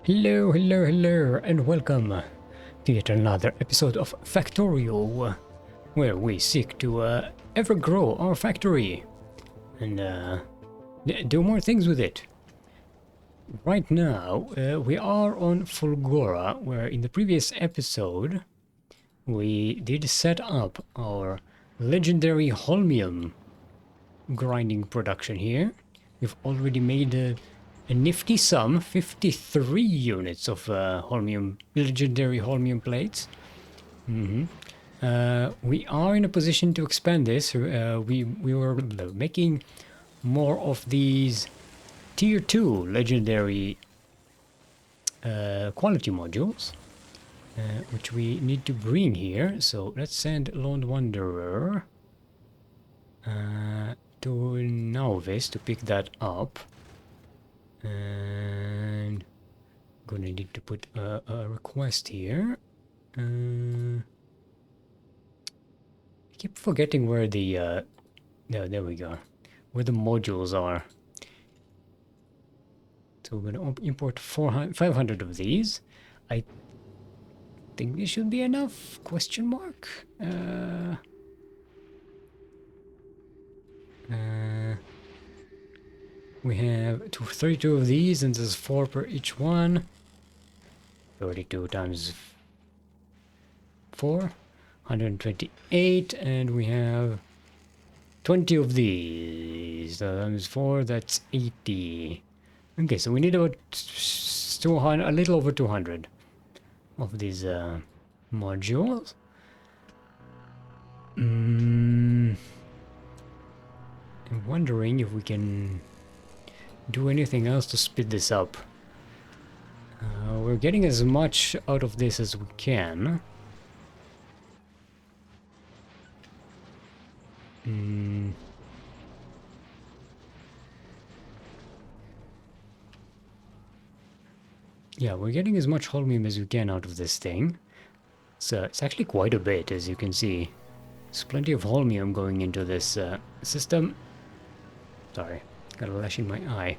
Hello, hello, hello, and welcome to yet another episode of Factorio, where we seek to ever grow our factory and do more things with it. Right now, we are on Fulgora, where in the previous episode we did set up our legendary holmium grinding production here. We've already made a nifty sum, 53 units of legendary holmium plates. We are in a position to expand this. We were making more of these tier 2 legendary quality modules, which we need to bring here. So let's send Lone Wanderer to Novice to pick that up. And gonna need to put a request here. I keep forgetting where the there we go, where the modules are. So we're gonna import 500 of these. I think this should be enough? Question mark. We have 32 of these, and there's 4 per each one. 32 times 4, 128, and we have 20 of these. Times 4, that's 80. Okay, so we need about 200, a little over 200 of these modules. I'm wondering if we can do anything else to speed this up. We're getting as much out of this as we can. Yeah, we're getting as much holmium as we can out of this thing. So it's actually quite a bit, as you can see. There's plenty of holmium going into this system. Sorry, got a lash in my eye.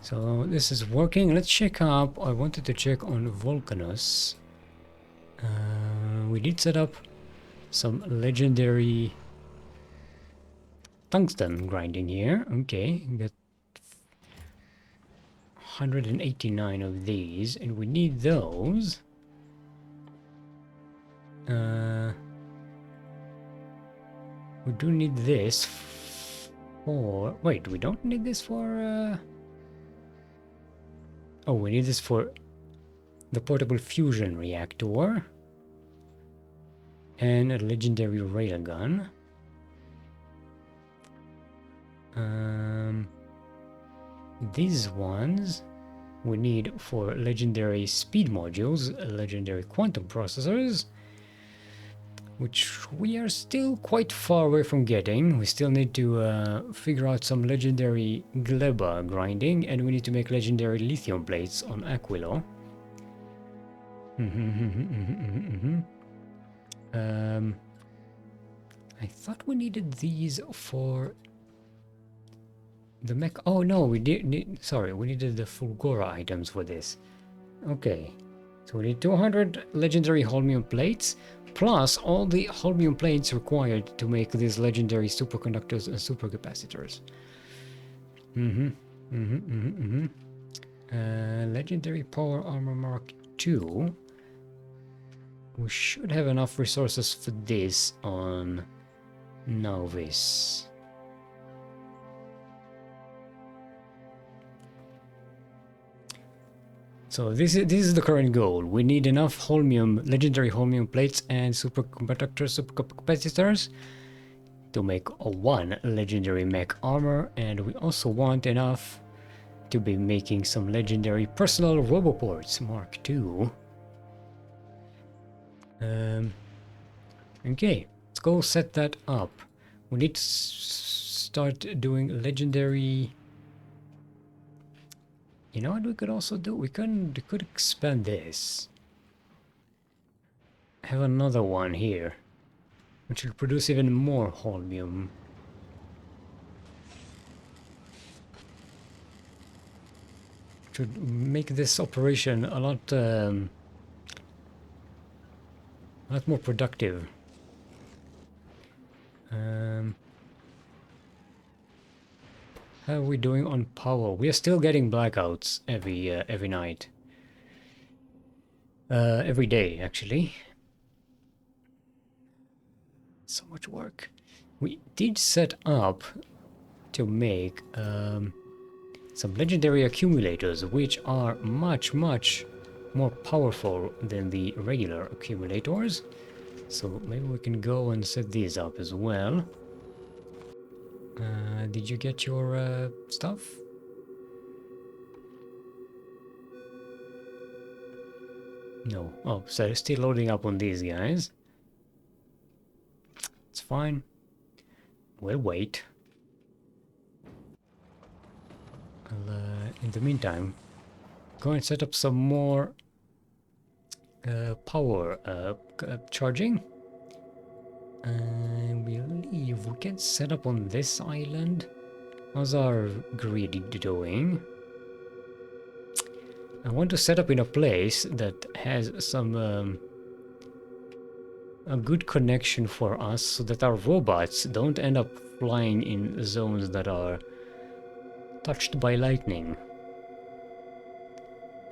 So this is working. Let's check up. I wanted to check on Volcanus. We did set up some legendary tungsten grinding here. Okay, we got 189 of these, and we need those. We do need this for... Wait, we don't need this for... Oh, we need this for the portable fusion reactor and a legendary railgun. These ones we need for legendary speed modules, legendary quantum processors, which we are still quite far away from getting. We still need to figure out some legendary gleba grinding, and we need to make legendary lithium plates on Aquilo. I thought we needed these for the mech. Oh no, we did need, sorry, we needed the Fulgora items for this. Okay, so we need 200 legendary holmium plates, plus all the holmium plates required to make these legendary superconductors and supercapacitors. Legendary power armor Mark II. We should have enough resources for this on Novice. So this is the current goal. We need enough holmium, legendary holmium plates and superconductors, supercapacitors to make one legendary mech armor, and we also want enough to be making some legendary personal roboports Mark II. Okay, let's go set that up. We need to start doing legendary... You know what we could also do? We could expand this. Have another one here, which will produce even more holmium. should make this operation a lot more productive. How are we doing on power? We are still getting blackouts every night. Every day, actually. So much work. We did set up to make some legendary accumulators, which are much more powerful than the regular accumulators. So maybe we can go and set these up as well. Did you get your stuff? No. Oh, so it's still loading up on these guys. It's fine. We'll wait. I'll, in the meantime, go and set up some more power charging. I believe we can set up on this island. How's our grid doing? I want to set up in a place that has some a good connection for us so that our robots don't end up flying in zones that are touched by lightning.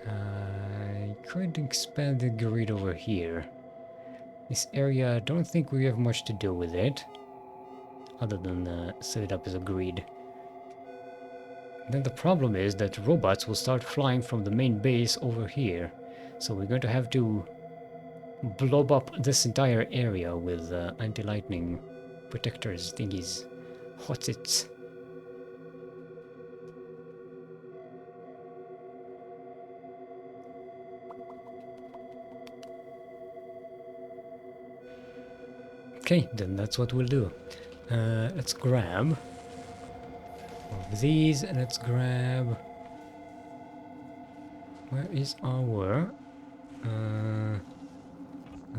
I could expand the grid over here. This area, I don't think we have much to do with it, other than set it up as a grid. Then the problem is that robots will start flying from the main base over here, so we're going to have to blob up this entire area with anti-lightning protectors, thingies, hotsits. Okay, then that's what we'll do. Let's grab all of these, and let's grab... Where is our... I'll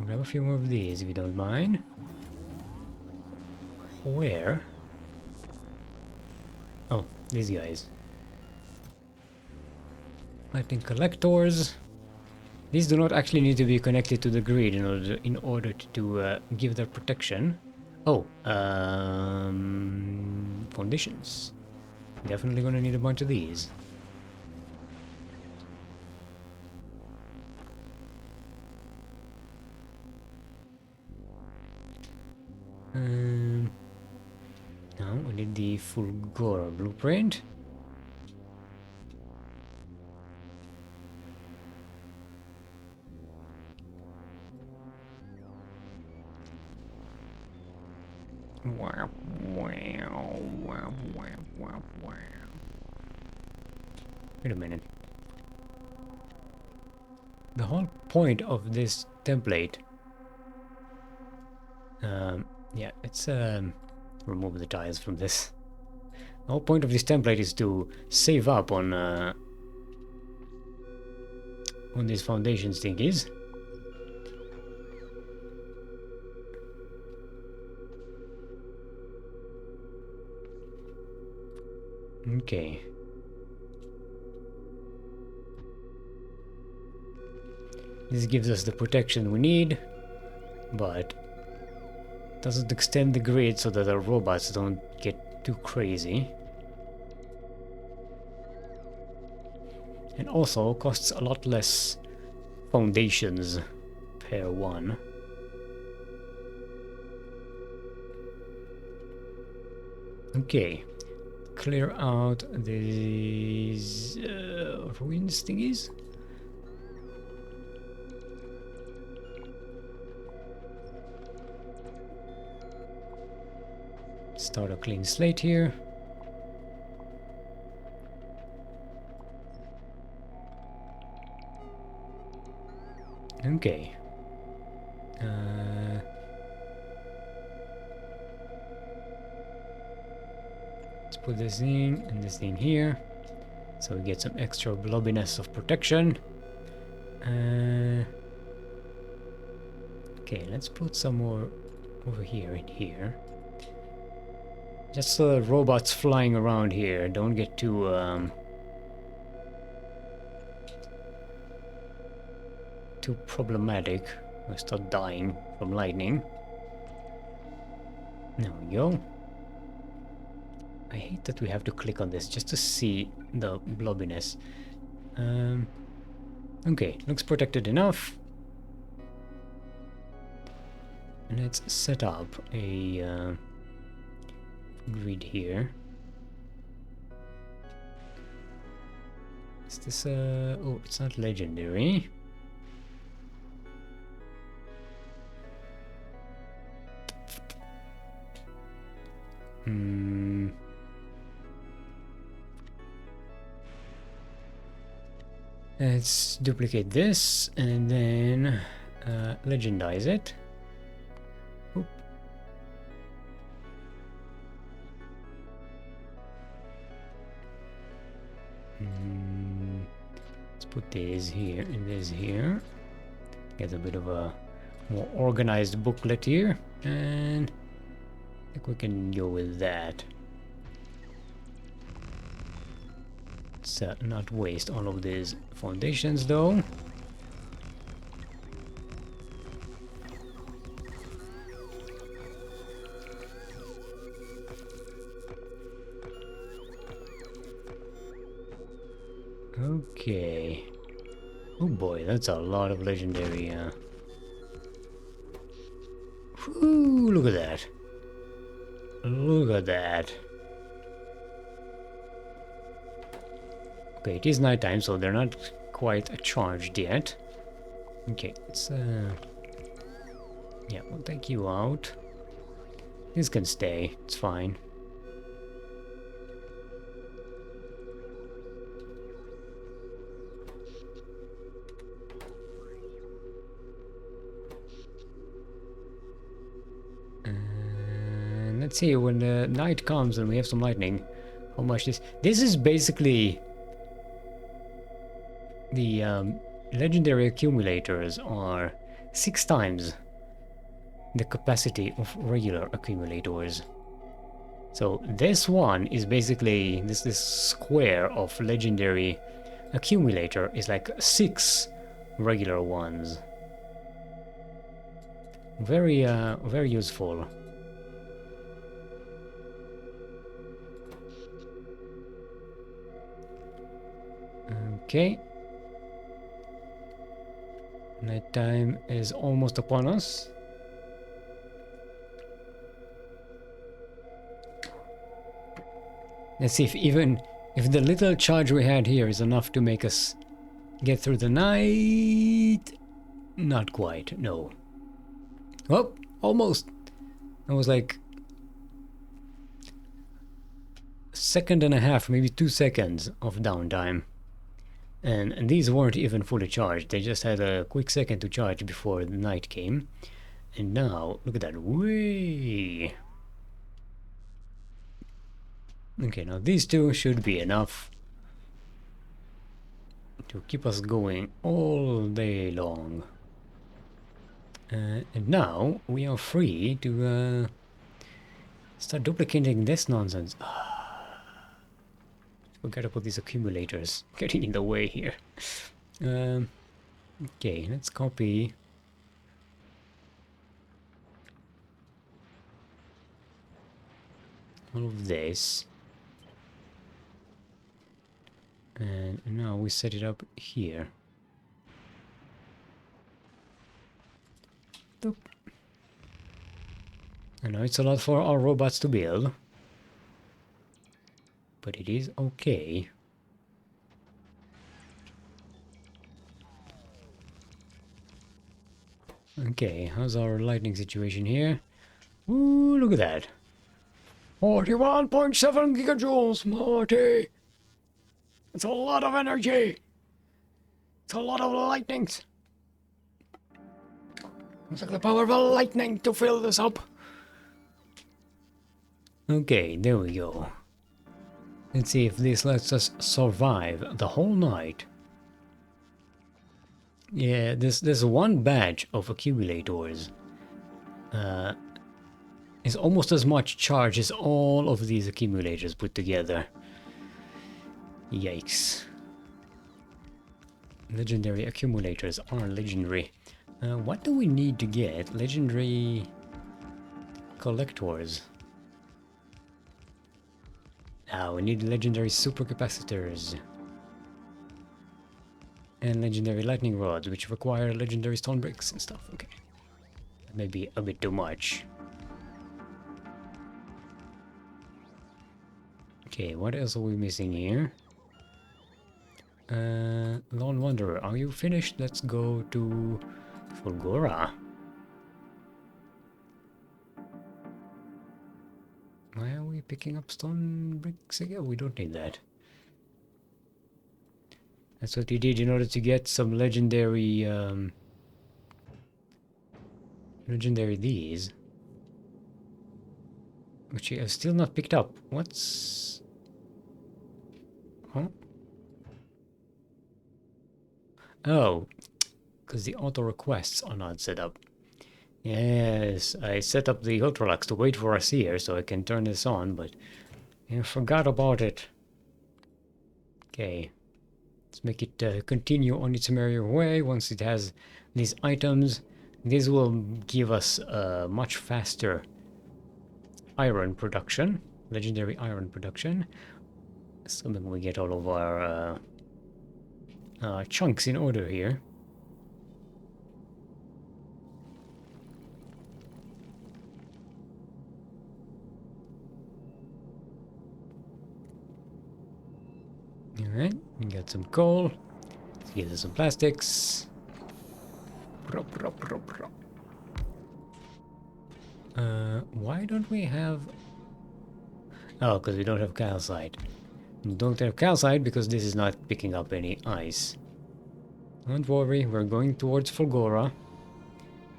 grab a few more of these, if you don't mind. Where? Oh, these guys. Lightning collectors. These do not actually need to be connected to the grid in order to give their protection. Oh, foundations. Definitely gonna need a bunch of these. Now we need the Fulgora blueprint. Wow, wow, wow, wow, wow, wow. Wait a minute. The whole point of this template... yeah, let's remove the tiles from this. The whole point of this template is to save up on these foundations thingies. Okay. This gives us the protection we need, but doesn't extend the grid so that our robots don't get too crazy. And also costs a lot less foundations per one. Okay. Clear out these ruins thingies. Start a clean slate here. Okay. Let's put this in and this thing here, so we get some extra blobbiness of protection. Okay, let's put some more over here in here. Just so the robots flying around here don't get too too problematic. I start dying from lightning. There we go. I hate that we have to click on this just to see the blobbiness. Okay, looks protected enough. Let's set up a grid here. Is this oh, it's not legendary. Let's duplicate this and then legendize it. Oop. Let's put this here and this here. Get a bit of a more organized booklet here, and I think we can go with that. Let's not waste all of these foundations though. Okay. Oh boy, that's a lot of legendary. Ooh, look at that. Look at that. Okay, it is nighttime, so they're not quite charged yet. Okay, let's yeah, we'll take you out. This can stay, it's fine. And let's see, when the night comes and we have some lightning, how much this is basically the legendary accumulators are 6 times the capacity of regular accumulators. So this one is basically this square of legendary accumulator is like 6 regular ones. Very very useful. Okay. Nighttime is almost upon us. Let's see if if the little charge we had here is enough to make us get through the night. Not quite, no. Oh, almost. That was like a second and a half, maybe 2 seconds of downtime. And these weren't even fully charged. They just had a quick second to charge before the night came. And now, look at that. Way. Okay, now these two should be enough to keep us going all day long. And now we are free to start duplicating this nonsense. We gotta put these accumulators getting in the way here. Okay, let's copy. All of this. And now we set it up here. Doop. I know it's a lot for our robots to build, but it is okay. Okay, how's our lightning situation here? Ooh, look at that. 41.7 gigajoules, Marty! It's a lot of energy! It's a lot of lightnings! It's like the power of lightning to fill this up. Okay, there we go. Let's see if this lets us survive the whole night. Yeah, this one batch of accumulators is almost as much charge as all of these accumulators put together. Yikes. Legendary accumulators are legendary. What do we need to get legendary collectors? Now we need legendary supercapacitors and legendary lightning rods, which require legendary stone bricks and stuff. Okay, that may be a bit too much. Okay, what else are we missing here? Lone Wanderer, are you finished? Let's go to Fulgora. Why are we picking up stone bricks again? We don't need that. That's what you did in order to get some legendary, legendary these. Which you have still not picked up. What's... Huh? Oh, because the auto requests are not set up. Yes, I set up the Ultralux to wait for us here so I can turn this on, but I forgot about it. Okay, let's make it continue on its merry way. Once it has these items, this will give us a much faster iron production, legendary iron production, assuming we get all of our chunks in order here. Alright, we got some coal. Let's get us some plastics. Why don't we have... Oh, because we don't have calcite. We don't have calcite because this is not picking up any ice. Don't worry, we're going towards Fulgora.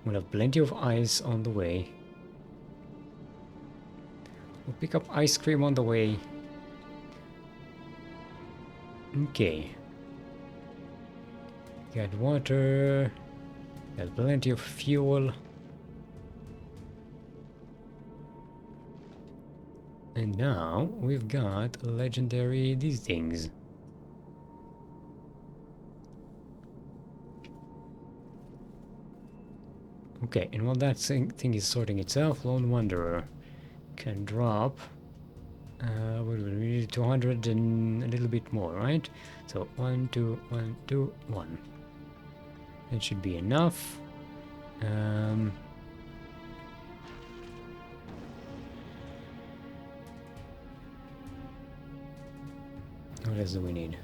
We'll have plenty of ice on the way. We'll pick up ice cream on the way. Okay. Got water. Got plenty of fuel. And now we've got legendary these things. Okay, and while that thing is sorting itself, Lone Wanderer can drop. We need 200 and a little bit more, right? So 1, 2, 1, 2, 1. That should be enough. What else do we need?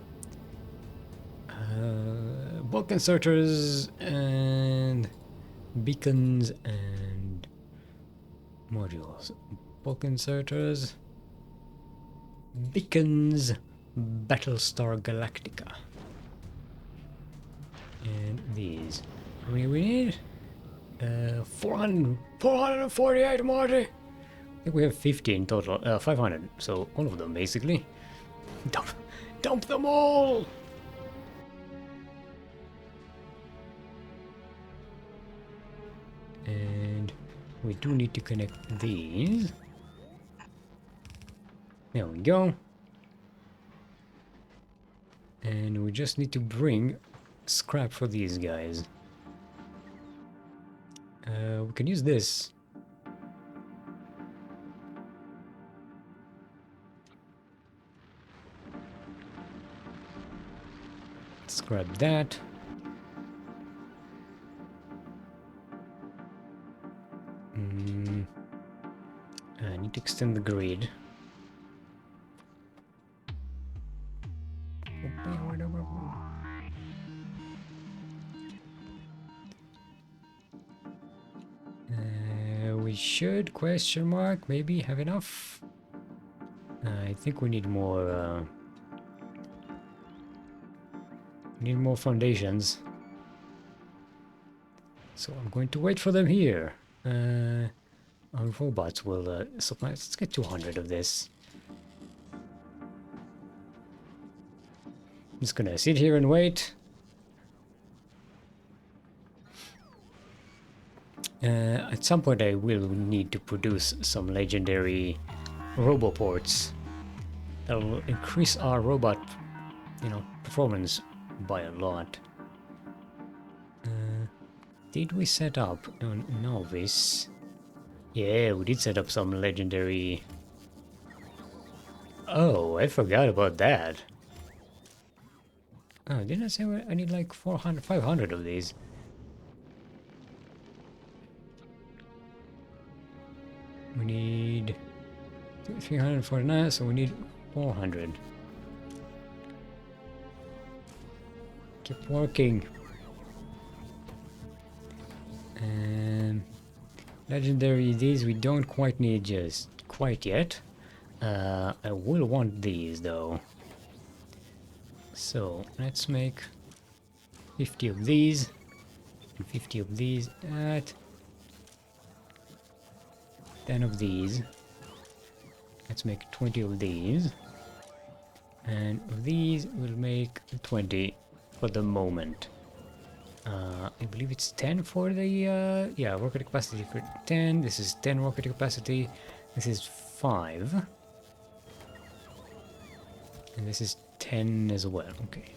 Bulk inserters and beacons and modules. Bulk inserters, beacons, Battlestar Galactica, and these. How many we need? 448, Marty. I think we have 50 in total. 500. So all of them basically. Dump them all. And we do need to connect these. There we go. And we just need to bring scrap for these guys. We can use this. Let's grab that. I need to extend the grid. We should, question mark, maybe have enough. I think we need more foundations. So I'm going to wait for them here. Our robots will supply. Let's get 200 of this. I'm just gonna sit here and wait. At some point I will need to produce some legendary roboports that will increase our robot, performance by a lot. Did we set up on novice? Yeah, we did set up some legendary. Oh, I forgot about that. Oh, didn't I say I need like 400, 500 of these? We need 349, so we need 400. Keep working. And legendary, these we don't quite need just quite yet. I will want these though. So let's make 50 of these and 50 of these. At 10 of these. Let's make 20 of these. And of these we'll make 20 for the moment. I believe it's 10 for the yeah, rocket capacity for 10. This is 10 rocket capacity. This is 5. And this is 10 as well. Okay.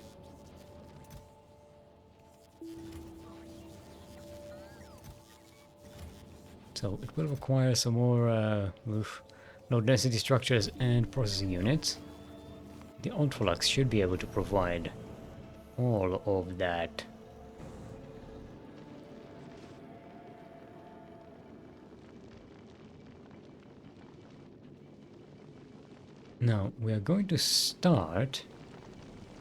So it will require some more low density structures and processing units. The Ultralux should be able to provide all of that. Now we are going to start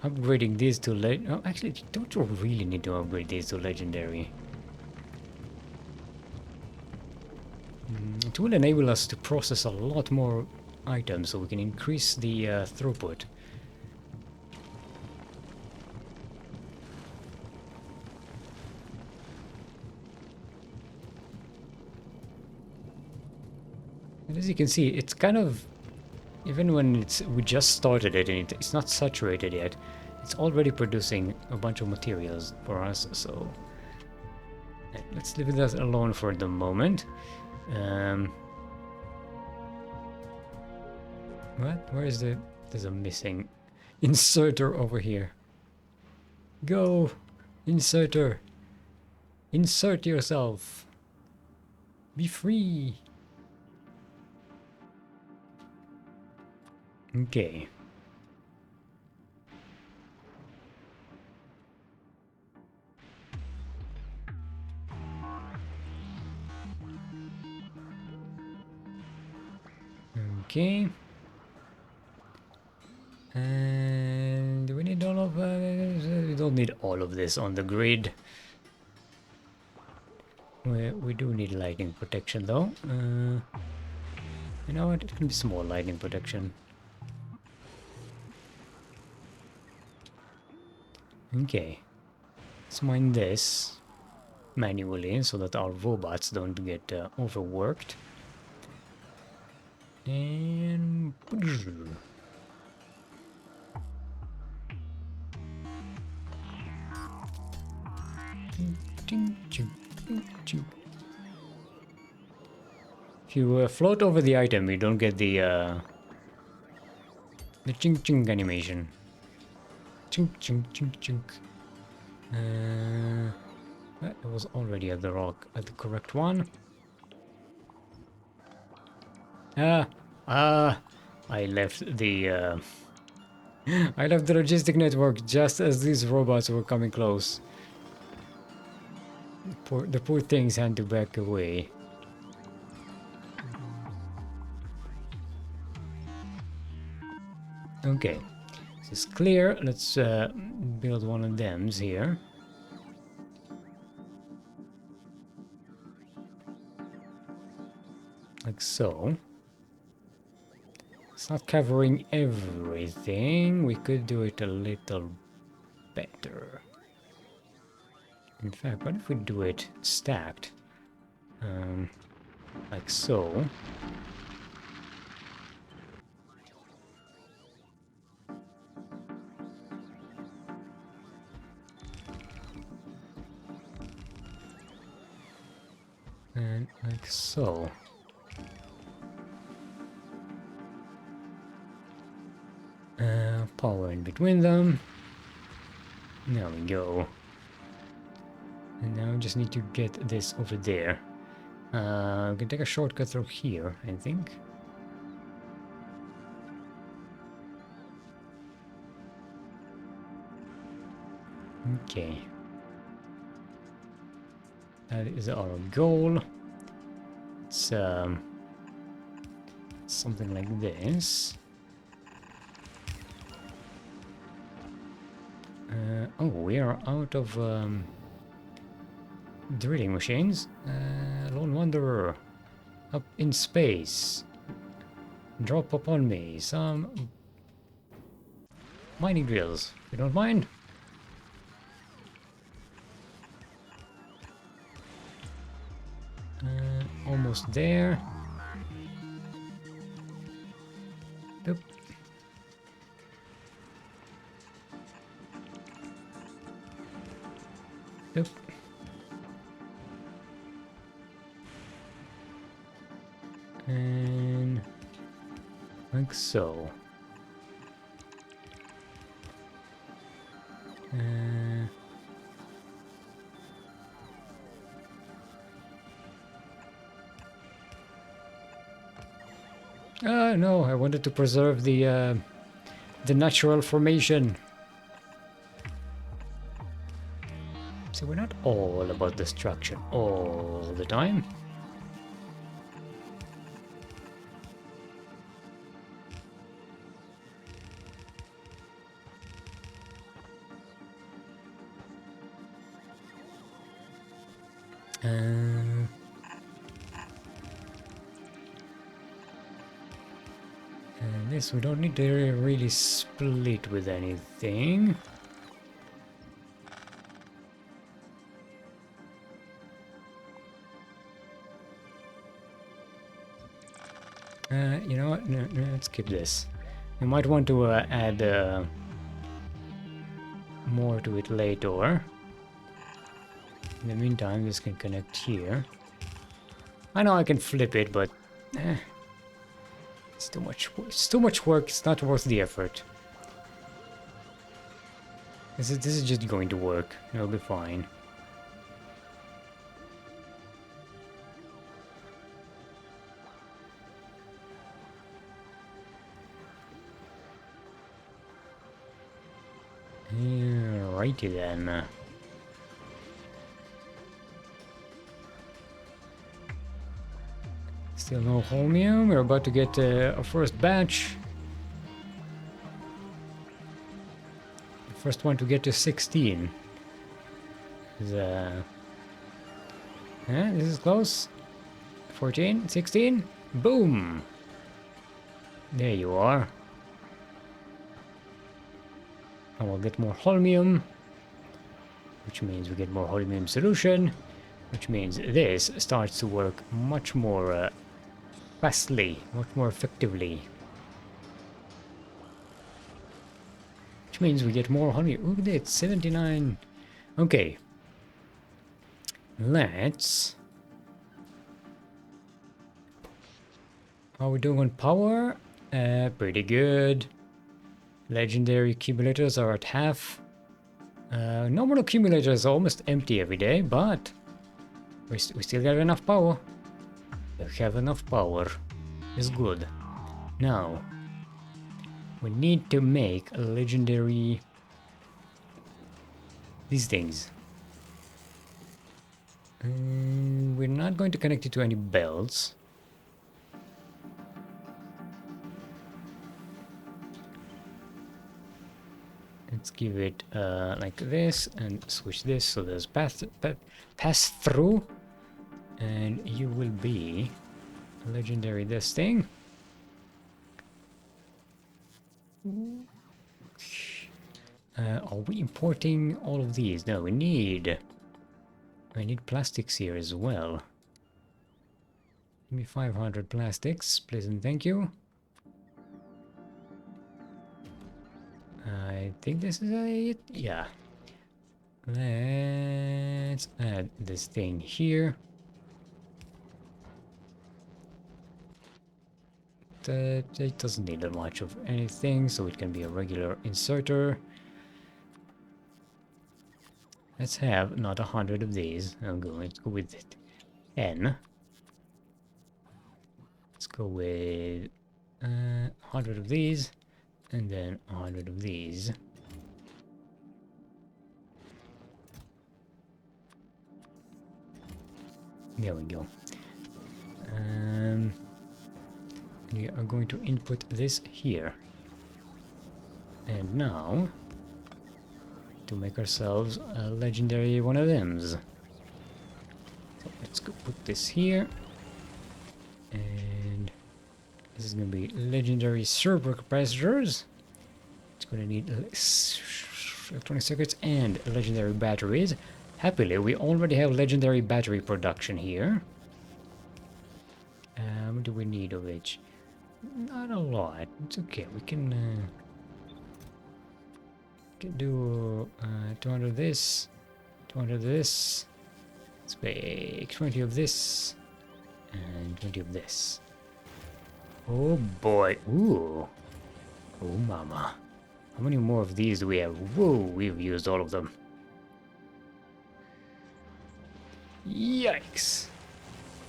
upgrading these to oh, actually, don't you really need to upgrade these to legendary? It will enable us to process a lot more items, so we can increase the throughput. And as you can see, it's kind of, even when we just started it and it's not saturated yet, it's already producing a bunch of materials for us, so let's leave that alone for the moment. What? Where is the... There's a missing inserter over here. Go! Inserter! Insert yourself! Be free! Okay. Okay. And do we need all of we don't need all of this on the grid. We do need lightning protection though. You know what? It can be small lightning protection. Okay. Let's mine this manually so that our robots don't get overworked. And if you float over the item, you don't get the ching ching animation. Ching ching ching ching. That was already at the rock, at the correct one. I left the I left the logistic network just as these robots were coming close. The poor things had to back away. Okay, this is clear. Let's build one of them here. Like so. It's not covering everything. We could do it a little better. In fact, what if we do it stacked? Like so. And like so. Power in between them. There we go. And now just need to get this over there. We can take a shortcut through here, I think. Okay. That is our goal. It's something like this. Oh, we are out of drilling machines. Lone Wanderer, up in space. Drop upon me some mining drills, if you don't mind. Almost there. Yep. Yep. And like so. No, I wanted to preserve the natural formation. See, we're not all about destruction all the time. And this we don't need to really split with anything. You know what? No, let's skip this. You might want to add more to it later. In the meantime, this can connect here. I know I can flip it, but it's too much. It's too much work. It's not worth the effort. This is just going to work. It'll be fine. Righty then. Still no chromium. We're about to get our first batch. The first one to get to 16. This is close. 14, 16. Boom! There you are. And we'll get more holmium, which means we get more holmium solution, which means this starts to work much more fastly, much more effectively. Which means we get more holmium. Look at that, 79. Okay. Let's... How are we doing on power? Pretty good. Legendary accumulators are at half. Normal accumulators are almost empty every day, but we still got enough power. We have enough power. It's good. Now, we need to make a legendary... these things. We're not going to connect it to any belts. Let's give it like this and switch this so there's pass through, and you will be legendary this thing. Are we importing all of these? No, I need plastics here as well. Give me 500 plastics, please and thank you. I think this is it. Yeah. Let's add this thing here. It doesn't need much of anything, so it can be a regular inserter. Let's have not 100 of these. Let's go with 10. Let's go with 100 of these, and then 100 of these. There we go. We are going to input this here. And now, to make ourselves a legendary one of them. So let's go put this here. And this is going to be legendary server capacitors. It's going to need electronic circuits and legendary batteries. Happily, we already have legendary battery production here. What do we need of each? Not a lot. It's okay. We can do 200 of this, 200 of this. Let's make 20 of this, and 20 of this. Oh boy. Ooh. Oh mama. How many more of these do we have? Whoa, we've used all of them. Yikes.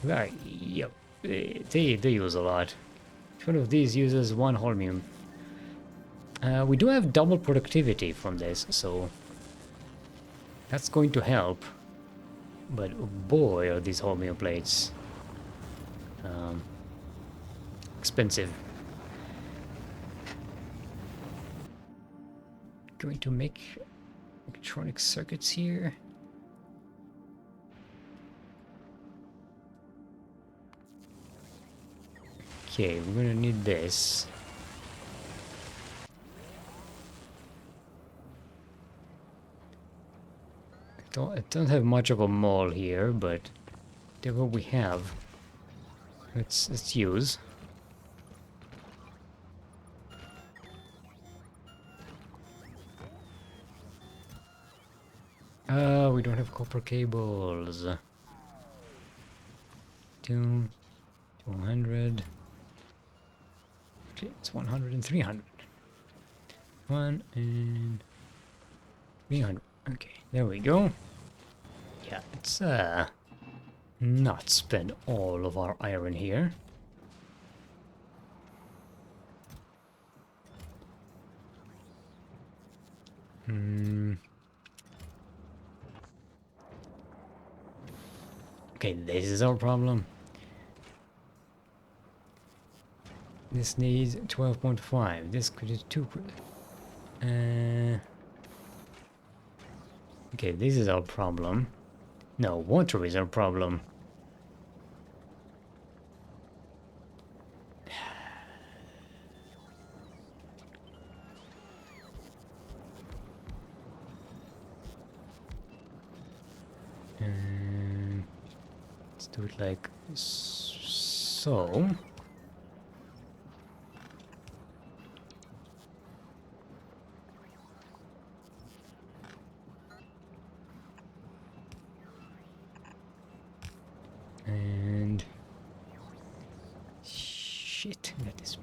Right, yep. They use a lot. Each one of these uses 1 holmium. We do have double productivity from this, so that's going to help. But oh boy, are these holmium plates expensive. Going to make electronic circuits here. Okay, we're gonna need this. I don't have much of a mall here, but whatever we have, let's use. We don't have copper cables. 200. Okay, it's 100 and 300. 1 and 300. Okay, there we go. Yeah, let's not spend all of our iron here. Okay, this is our problem. This needs 12.5. This could be 2. Okay, this is our problem. No, water is our problem. Let's do it like so. And shit, got this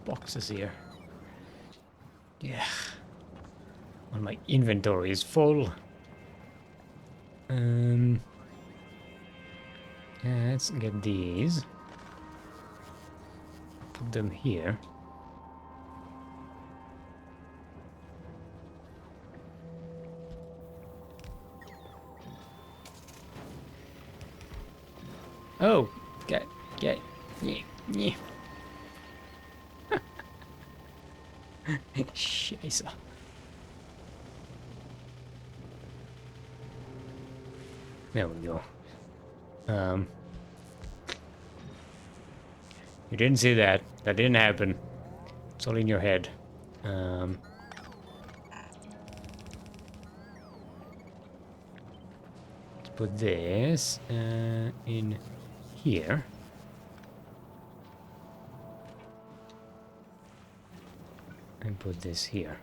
boxes here. Yeah. Well, my inventory is full. Yeah, let's get these. Put them here. Oh, get, yeah. Scheiße. There we go. You didn't see that. That didn't happen. It's all in your head. Let's put this in here. And put this here.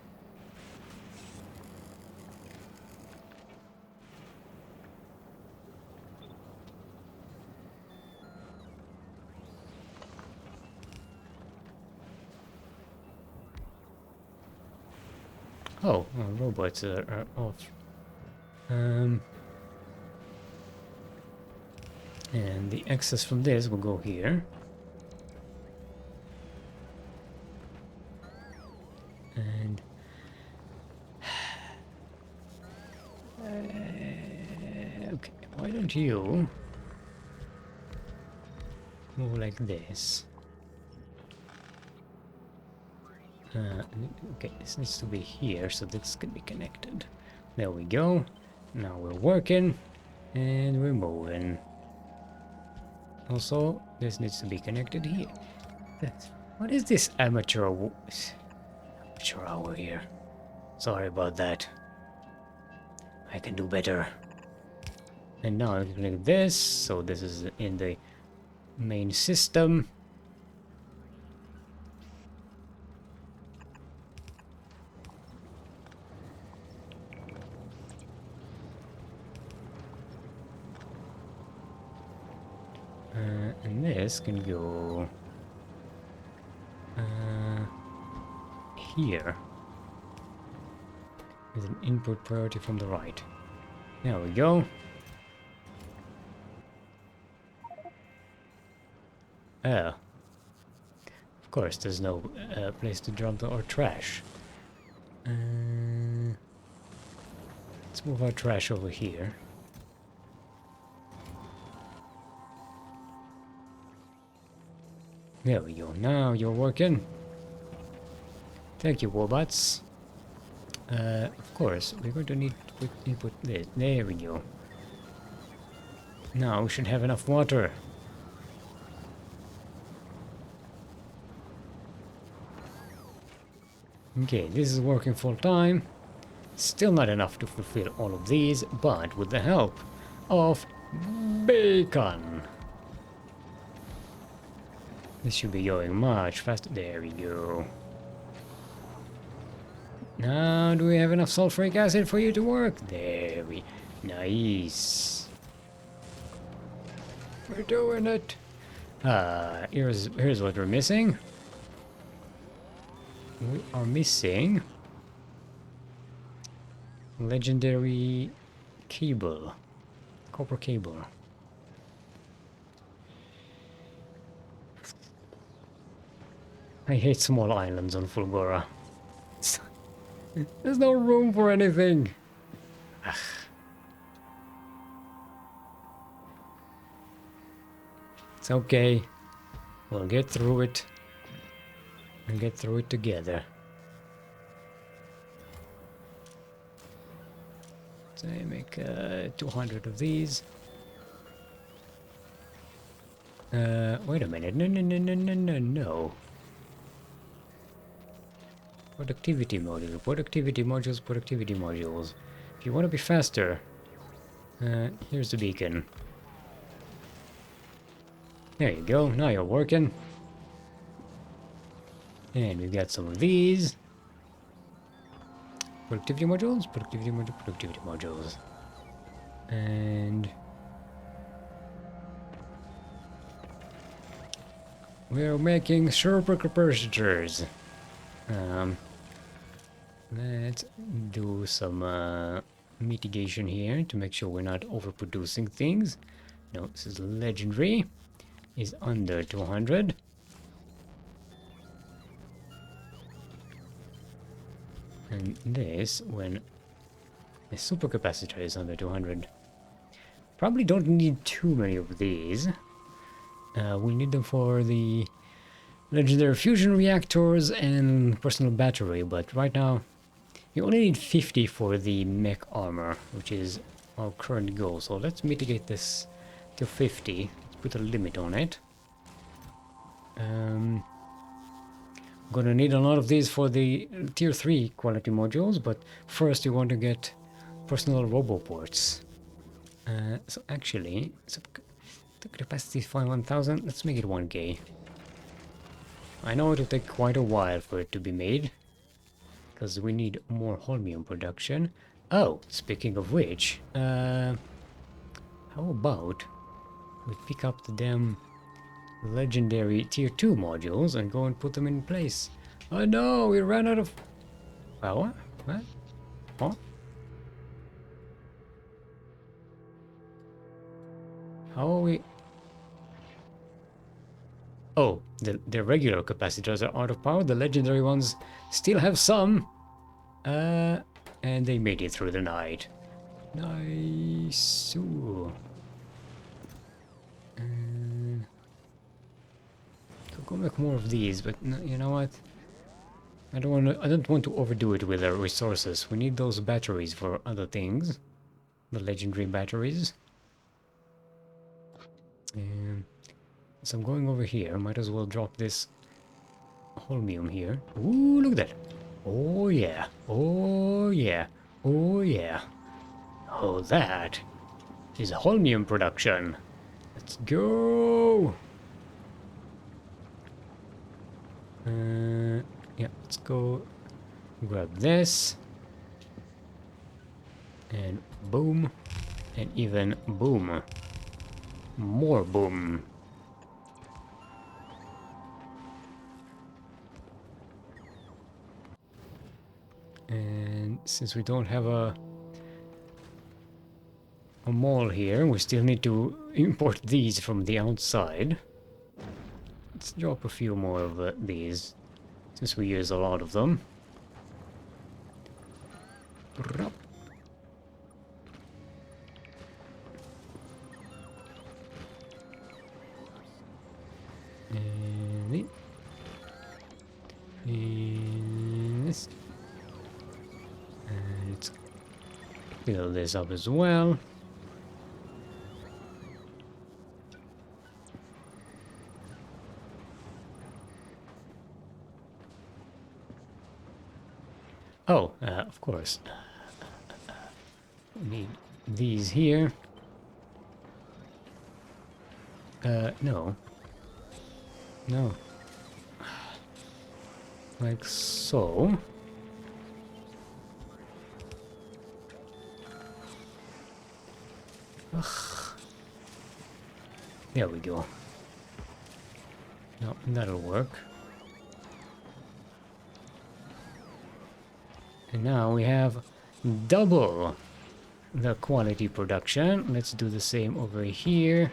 Oh, robots are off. And the excess from this will go here. And okay, why don't you move like this? Okay, this needs to be here, so this can be connected. There we go. Now we're working, and we're moving. Also, this needs to be connected here. What is this amateur hour here? Sorry about that. I can do better. And now I click this, so this is in the main system. And this can go here with an input priority from the right. There we go. Of course, there's no place to dump our trash. Let's move our trash over here. There we go. Now you're working. Thank you, robots. Of course, we're going to need to input this. There we go. Now we should have enough water. Okay, this is working full time. Still not enough to fulfill all of these, but with the help of bacon, this should be going much faster. There we go. Now, do we have enough sulfuric acid for you to work? There we... Nice. We're doing it. Here's what we're missing. We are missing legendary cable. Copper cable. I hate small islands on Fulgora. There's no room for anything. Ugh. It's okay. We'll get through it. We'll get through it together. So I make 200 of these. Wait a minute. No. Productivity module, productivity modules, productivity modules. If you want to be faster, here's the beacon. There you go, now you're working. And we've got some of these. Productivity modules, productivity module, productivity modules. And we're making super capacitors. Let's do some mitigation here to make sure we're not overproducing things. No, this is legendary. Is under 200. And this, when the supercapacitor is under 200. Probably don't need too many of these. We need them for the legendary fusion reactors and personal battery, but right now you only need 50 for the mech armor, which is our current goal. So let's mitigate this to 50. Let's put a limit on it. I'm gonna need a lot of these for the tier 3 quality modules, but first you want to get personal roboports. So actually, the capacity is 1000. Let's make it 1K. I know it'll take quite a while for it to be made, because we need more holmium production. Oh, speaking of which, how about we pick up the damn legendary tier 2 modules and go and put them in place. Oh no, we ran out of power? What? How are we? Oh, the regular capacitors are out of power. The legendary ones still have some. And they made it through the night. Nice. Ooh. Could go make more of these, but no, you know what? I don't want to overdo it with our resources. We need those batteries for other things. The legendary batteries. And so I'm going over here. Might as well drop this holmium here. Ooh, look at that. Oh yeah. Oh yeah. Oh yeah. Oh, that is holmium production. Let's go. Yeah, let's go grab this. And boom. And even boom. More boom. And since we don't have a mall here, we still need to import these from the outside. Let's drop a few more of these, since we use a lot of them. And this. And let's fill this up as well. Oh, of course. We need these here. No. No. Like so. Ugh. There we go. No, that'll work. And now we have double the quality production. Let's do the same over here.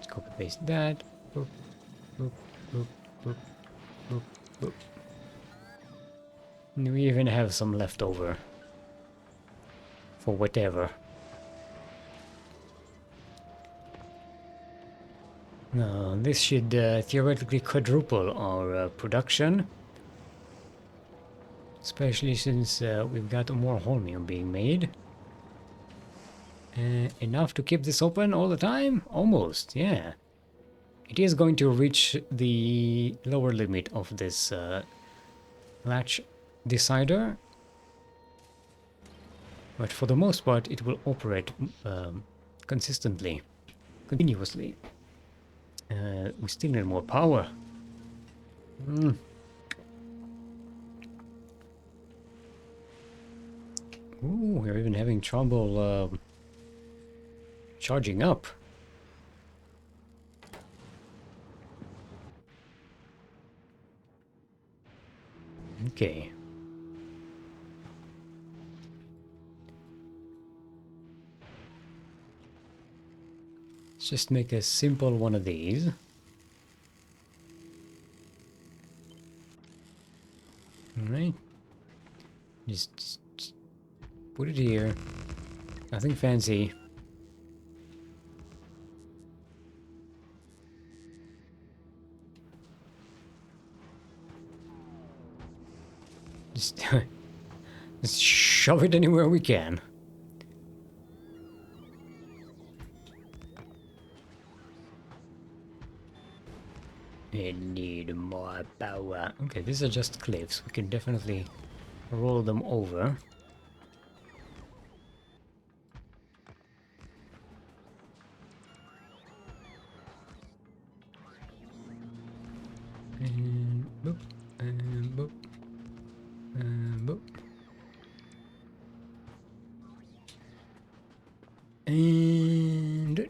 Copy paste that. Boop, boop, boop, boop, boop, boop. And we even have some left over for whatever. Now, this should theoretically quadruple our production. Especially since we've got more holmium being made. Enough to keep this open all the time? Almost, yeah. It is going to reach the lower limit of this latch decider. But for the most part, it will operate consistently, continuously. We still need more power. Ooh, we're even having trouble charging up. Okay. Let's just make a simple one of these. Alright. Just put it here. Nothing fancy. Just shove it anywhere we can. I need more power. Okay, these are just cliffs. We can definitely roll them over. And boop, and boop, and boop. And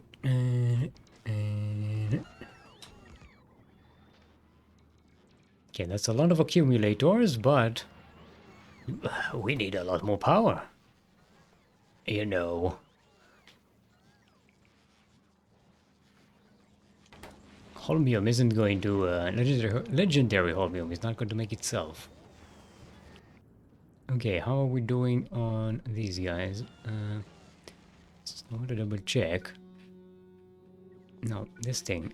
Okay, that's a lot of accumulators, but we need a lot more power. You know. Holmium isn't going to... legendary Holmium is not going to make itself. Okay, how are we doing on these guys? I want to double check. No, this thing.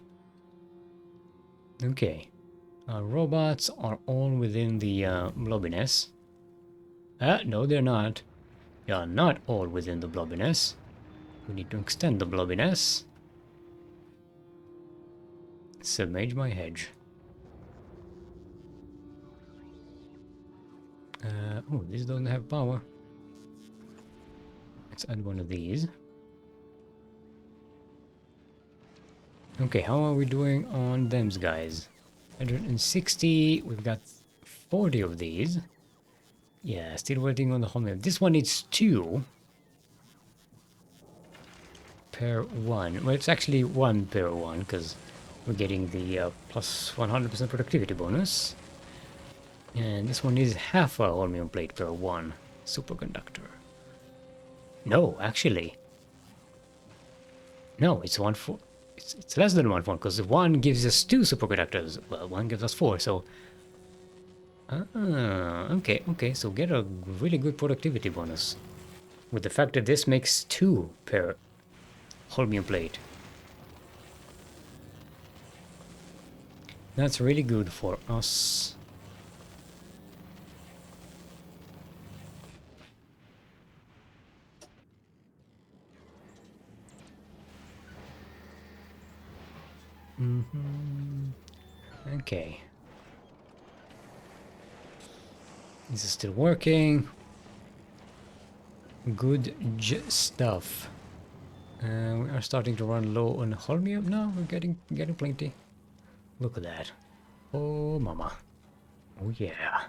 Okay. Robots are all within the blobbiness. No, they're not. They are not all within the blobbiness. We need to extend the blobbiness. Submerge my hedge. Oh, this doesn't have power. Let's add one of these. Okay, how are we doing on them guys? 160, we've got 40 of these. Yeah, still waiting on the home. This one needs 2 per 1. Well, it's actually 1 per 1 because we're getting the plus 100% productivity bonus. And this one is half a holmium plate per 1 superconductor. No, actually. No, it's 1 for... It's less than 1 for, because 1 gives us 2 superconductors. Well, 1 gives us 4, so... okay, so get a really good productivity bonus. With the fact that this makes 2 per holmium plate. That's really good for us. Okay. This is still working. Good stuff. We are starting to run low on holmium. No, we're getting plenty. Look at that. Oh, mama. Oh, yeah.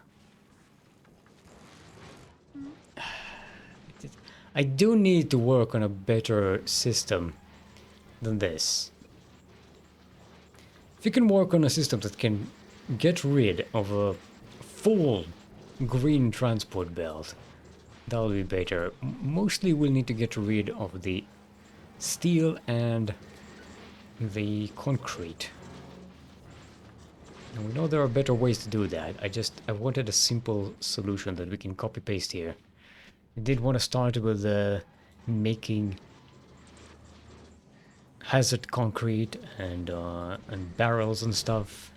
I do need to work on a better system than this. If you can work on a system that can get rid of a full green transport belt, that'll be better. Mostly we'll need to get rid of the steel and the concrete. And we know there are better ways to do that. I wanted a simple solution that we can copy paste here. I did want to start with making hazard concrete and barrels and stuff.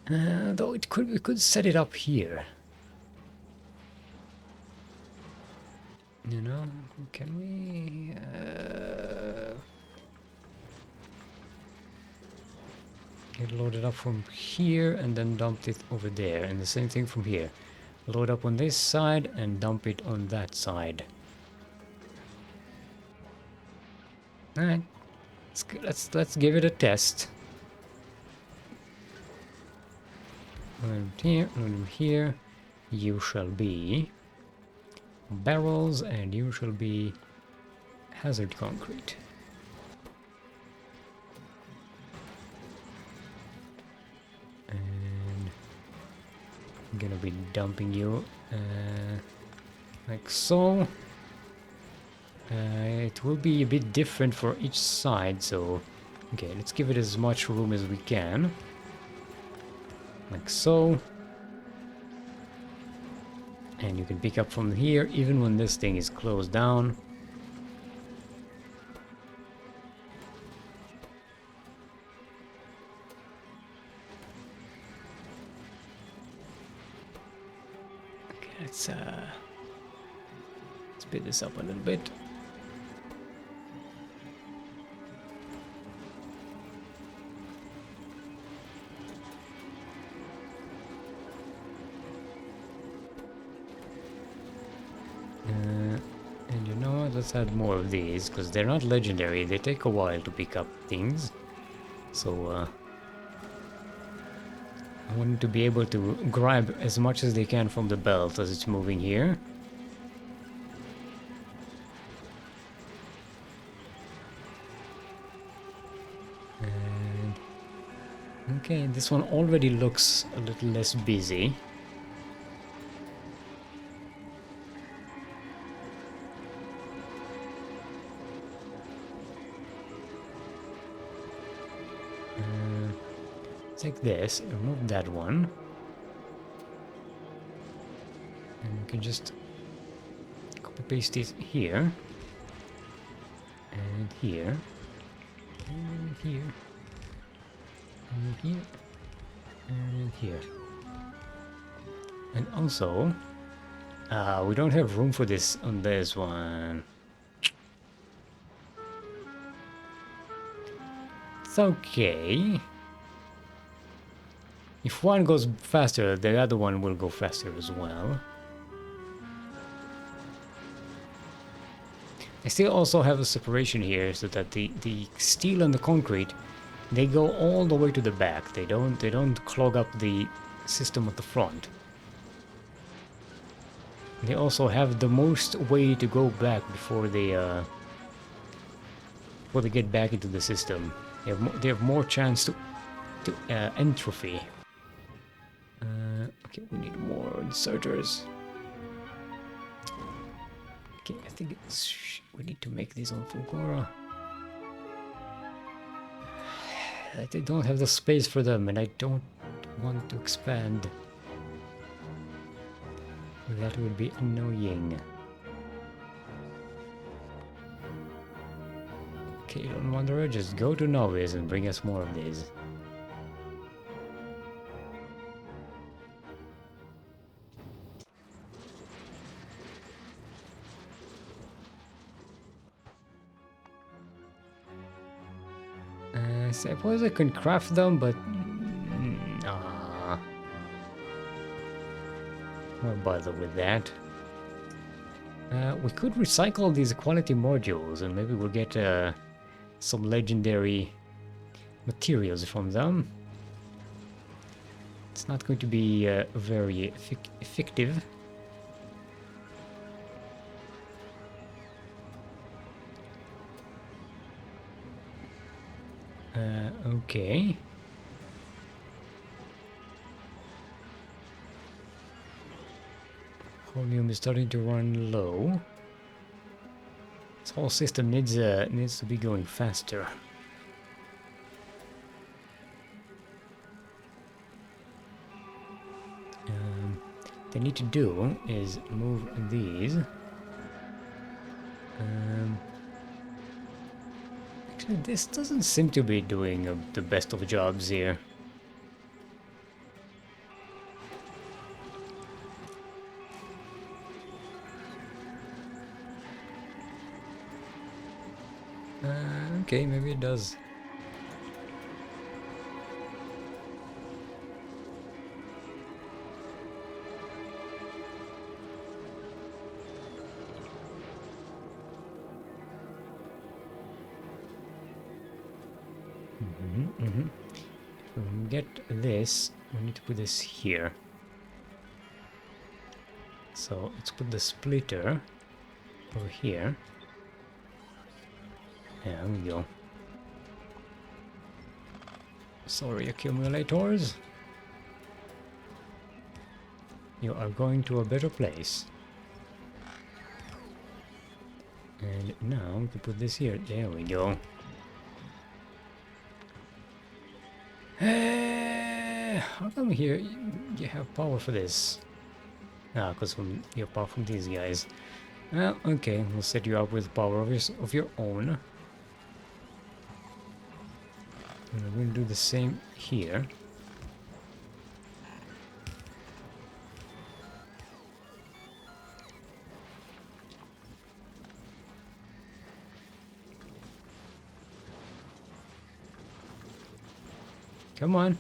Though we could set it up here. You know, can we? Get loaded up from here and then dumped it over there, and the same thing from here. Load up on this side and dump it on that side. Alright, let's give it a test. Load here. You shall be barrels, and you shall be hazard concrete. And I'm gonna be dumping you like so. It will be a bit different for each side, so okay, let's give it as much room as we can, like so. And you can pick up from here even when this thing is closed down. Okay, let's speed this up a little bit. And you know what, let's add more of these, because they're not legendary, they take a while to pick up things. So I want to be able to grab as much as they can from the belt as it's moving here. And Okay, this one already looks a little less busy. Take this, remove that one. And we can just copy paste this here. And here. And here. And here. And here. And also, we don't have room for this on this one. It's okay. If one goes faster, the other one will go faster as well. I still also have a separation here so that the steel and the concrete, they go all the way to the back. They don't clog up the system at the front. They also have the most way to go back before they get back into the system. They have more chance to entropy. Okay, we need more inserters. Okay, I think we need to make these on Fulgora. I don't have the space for them, and I don't want to expand. That would be annoying. Okay, Lone Wanderer, just go to Novice and bring us more of these. I suppose I can craft them, but won't bother with that. We could recycle these quality modules, and maybe we'll get some legendary materials from them. It's not going to be very effective. Okay. Chromium is starting to run low. This whole system needs to be going faster. What they need to do is move these. Actually, this doesn't seem to be doing the best of jobs here. Okay, maybe it does. If we get this, we need to put this here. So let's put the splitter over here. There we go. Sorry, accumulators. You are going to a better place. And now we can put this here. There we go. How come here you have power for this? Ah, because you have power from these guys. Well, okay, we'll set you up with power of your own. And we'll do the same here. Come on.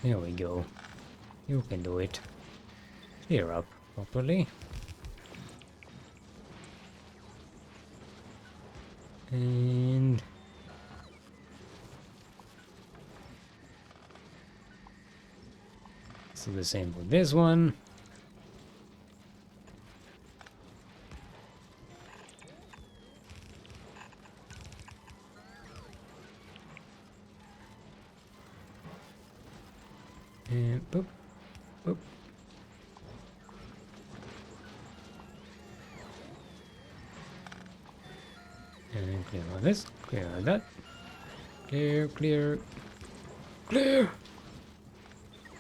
There we go. You can do it. Clear up properly. And so the same with this one. Oop. And clear all this, clear all that. Clear, clear, clear!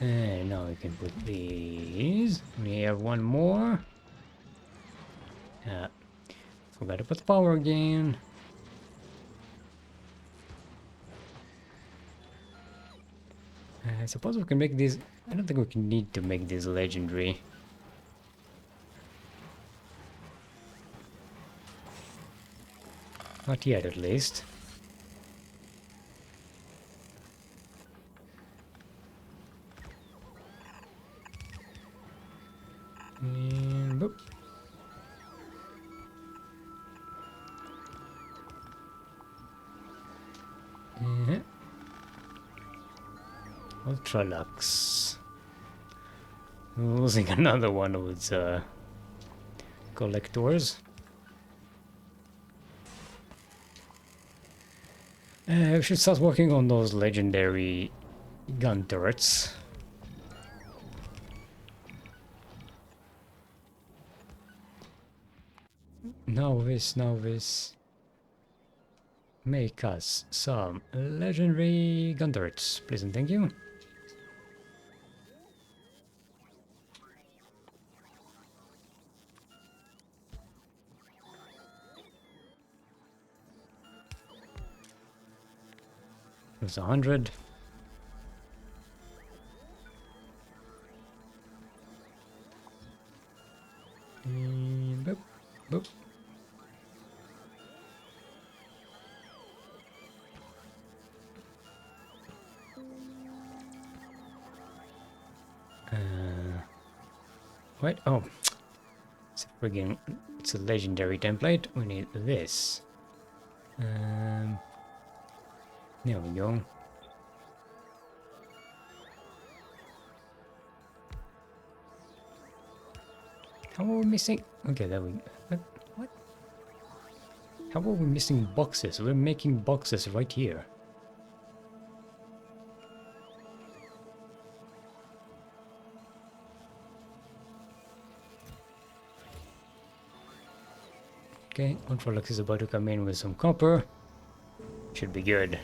And now we can put these. We have one more. Forgot to put the power again. I suppose we can make these. I don't think we can need to make these legendary. Not yet, at least. And boop. Ultralux. Losing another one of its collectors. We should start working on those legendary gun turrets. Novice. Make us some legendary gun turrets, please and thank you. There's 100. And boop, boop. What? Oh, it's a legendary template. We need this. There we go. How are we missing? Okay, there we. What? How are we missing boxes? We're making boxes right here. Okay, Ultralux is about to come in with some copper. Should be good.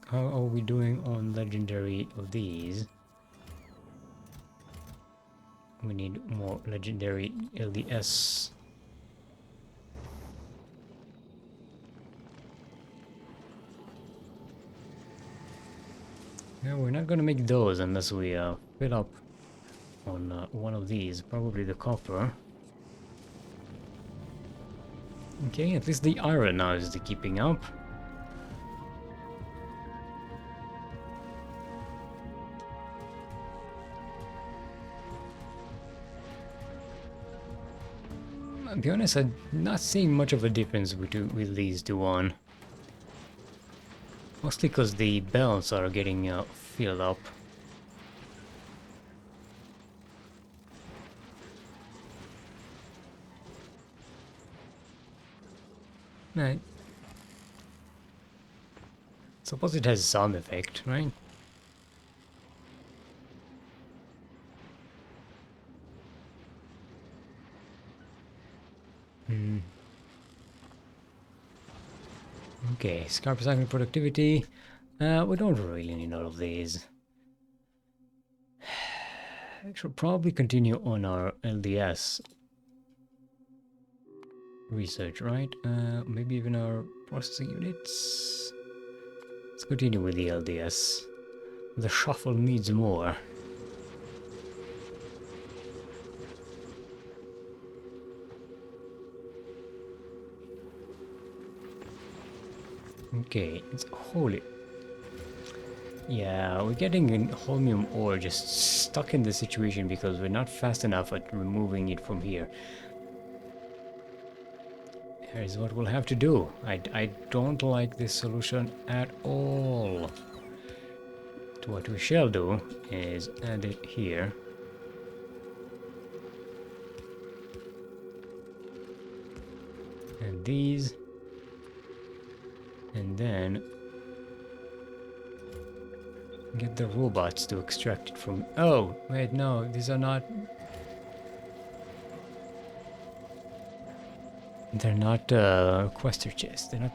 How are we doing on legendary of these? We need more legendary LDS. Yeah, we're not gonna make those unless we fill up on one of these, probably the copper. Okay, at least the iron now is keeping up. I'll be honest, I'm not seeing much of a difference with these two on. Mostly because the belts are getting filled up. Right. Suppose it has some effect, right? Okay, scrap recycling productivity. We don't really need all of these. I should probably continue on our LDS research, right? Maybe even our processing units. Let's continue with the LDS. The shuffle needs more. Okay, it's holy. Yeah, we're getting in holmium ore just stuck in the situation because we're not fast enough at removing it from here. Here's what we'll have to do. I don't like this solution at all. So what we shall do is add it here. And these. And then Get the robots to extract it from... Oh, wait, no, these are not... They're not quester chests. They're not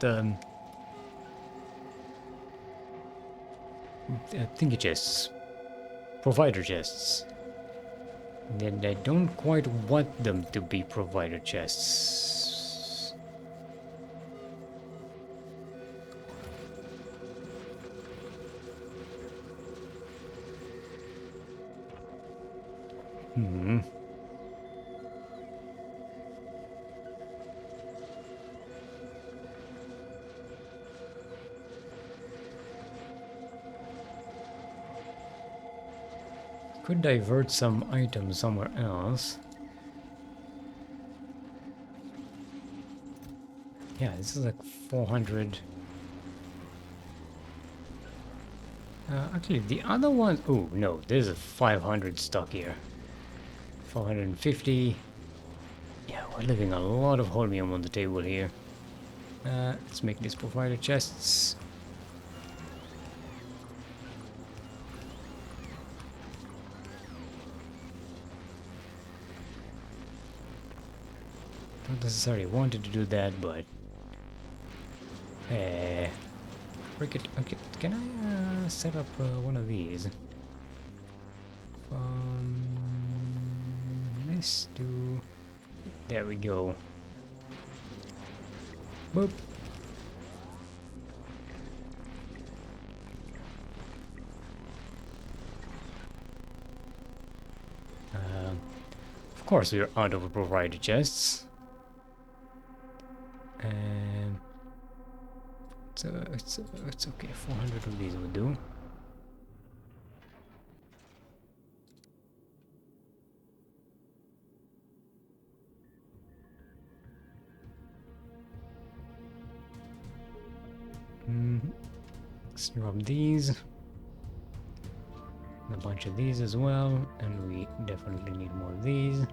thingy chests. Provider chests. Then I don't quite want them to be provider chests. Hmm. Could divert some items somewhere else. Yeah, this is like 400. Actually, the other one... Oh, no, there's a 500 stock here. 450. Yeah, we're leaving a lot of holmium on the table here. Let's make these provider chests. Not necessarily wanted to do that, but... Break it. Okay, can I set up one of these? Let's do... There we go. Boop. Of course, we're out of provider chests. And it's okay. 400 of these will do. Let's drop these. A bunch of these as well, and we definitely need more of these.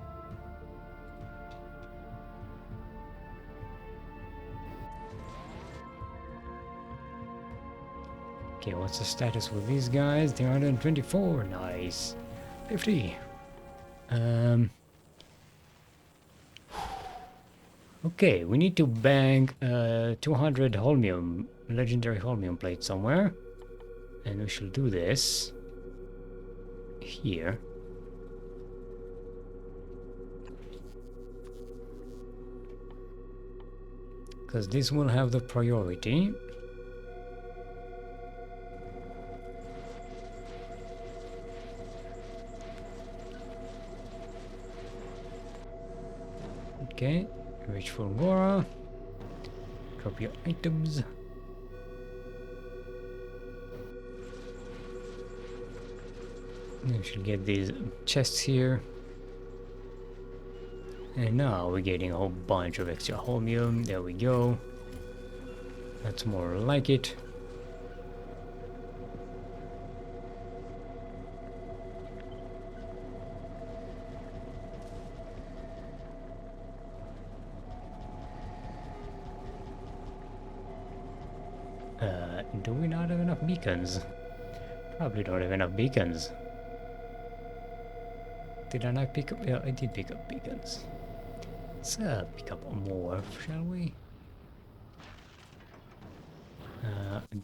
Okay, what's the status with these guys? 324, nice. 50. Okay, we need to bank 200 holmium, legendary holmium plate somewhere. And we shall do this here. Because this will have the priority. Okay, reach for Gora. Drop your items. We should get these chests here. And now we're getting a whole bunch of extra holmium. There we go. That's more like it. Do we not have enough beacons? Probably don't have enough beacons. Did I not pick up? Yeah, I did pick up beacons. Let's pick up more, shall we?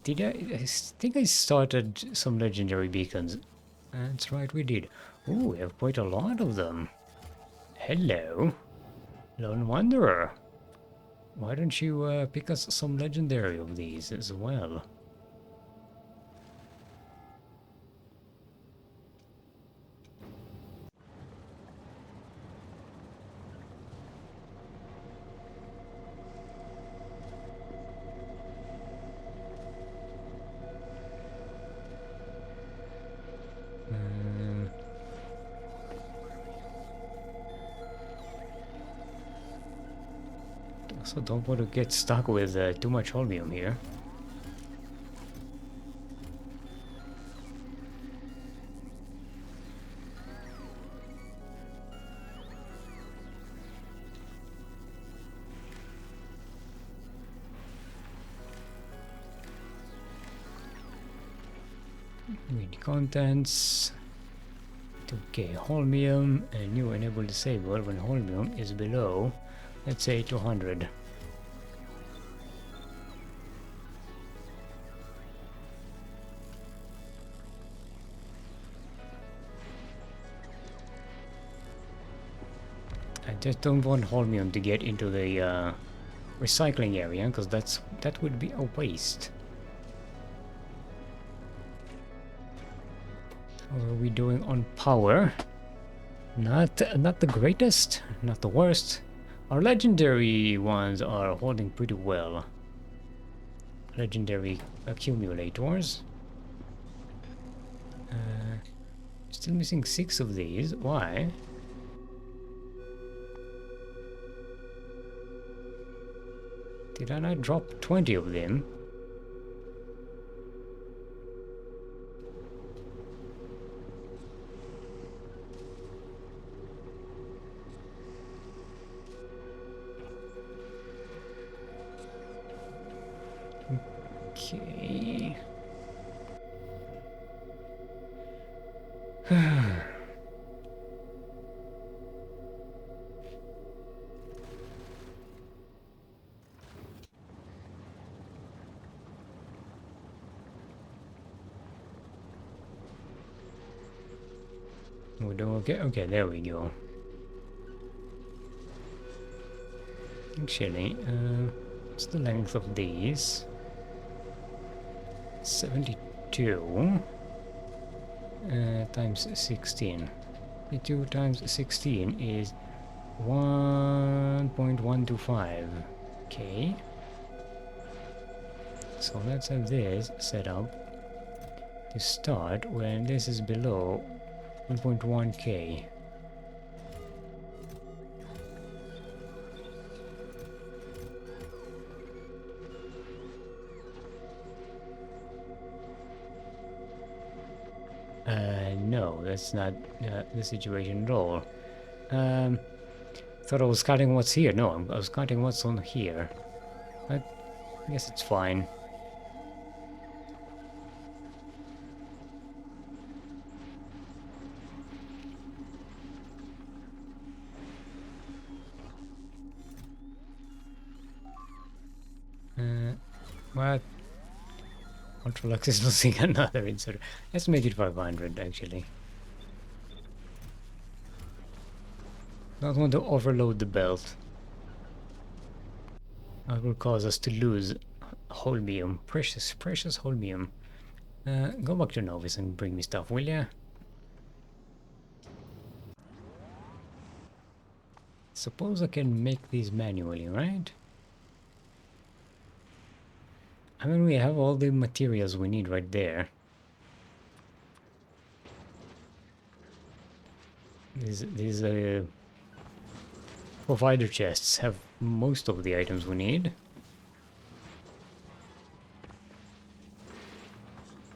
Did I think I started some legendary beacons. That's right, we did. Ooh, we have quite a lot of them. Hello, Lone Wanderer. Why don't you pick us some legendary of these as well? Also don't want to get stuck with too much holmium here. Read contents. 2k holmium, and new enable disable when holmium is below, let's say 200. I just don't want holmium to get into the recycling area, because that would be a waste. How are we doing on power? Not the greatest, not the worst. Our legendary ones are holding pretty well. Legendary accumulators. Still missing 6 of these. Why? Did I not drop 20 of them? Okay. We're doing okay. Okay, there we go. Actually, what's the length of these? 72 times 16. 72 times 16 is 1.125. Okay. So let's have this set up to start when this is below 1.1k. No, that's not the situation at all. Thought I was counting what's here. No, I was counting what's on here. But I guess it's fine. What? Ultralux is losing another insert. Let's make it 500 actually. Don't want to overload the belt. That will cause us to lose holmium. Precious, precious holmium. Go back to Novice and bring me stuff, will ya? Suppose I can make these manually, right? I mean, we have all the materials we need right there. These provider chests have most of the items we need.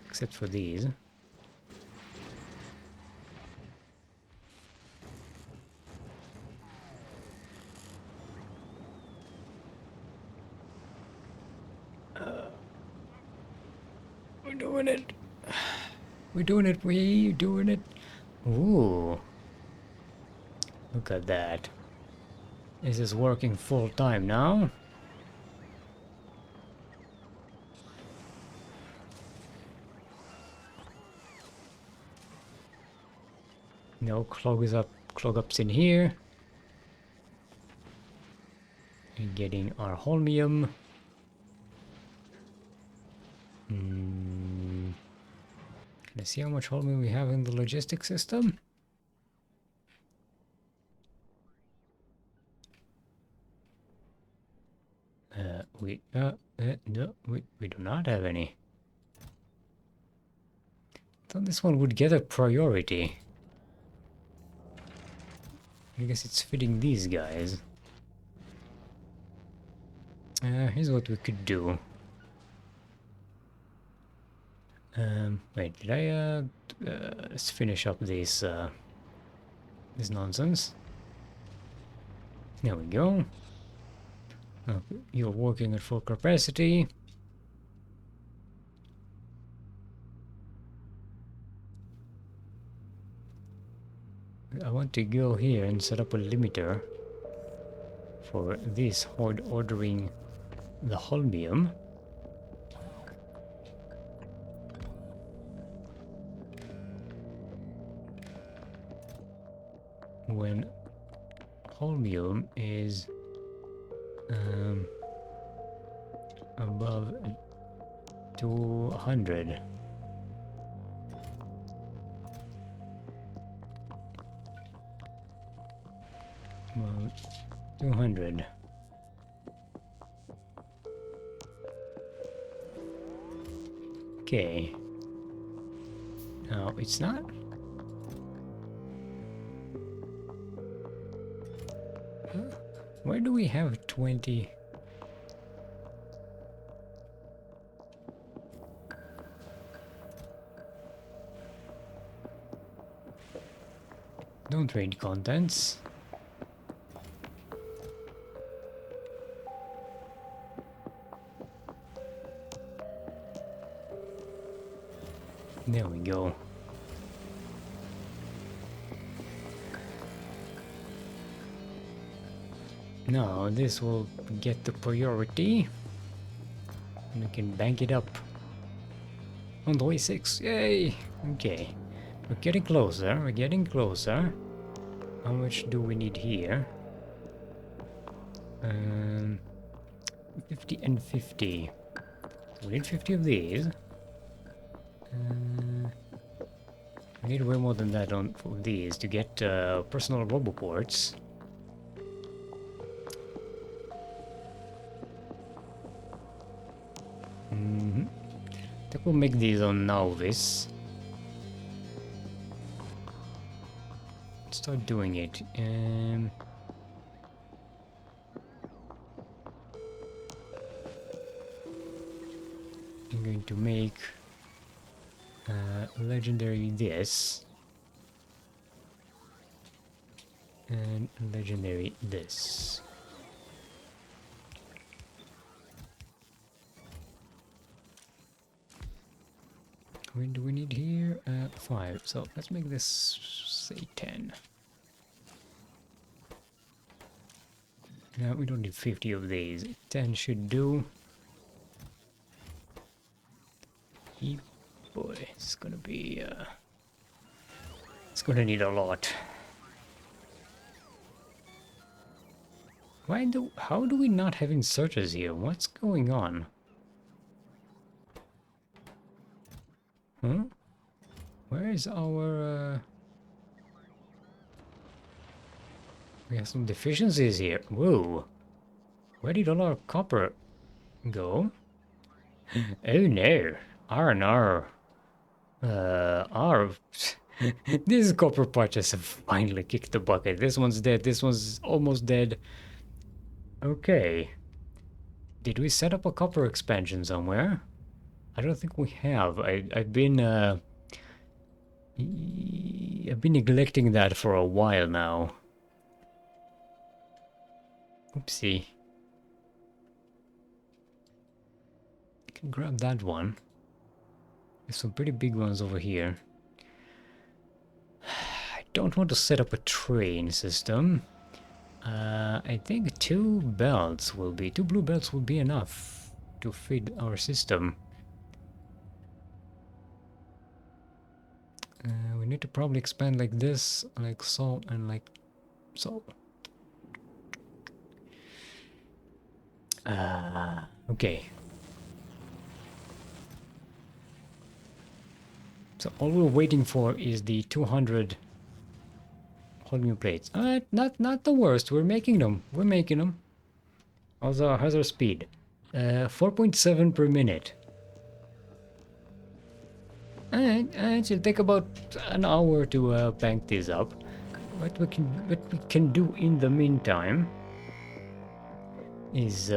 Except for these. We're doing it. We're doing it. We're doing it. Ooh. Look at that. This is working full time now. No clog ups in here. And getting our holmium. Let's see how much holmium we have in the logistics system. No, we do not have any. Thought this one would get a priority. I guess it's fitting these guys. Here's what we could do. Wait, did I let's finish up this this nonsense. There we go. You're working at full capacity. I want to go here and set up a limiter for this horde ordering the holmium. When holmium is above 200. Well, 200. Okay. No, it's not. Huh? Where do we have 20? Don't trade contents. There we go. Now this will get the priority. And we can bank it up. On the way 6. Yay! Okay. We're getting closer. We're getting closer. How much do we need here? 50 and 50. We need 50 of these. We need way more than that on for these to get personal roboports. I think we'll make these on Novice. Start doing it. I'm going to make legendary this and legendary this. How many do we need here? 5. So let's make this say 10. Now we don't need 50 of these. 10 should do. Boy, it's gonna be it's gonna need a lot. How do we not have inserters here? What's going on? Huh? Where is our we have some deficiencies here. Whoa. Where did all our copper go? Oh no. R&R. These copper patches have finally kicked the bucket. This one's dead. This one's almost dead. Okay. Did we set up a copper expansion somewhere? I don't think we have. I've been neglecting that for a while now. Oopsie. I can grab that one. There's some pretty big ones over here. I don't want to set up a train system. I think 2 belts will be... 2 blue belts will be enough to feed our system. We need to probably expand like this, like so, and like so. Okay. So all we're waiting for is the 200 holmium plates. Not the worst. We're making them. We're making them. How's our speed? 4.7 per minute. It should take about an hour to bank these up. What we can do in the meantime is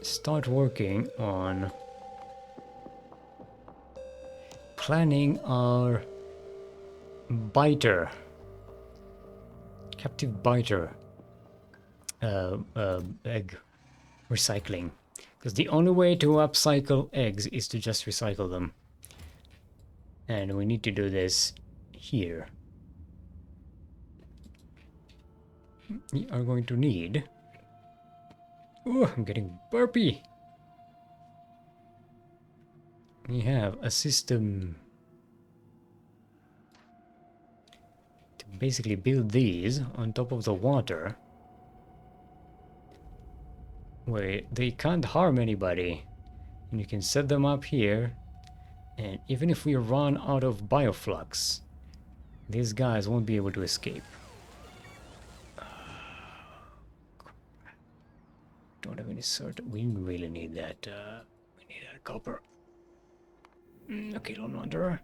start working on planning our biter, captive biter egg recycling, because the only way to upcycle eggs is to just recycle them. And we need to do this here. We are going to need... Oh, I'm getting burpy! We have a system to basically build these on top of the water, where they can't harm anybody. And you can set them up here, and even if we run out of bioflux, these guys won't be able to escape. Don't have any sort. We really need that. We need that copper. Okay, don't wonder.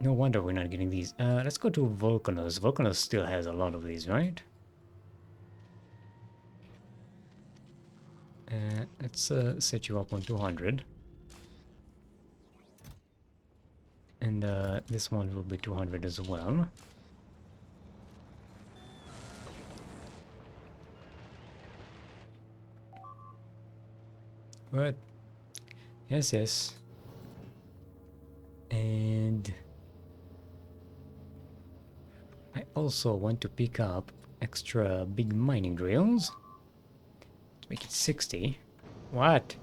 No wonder we're not getting these. Let's go to Volcanos. Volcanos still has a lot of these, right? Let's set you up on 200. And this one will be 200 as well. But yes, yes. And I also want to pick up extra big mining drills to make it 60. What?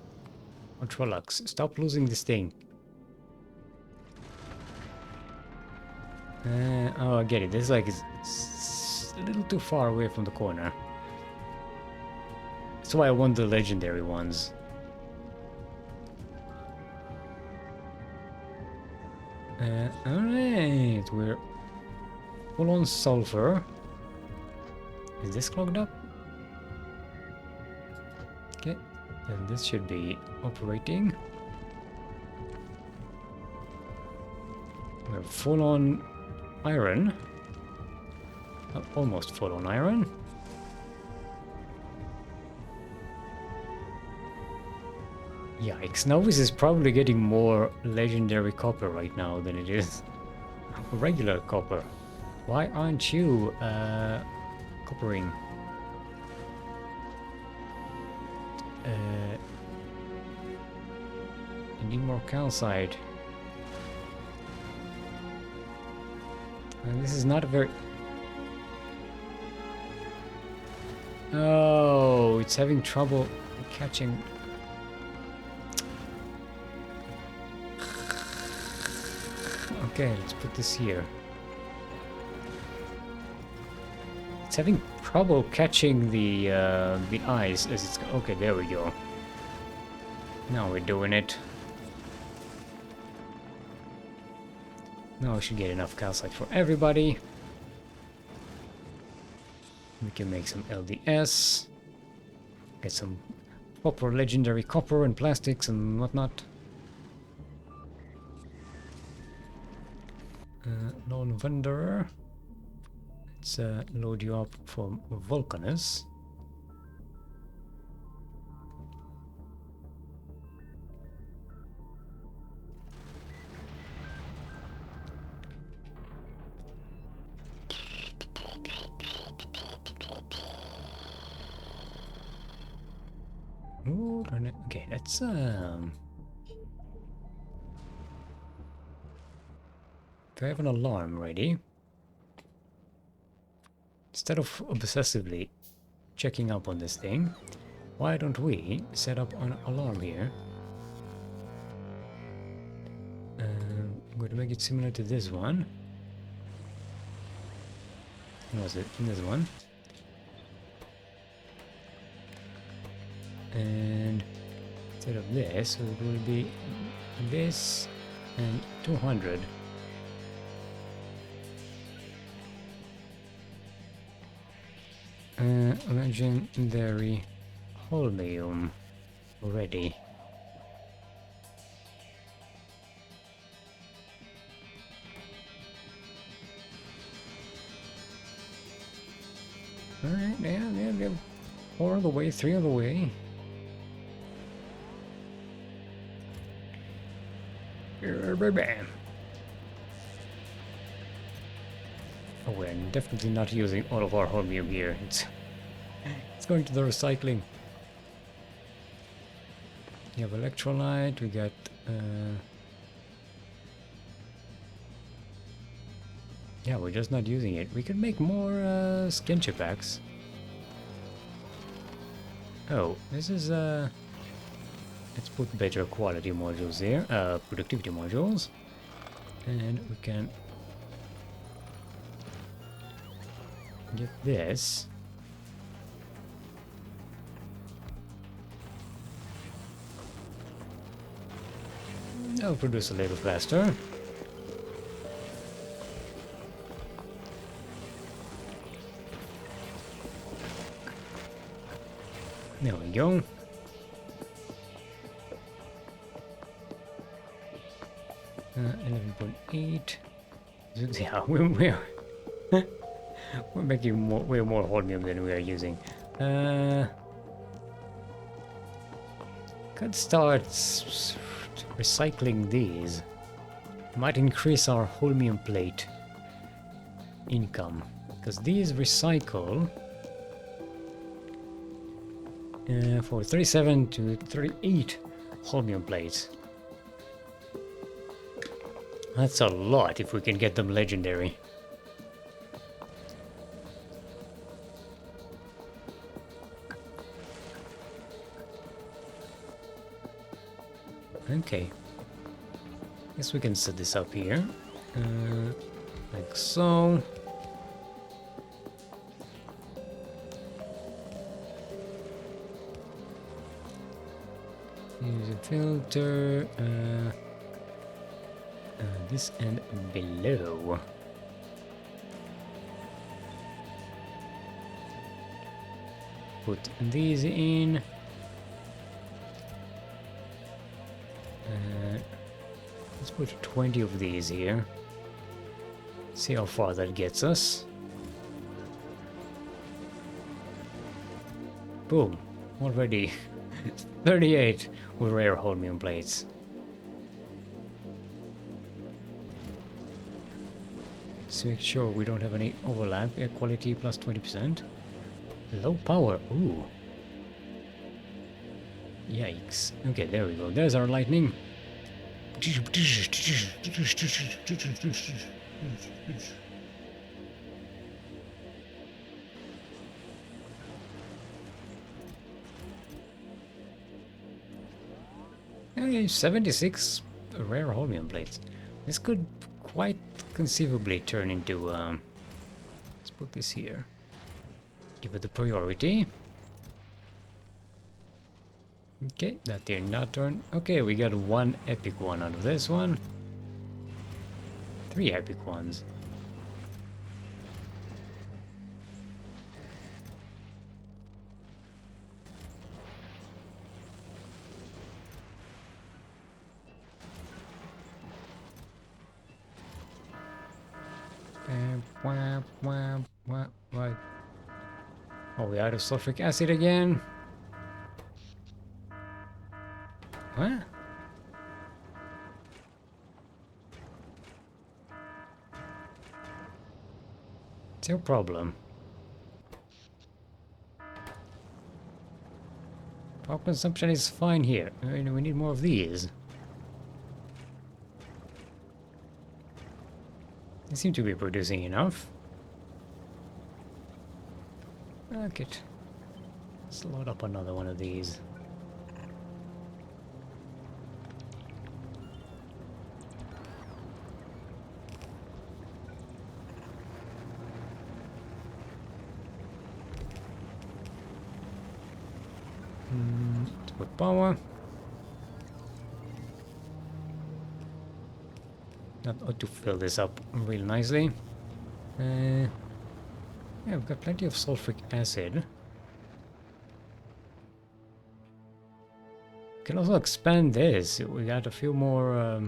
Ultralux, stop losing this thing. Oh, I get it. This is like it's a little too far away from the corner. That's why I want the legendary ones. Alright, we're full on sulfur. Is this clogged up? Okay, then this should be operating. We're full on iron. Almost full on iron. Yikes, now this is probably getting more legendary copper right now than it is regular copper. Why aren't you coppering? I need more calcite. And this is not a very... Oh, it's having trouble catching... Okay, let's put this here. It's having trouble catching the ice as it's... Okay, there we go. Now we're doing it. Now we should get enough calcite for everybody. We can make some LDS. Get some proper legendary copper and plastics and whatnot. Lone Wanderer. Let's load you up for Volcanus. Ooh, okay, let's do I have an alarm ready? Instead of obsessively checking up on this thing, why don't we set up an alarm here? I'm going to make it similar to this one. What was it? This one. And instead of this, it will be this and 200. Legendary holmium ready. Alright, yeah, 4 on the way, 3 on the way. Oh, we're definitely not using all of our holmium here. It's going to the recycling. You have electrolyte, we got Yeah, we're just not using it. We could make more skin chip packs. Oh, this is let's put better quality modules here, productivity modules. And we can get this. That'll produce a little faster. There we go. Uh, 11.8. Yeah, we're making way more holmium than we are using. Could start recycling these. Might increase our holmium plate income, because these recycle for 37 to 38 holmium plates. That's a lot if we can get them legendary. Okay. Guess we can set this up here. Like so. Use a filter. This and below. Put these in. Let's put 20 of these here. See how far that gets us. Boom. Already 38 with rare holmium plates. Let's make sure we don't have any overlap. Air quality plus 20%. Low power. Ooh. Yikes. Okay, there we go. There's our lightning. Okay, 76 rare holmium plates. This could quite conceivably turn into let's put this here. Give it the priority. Okay, that did not turn. Okay, we got one epic one out of this one. 3 epic ones. What? Oh, we out of sulfuric acid again? What? It's your problem. Power consumption is fine here. We need more of these. They seem to be producing enough. Okay. Let's load up another one of these. Let's put power. That ought to fill this up real nicely. Yeah, we've got plenty of sulfuric acid. Can also expand this. We got a few more.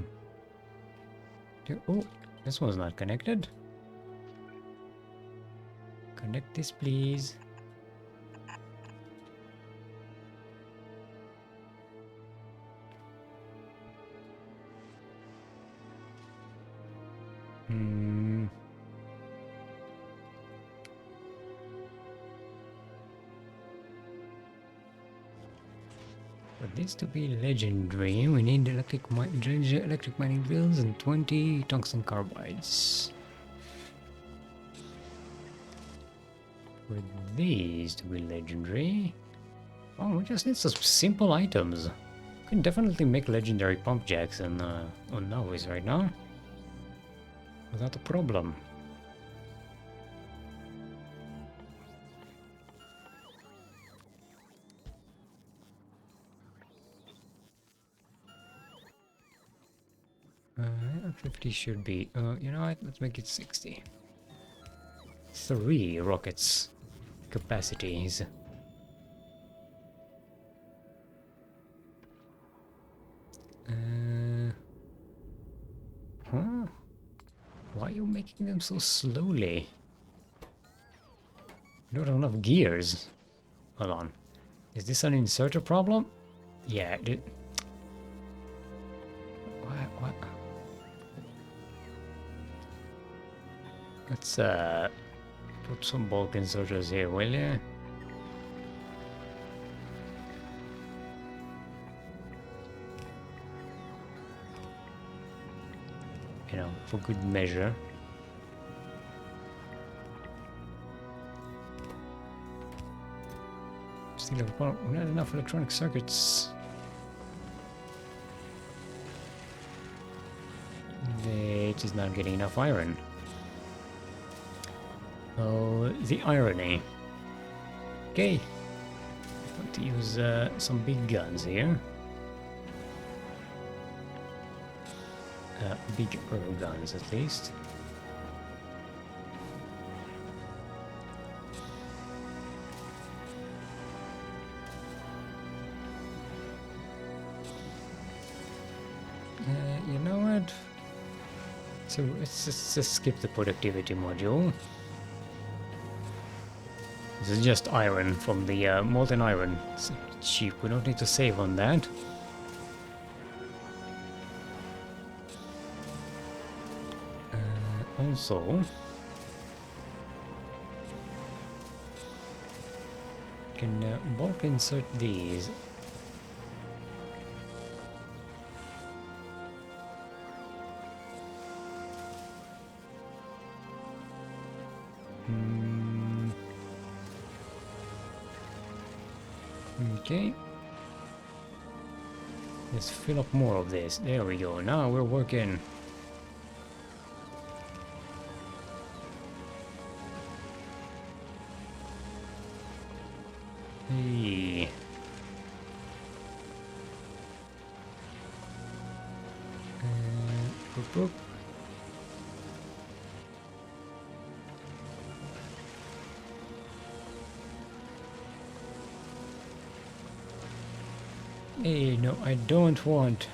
Oh, this one's not connected. Connect this, please. For this to be legendary, we need electric mining drills and 20 tungsten carbides. for these to be legendary. Oh, we just need some simple items. Can definitely make legendary pump jacks on novice right now. Without a problem. Yeah, 50 should be. You know what? Let's make it 60. 3 rockets capacities. Huh? Why are you making them so slowly? You don't have enough gears. Hold on. Is this an inserter problem? Yeah, it... What? Let's, put some bulk inserters here, will you? You know, for good measure. Still have not enough electronic circuits. It is not getting enough iron. Oh, the irony. Okay. I want to use some big guns here. Bigger guns at least. You know what? So let's just skip the productivity module. This is just iron from the molten iron. It's cheap, we don't need to save on that. Also, can bulk insert these. Okay. Let's fill up more of this. There we go. Now we're working. Hey. Boop, boop. Hey, no, I don't want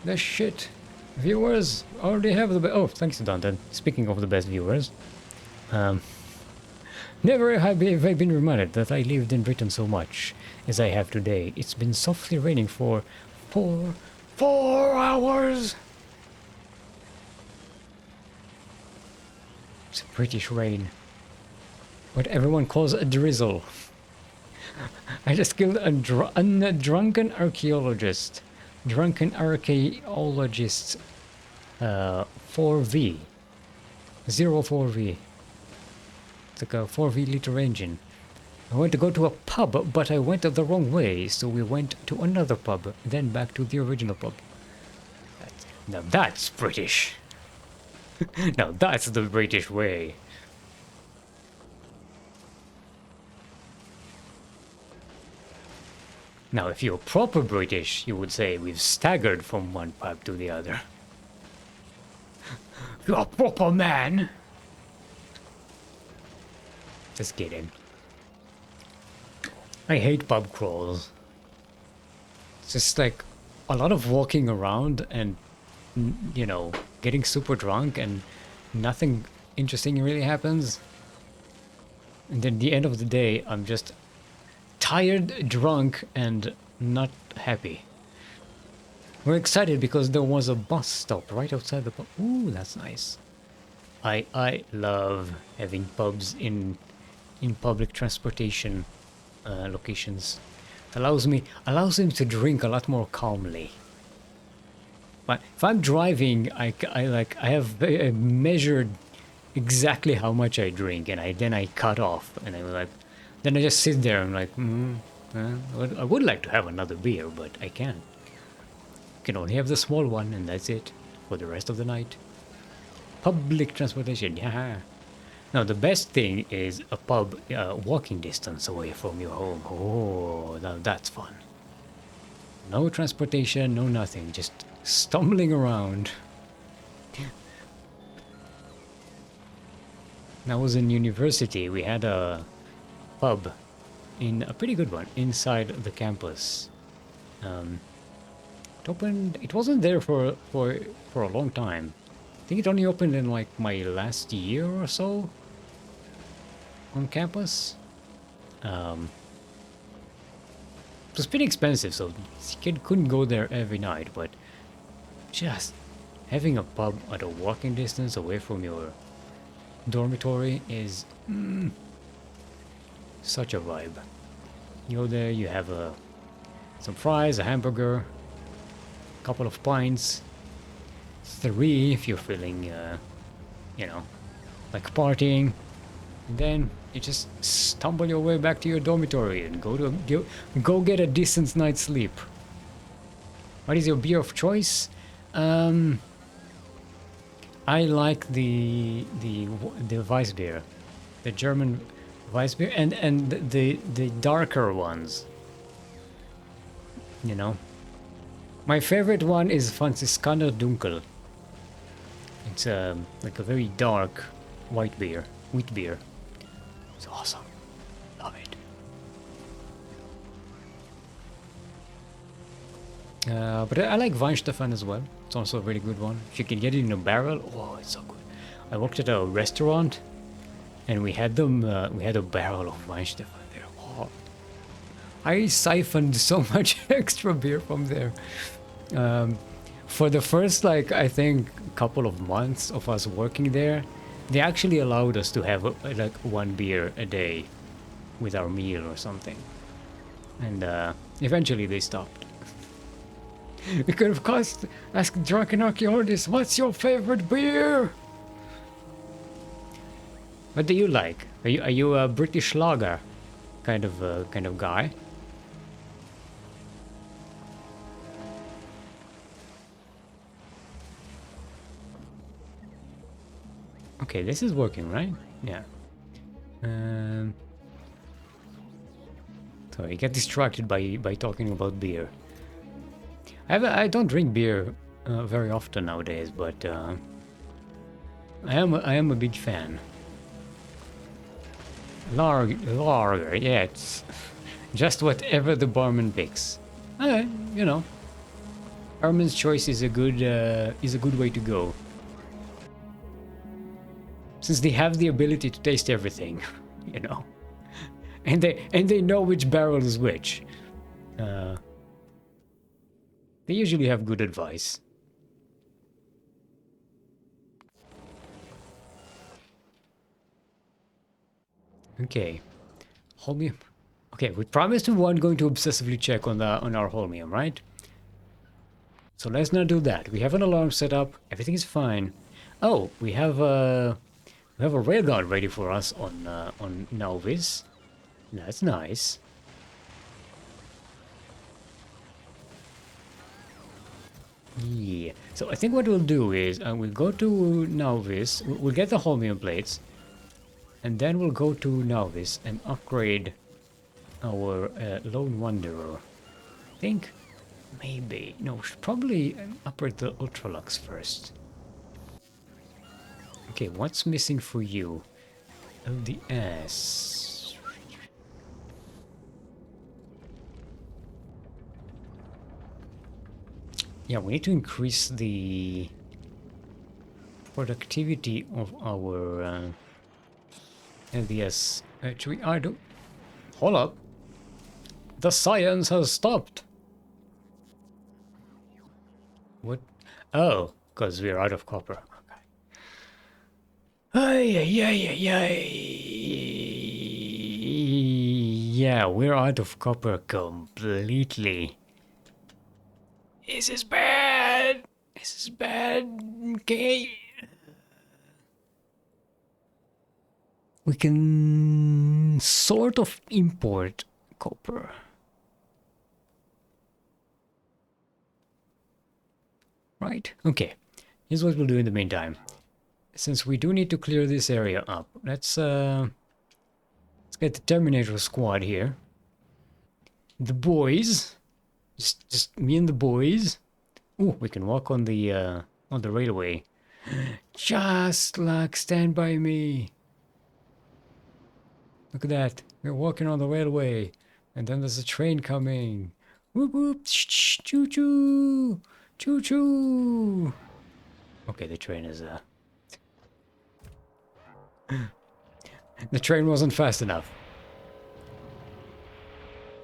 the shit. Viewers already have the best. Oh, thanks, Dante. Speaking of the best viewers, never have I been reminded that I lived in Britain so much as I have today. It's been softly raining for 4 hours. It's a British rain. What everyone calls a drizzle. I just killed a drunken archaeologist. 4V. 04V. It's like a 4V liter engine. I went to go to a pub, but I went the wrong way, so we went to another pub, then back to the original pub. Now that's British. Now that's the British way. Now, if you're proper British, you would say we've staggered from one pub to the other. You're a proper man. Just kidding. I hate pub crawls. It's just like a lot of walking around and, you know, getting super drunk and nothing interesting really happens. And then at the end of the day, I'm just tired, drunk, and not happy. We're excited because there was a bus stop right outside the pub. Ooh, that's nice. I love having pubs in public transportation locations. Allows me to drink a lot more calmly. But if I'm driving, I have a measured exactly how much I drink, and then I cut off, and I was like, then I just sit there and like, I would like to have another beer, but I can't. Can only have the small one, and that's it for the rest of the night. Public transportation, yeah. Now the best thing is a pub walking distance away from your home. Oh, now that's fun. No transportation, no nothing, just stumbling around. When I was in university, we had a pub, in a pretty good one, inside the campus. It opened. It wasn't there for a long time. I think it only opened in like my last year or so on campus. It was pretty expensive, so this kid couldn't go there every night. But just having a pub at a walking distance away from your dormitory is such a vibe. You go there, you have some fries, a hamburger, a couple of pints, 3 if you're feeling, you know, like partying. And then you just stumble your way back to your dormitory and go get a decent night's sleep. What is your beer of choice? I like the Weiss beer, the German Weiss beer, and the darker ones. You know, my favorite one is Franziskaner Dunkel. It's like a very dark wheat beer. It's awesome. Love it. But I like Weinstefan as well. It's also a really good one. If you can get it in a barrel, oh, it's so good. I worked at a restaurant, and we had them. We had a barrel of Weinstefan there. Oh, I siphoned so much extra beer from there. For the first, like, I think, couple of months of us working there, they actually allowed us to have like 1 beer a day with our meal or something. And eventually they stopped. We could of course ask drunken archaeologists, what's your favorite beer? What do you like? Are you a British lager kind of guy? Okay, this is working, right? Yeah. So I get distracted by talking about beer. I don't drink beer very often nowadays, but I am a big fan. Lager, yeah, it's just whatever the barman picks. You know, barman's choice is a good way to go, since they have the ability to taste everything, you know, and they know which barrel is which. They usually have good advice. Okay, holmium. Okay, we promised we weren't going to obsessively check on our holmium, right? So let's not do that. We have an alarm set up. Everything is fine. Oh, we have a railgun ready for us on Nauvis. That's nice. Yeah. So I think what we'll do is we'll go to Nauvis. We'll get the holmium plates, and then we'll go to Nauvis and upgrade our Lone Wanderer. I think maybe no, we should probably upgrade the Ultralux first. Okay, what's missing for you? LDS. Yeah, we need to increase the productivity of our LDS. Actually, I don't. Hold up. The science has stopped. What? Oh, because we're out of copper. Okay. Yeah, we're out of copper completely. This is bad. This is bad. Okay. we can sort of import copper. Right? Okay. Here's what we'll do in the meantime. Since we do need to clear this area up, let's get the Terminator squad here. The boys, just me and the boys. Oh, we can walk on the railway. Just like Stand By Me. Look at that. We're walking on the railway. And then there's a train coming. Whoop whoop. Choo choo. Choo choo. Okay, the train is the train wasn't fast enough.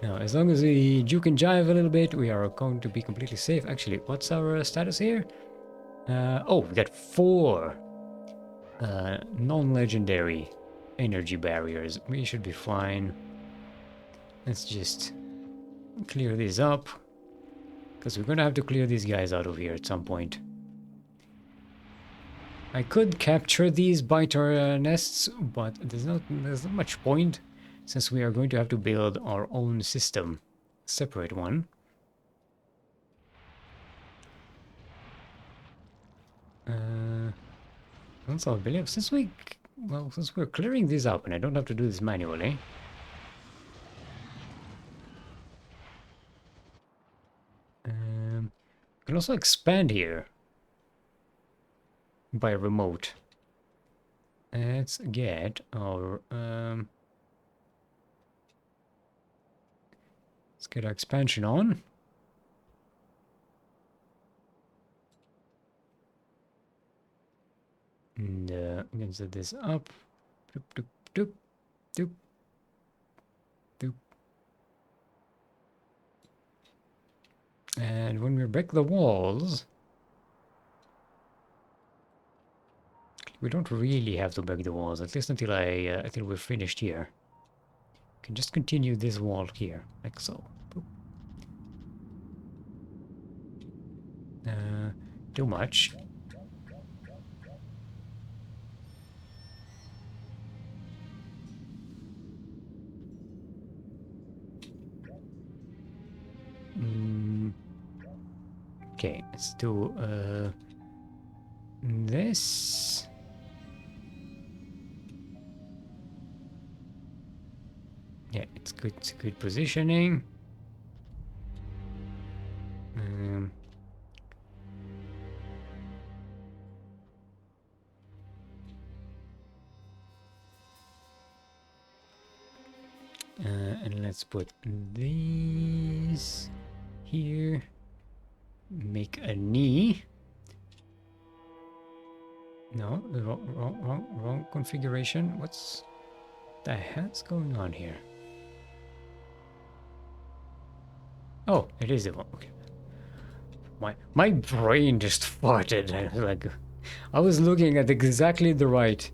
Now, as long as we juke and jive a little bit, we are going to be completely safe. Actually, what's our status here? Oh, we got 4 non-legendary energy barriers. We should be fine. Let's just clear these up, because we're gonna have to clear these guys out of here at some point. I could capture these biter nests, but there's not much point, since we are going to have to build our own system, separate one. Also, I believe since we're clearing these up, and I don't have to do this manually. We can also expand here by remote. Let's get our let's get our expansion on. And we can set this up. Doop, doop, doop, doop, doop. And when we break the walls, we don't really have to break the walls, at least until until we're finished here. We can just continue this wall here, like so. Too much. Okay, let's do this. Yeah, it's good. It's good positioning. And let's put these here. Make a knee. No, the wrong configuration. What's the hell's going on here? Oh, it is the one. Okay. My brain just farted. Like, I was looking at exactly the right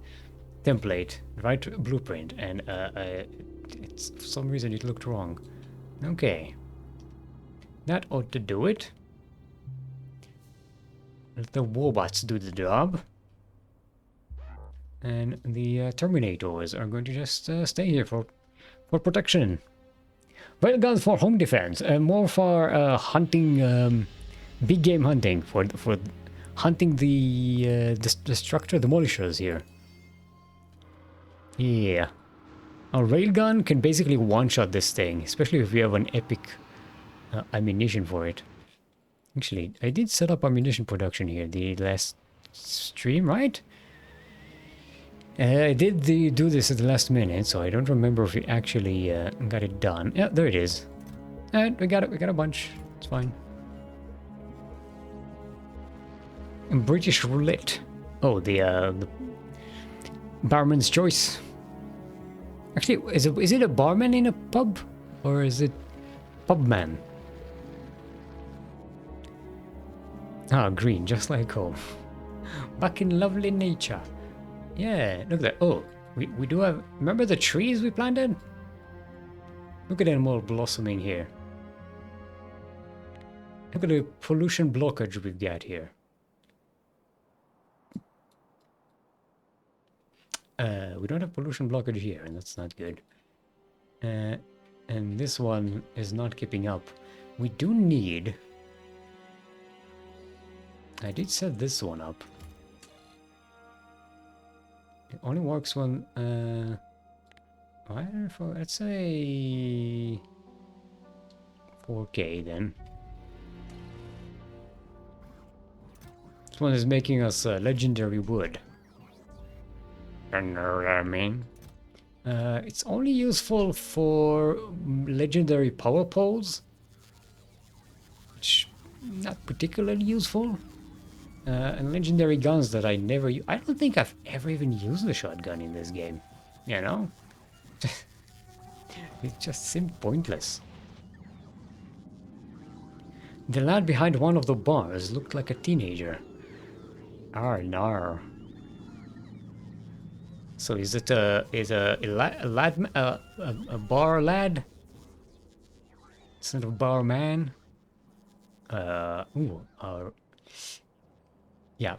template, right blueprint, and it's, for some reason it looked wrong. Okay, that ought to do it. Let the Wobots do the job. And the Terminators are going to just stay here for protection. Railguns for home defense, more for hunting, big game hunting, for hunting the structure demolishers here. Yeah. A railgun can basically one-shot this thing, especially if we have an epic ammunition for it. Actually, I did set up ammunition production here the last stream, right? I did do this at the last minute, so I don't remember if we actually got it done. Yeah, there it is. And we got it. We got a bunch. It's fine. And British roulette. Oh, the barman's choice. Actually, is it a barman in a pub, or is it pubman? Ah, green, just like home. Back in lovely nature. Yeah, look at that. Oh, we do have... Remember the trees we planted? Look at them all blossoming here. Look at the pollution blockage we've got here. We don't have pollution blockage here, and that's not good. And this one is not keeping up. We do need... I did set this one up. It only works when... let's say... 4K then. This one is making us legendary wood. You know what I mean? It's only useful for legendary power poles, which not particularly useful. And legendary guns that I never use. I don't think I've ever even used the shotgun in this game. You know? It just seemed pointless. The lad behind one of the bars looked like a teenager. Nar. So is it a bar lad instead of bar man? Yeah.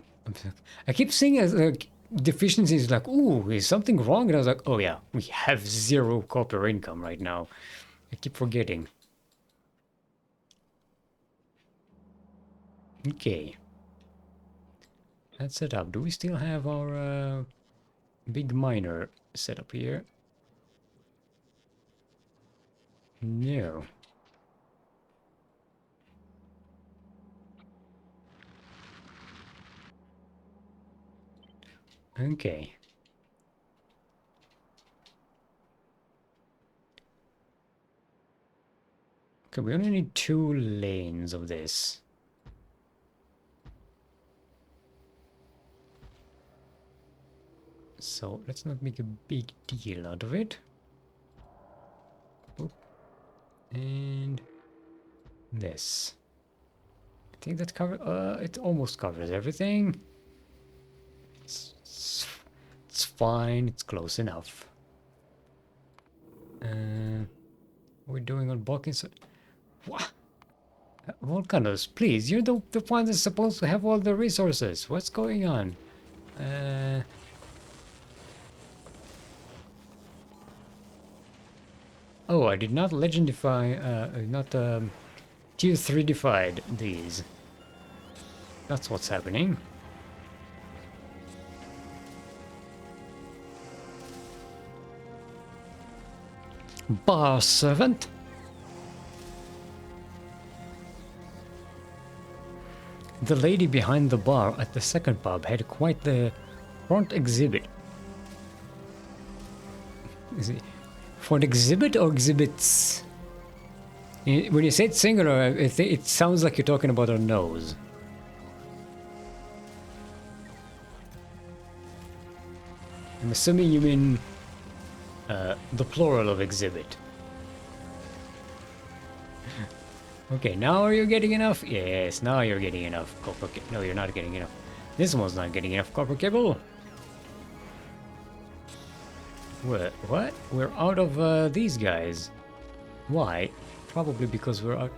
I keep seeing deficiencies like, ooh, is something wrong? And I was like, oh yeah, we have 0 copper income right now. I keep forgetting. Okay. That's set up. Do we still have our big miner set up here? No. Okay. Okay, we only need 2 lanes of this. So let's not make a big deal out of it. Oop. And this. I think that covers. It almost covers everything. It's fine. It's close enough. We're doing on bulking. What? Volcanoes, please. You're the one that's supposed to have all the resources. What's going on? Oh, I did not legendify, tier 3-defied these. That's what's happening. Bar servant. The lady behind the bar at the second pub had quite the front exhibit. Is it for an exhibit or exhibits? When you say it singular, it sounds like you're talking about her nose. I'm assuming you mean the plural of exhibit. Okay, now are you getting enough? Yes, now you're getting enough copper cable. No, you're not getting enough. This one's not getting enough copper cable. What? We're out of these guys. Why? Probably because we're out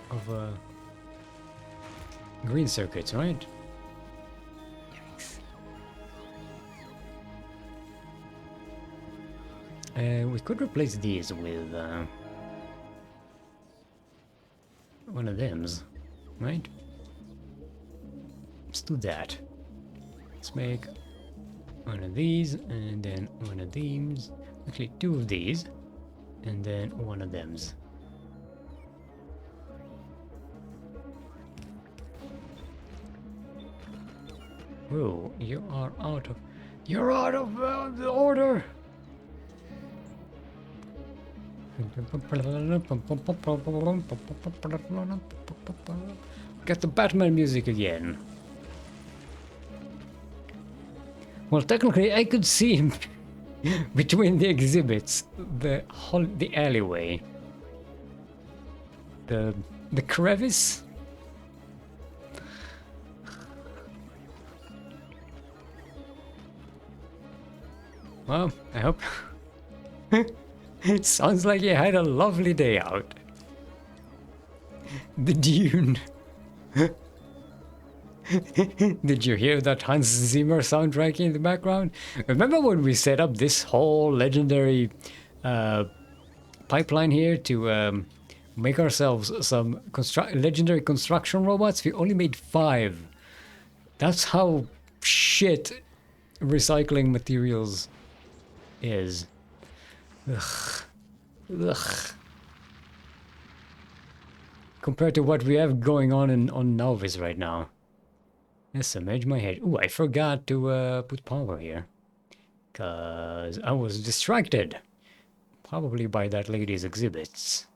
of green circuits, right? Yikes. We could replace these with one of them's, right? Let's do that. Let's make one of these and then one of these. Actually, 2 of these and then one of them's. Whoa, you're out of the order. Get the Batman music again. Well, technically, I could see him between the exhibits, the alleyway, the crevice. Well, I hope. It sounds like you had a lovely day out. The dune. Did you hear that Hans Zimmer soundtrack in the background? Remember when we set up this whole legendary pipeline here to make ourselves some legendary construction robots? We only made 5. That's how shit recycling materials is. Ugh. Ugh. Compared to what we have going on Novice right now. Yes, image my head. Ooh, I forgot to put power here. Because I was distracted. Probably by that lady's exhibits.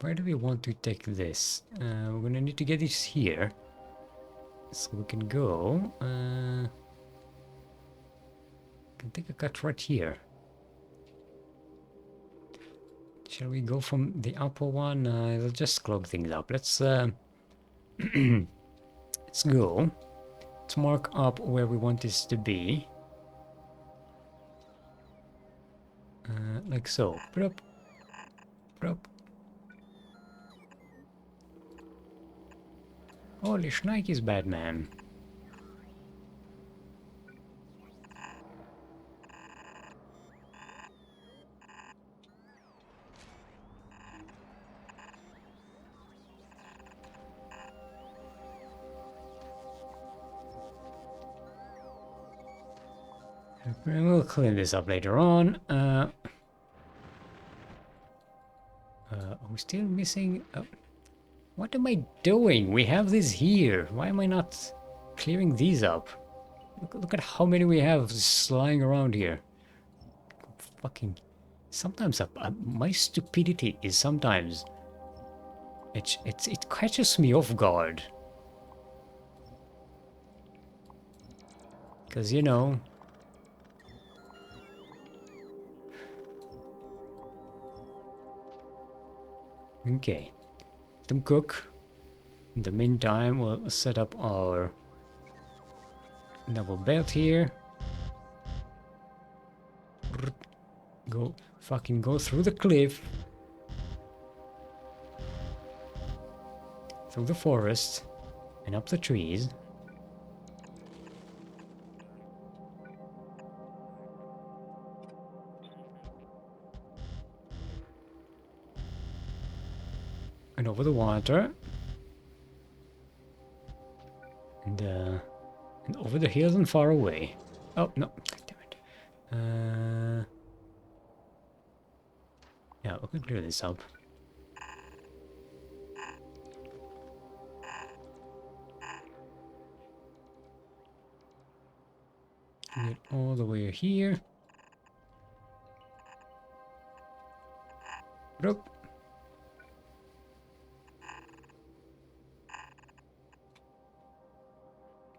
Where do we want to take this? We're gonna need to get this here. So we can go. Can take a cut right here. Shall we go from the upper one? It'll just clog things up. Let's let's go. Let's mark up where we want this to be. Like so. Prop. Prop. Holy shnikes, Batman. We'll clean this up later on. Are we still missing? What am I doing? We have this here. Why am I not clearing these up? Look at how many we have just lying around here. Fucking. Sometimes my stupidity is sometimes. It catches me off guard. Because, you know. Okay. Let them cook. In the meantime, we'll set up our double belt here. Fucking go through the cliff. Through the forest. And up the trees. And over the water. And over the hills and far away. Oh, no. Damn it. Yeah, we can clear this up. Get all the way here. Rope.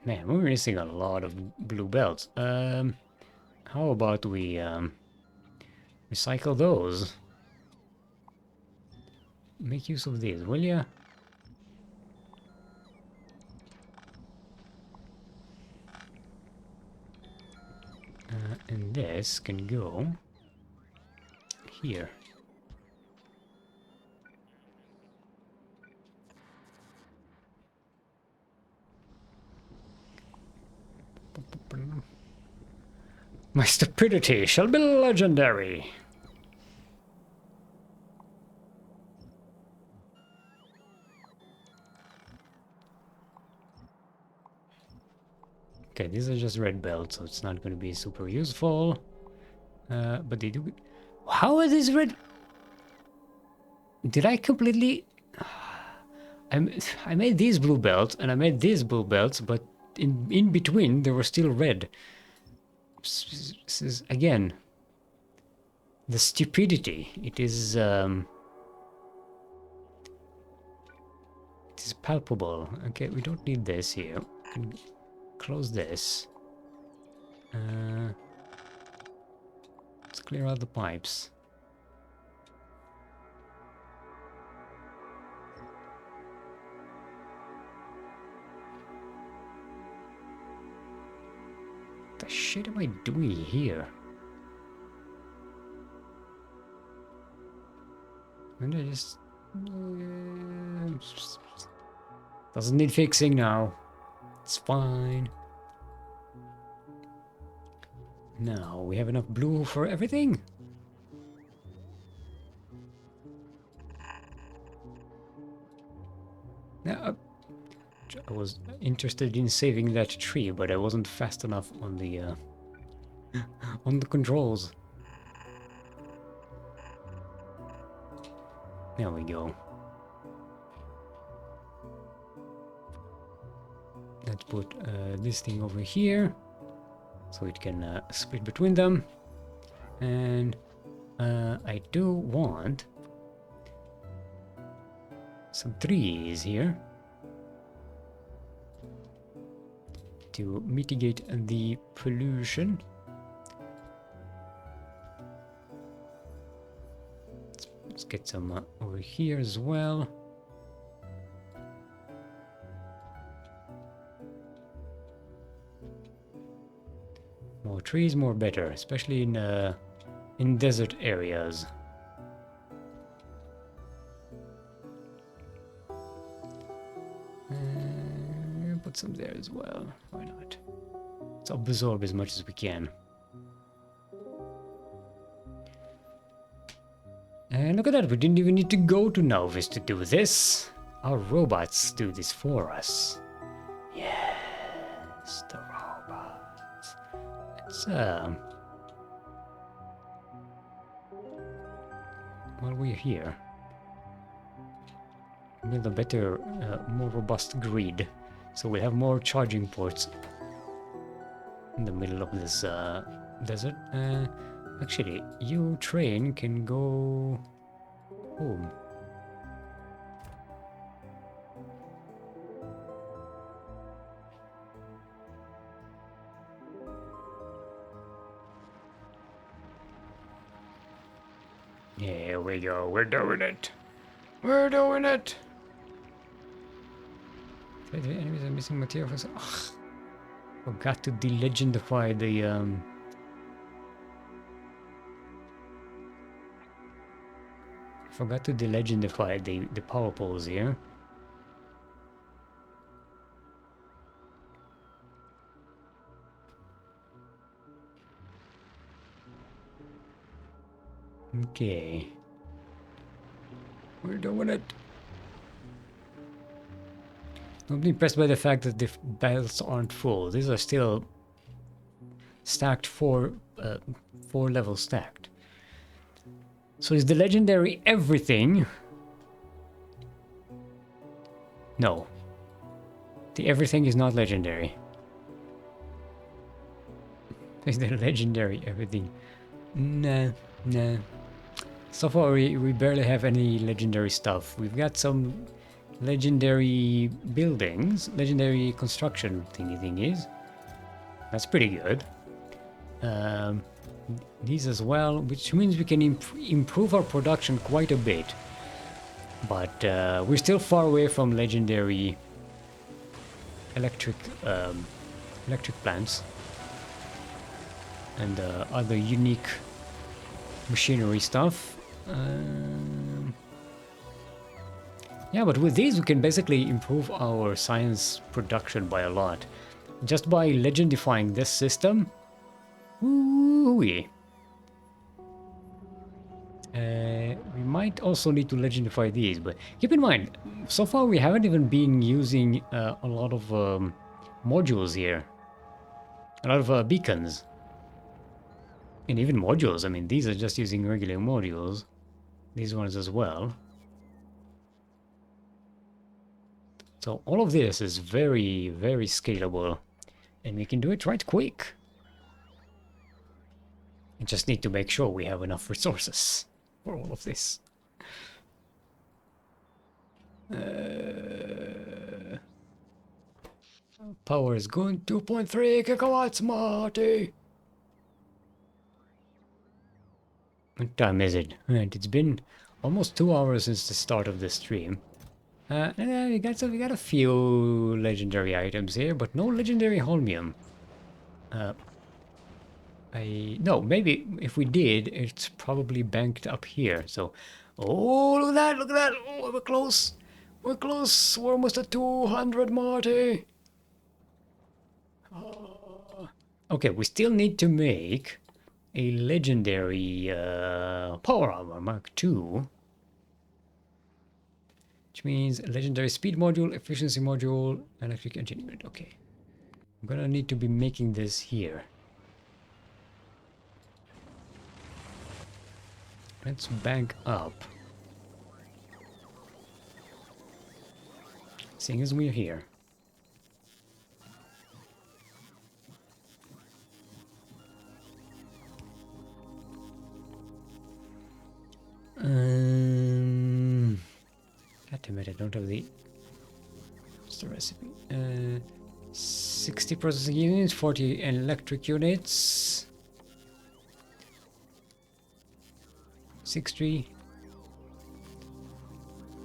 Man, we're missing a lot of blue belts. How about we recycle those? Make use of these, will ya? And this can go here. My stupidity shall be legendary. Okay, these are just red belts, so it's not going to be super useful. But they do... How are these red... Did I completely... I made these blue belts, and I made these blue belts, but in between, they were still red. This is, again... The stupidity. It is palpable. Okay, we don't need this here. We can close this. Let's clear out the pipes. the shit am I doing here? And I just... doesn't need fixing now. It's fine. Now, we have enough blue for everything? Now, I was interested in saving that tree, but I wasn't fast enough on the on the controls. There we go. Let's put this thing over here, so it can split between them. And I do want some trees here to mitigate the pollution. Let's get some over here as well. More trees, more better, especially in desert areas. Put some there as well. Why not? Let's absorb as much as we can. And look at that, we didn't even need to go to Novice to do this. Our robots do this for us. Yes, the robots. Let's, while we're here, build a better, more robust grid. So we have more charging ports in the middle of this desert. Actually, you train can go home. Here we go, we're doing it. We're doing it. The enemies are missing material for... Ugh. Forgot to delegendify the forgot to delegendify the power poles here. Okay. We're doing it. I'm impressed by the fact that the belts aren't full. These are still stacked four levels stacked. So is the legendary everything? No. The everything is not legendary. Is the legendary everything? Nah, nah. So far we barely have any legendary stuff. We've got some legendary buildings, legendary construction thingies. That's pretty good. These as well, which means we can improve our production quite a bit. But we're still far away from legendary electric plants and other unique machinery stuff. Yeah, but with these we can basically improve our science production by a lot. Just by legendifying this system. Woo-wee. We might also need to legendify these, but keep in mind, so far we haven't even been using a lot of modules here. A lot of beacons. And even modules, I mean, these are just using regular modules. These ones as well. So all of this is very, very scalable. And we can do it right quick. We just need to make sure we have enough resources for all of this. Power is going 2.3 gigawatts, Marty! What time is it? Right, it's been almost 2 hours since the start of the stream. We got a few legendary items here, but no legendary holmium. No, maybe if we did, it's probably banked up here. So, oh, look at that, look at that. Oh, we're close. We're close. We're almost at 200, Marty. Okay, we still need to make a legendary power armor Mark II. Which means legendary speed module, efficiency module, electric engine unit. Okay. I'm gonna need to be making this here. Let's bank up. Seeing as we're here. God damn it, I don't have the... What's the recipe? 60 processing units, 40 electric units. 60.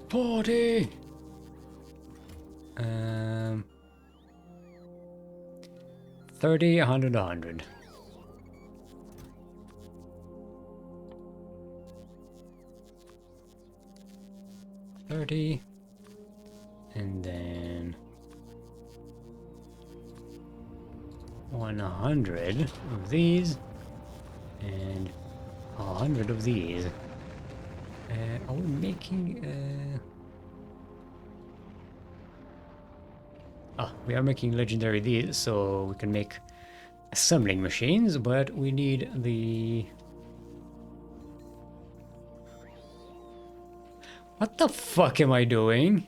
40! 30, 100, 100. And then 100 of these and 100 of these. Are we making we are making legendary these, so we can make assembling machines, but we need the... What the fuck am I doing?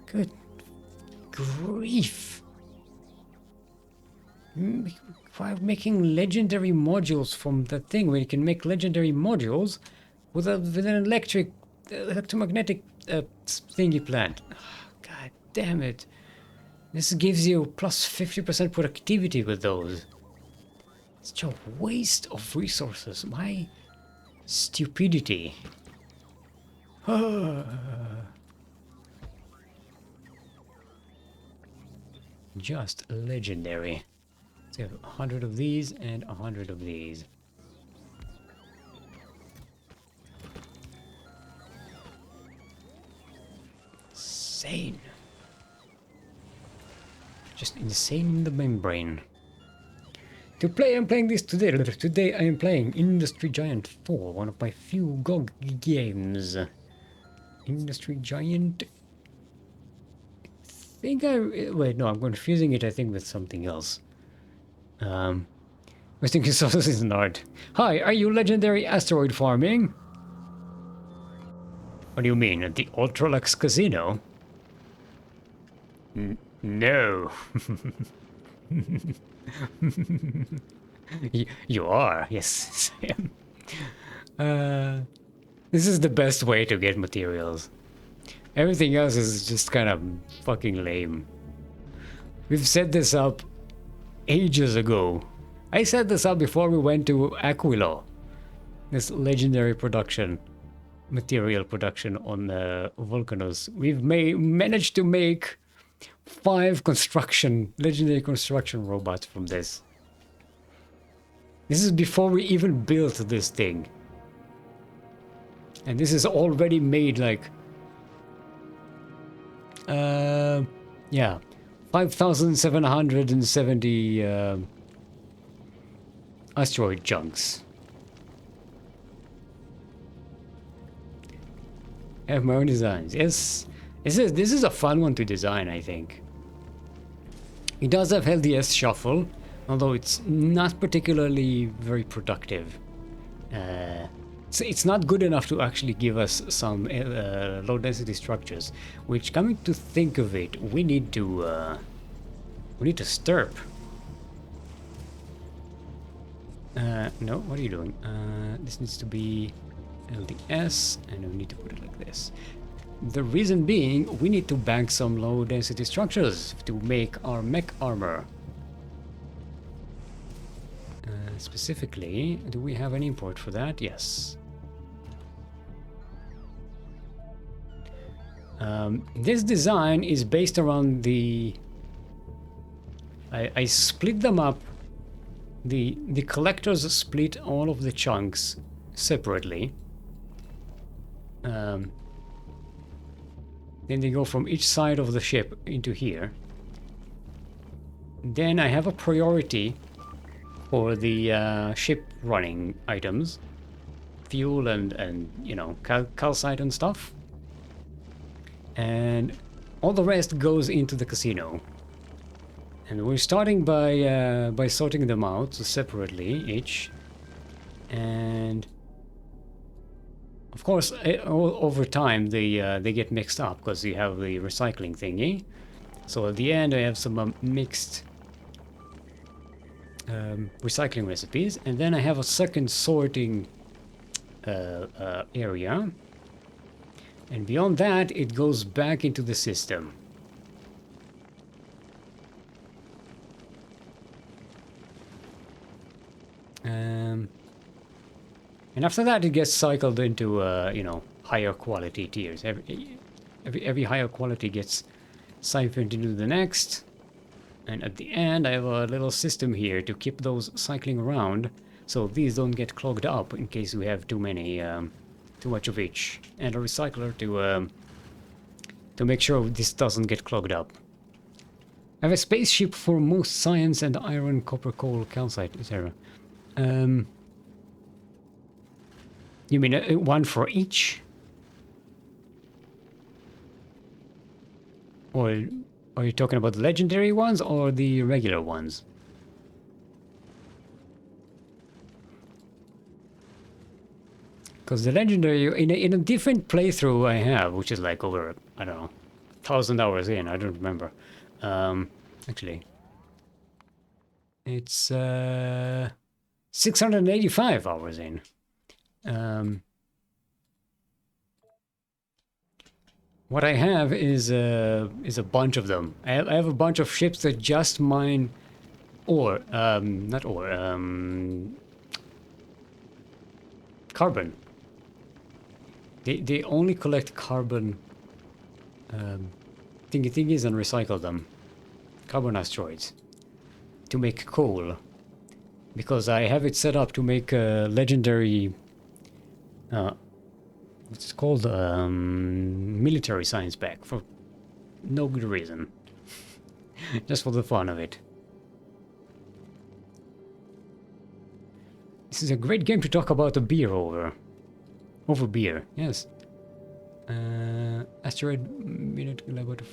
Good grief. By making legendary modules from the thing, where you can make legendary modules with an electromagnetic thingy plant. Oh, God damn it. This gives you plus 50% productivity with those. It's such a waste of resources. My stupidity. Just legendary. So you have 100 of these and 100 of these. Insane. Just insane in the membrane. To play, I'm playing this today. Today I am playing Industry Giant 4, one of my few GOG games. Industry Giant... Wait, no, I'm confusing it, I think, with something else. Western Resources is not. Hi, are you legendary asteroid farming? What do you mean, at the Ultralux Casino? No. You are, yes, Sam. This is the best way to get materials. Everything else is just kind of fucking lame. We've set this up ages ago. I set this up before we went to Aquilo. This legendary production, material production on Volcanos. We've managed to make 5 legendary construction robots from this. This is before we even built this thing. And this is already made like... yeah. 5,770 asteroid chunks. I have my own designs. Yes, this is a fun one to design, I think. It does have LDS shuffle, although it's not particularly very productive. So it's not good enough to actually give us some low density structures, which, coming to think of it, we need to stirp. No, what are you doing? This needs to be LDS, and we need to put it like this. The reason being, we need to bank some low density structures to make our mech armor. Specifically, do we have an import for that? Yes. This design is based around the I split them up. The collectors split all of the chunks separately. Then they go from each side of the ship into here. Then I have a priority for the ship running items. Fuel and you know, calcite and stuff. And all the rest goes into the casino. And we're starting by sorting them out separately each. And of course, over time they get mixed up because you have the recycling thingy. So at the end I have some mixed recycling recipes, and then I have a second sorting area. And beyond that, it goes back into the system. And after that, it gets cycled into, you know, higher quality tiers. Every higher quality gets siphoned into the next. And at the end, I have a little system here to keep those cycling around, so these don't get clogged up in case we have too much of each. And a recycler to make sure this doesn't get clogged up. I have a spaceship for most science and iron, copper, coal, calcite, etc. You mean one for each? Or are you talking about the legendary ones or the regular ones? Because the legendary, in a different playthrough I have, which is like over, I don't know, 1,000 hours in, I don't remember. Actually, it's 685 hours in. What I have is a bunch of them. I have a bunch of ships that just mine ore, not ore, carbon. They only collect carbon thingies and recycle them. Carbon asteroids. To make coal. Because I have it set up to make a legendary... it's called military science pack for no good reason. Just for the fun of it. This is a great game to talk about a beer over. Over beer, yes. Asteroid minute laboratory.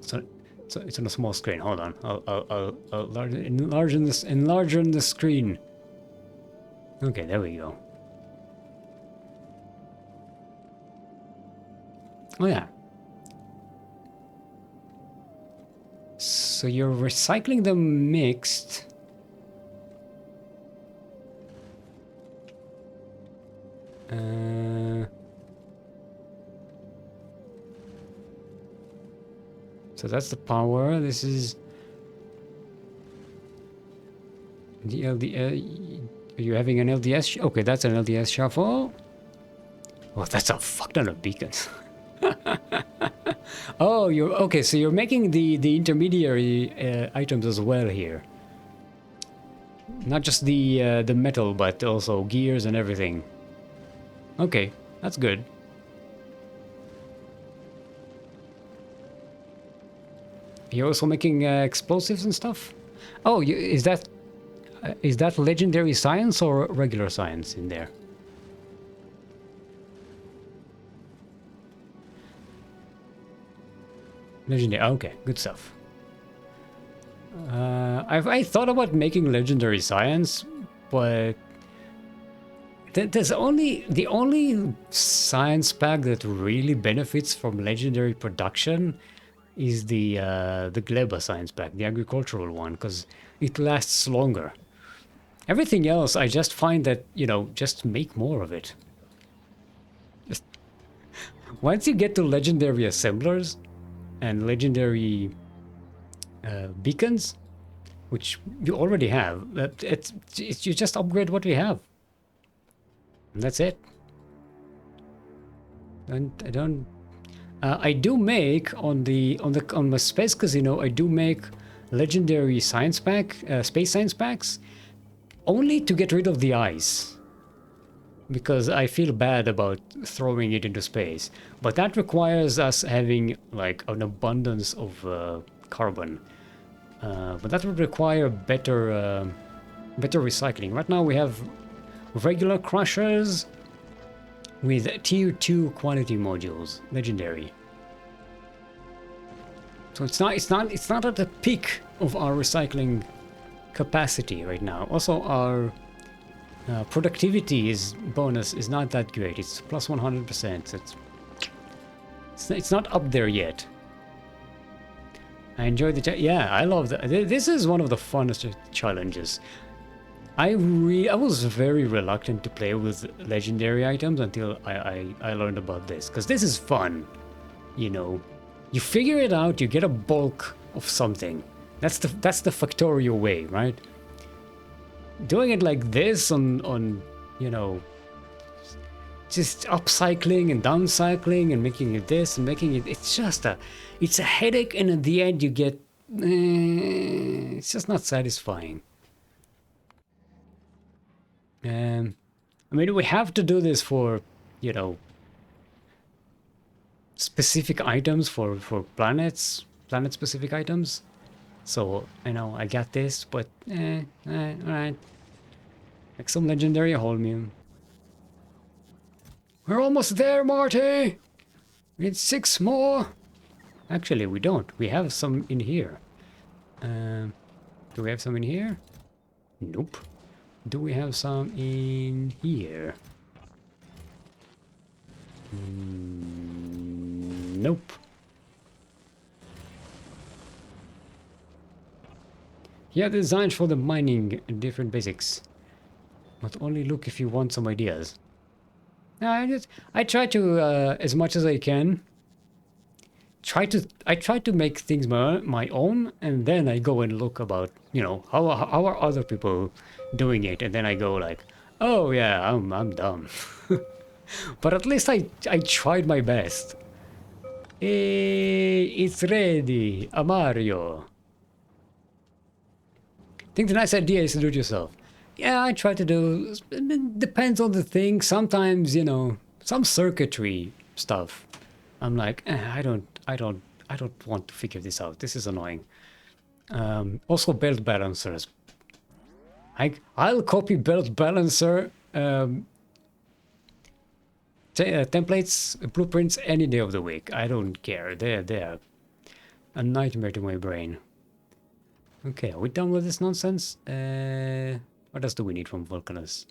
So it's on a small screen. Hold on, I'll enlarge the screen. Okay, there we go. Oh yeah. So you're recycling them mixed. So that's the power. This is the LDS. Are you having an LDS? Okay, that's an LDS shuffle. Oh, that's a fuck ton of beacons. Oh, you're okay. So you're making the intermediary items as well here. Not just the metal, but also gears and everything. Okay, that's good. You're also making explosives and stuff? Oh, is that legendary science or regular science in there? Legendary, okay, good stuff. I thought about making legendary science, but there's the only science pack that really benefits from legendary production is the Gleba science pack, the agricultural one, because it lasts longer. Everything else, I just find that, you know, just make more of it. Just once you get to legendary assemblers and legendary beacons, which you already have, you just upgrade what we have. And that's it. I don't. I do make on my Space Casino. I do make legendary science pack, space science packs, only to get rid of the ice, because I feel bad about throwing it into space. But that requires us having like an abundance of carbon. But that would require better recycling. Right now we have regular crushers with tier 2 quality modules, legendary. So it's not at the peak of our recycling capacity right now. Also, our productivity bonus is not that great. It's plus 100%. It's not up there yet. I enjoy yeah, I love that. This is one of the funnest challenges. I was very reluctant to play with legendary items until I learned about this, because this is fun. You know, you figure it out, you get a bulk of something. That's the Factorio way, right? Doing it like this on you know, just upcycling and downcycling and making it this and making it, it's a headache, and at the end you get it's just not satisfying. I mean, we have to do this for, you know, specific items for planet specific items. So I know I got this, but alright. Like some legendary Holmium. We're almost there, Marty! We need 6 more! Actually, we don't. We have some in here. Do we have some in here? Nope. Do we have some in here? Nope. Yeah, designed for the mining and different basics. But only look if you want some ideas. I try to, as much as I can, I try to make things my own, and then I go and look about, you know, how are other people doing it, and then I go like, oh yeah, I'm dumb. But at least I tried my best. Hey, it's ready, a Mario. I think the nice idea is to do it yourself. Yeah, I try to do. It depends on the thing. Sometimes, you know, some circuitry stuff, I'm like, I don't want to figure this out. This is annoying. Also, belt balancers. I'll copy belt balancer templates, blueprints any day of the week. I don't care. They're a nightmare to my brain. Okay, are we done with this nonsense? What else do we need from Vulcanus?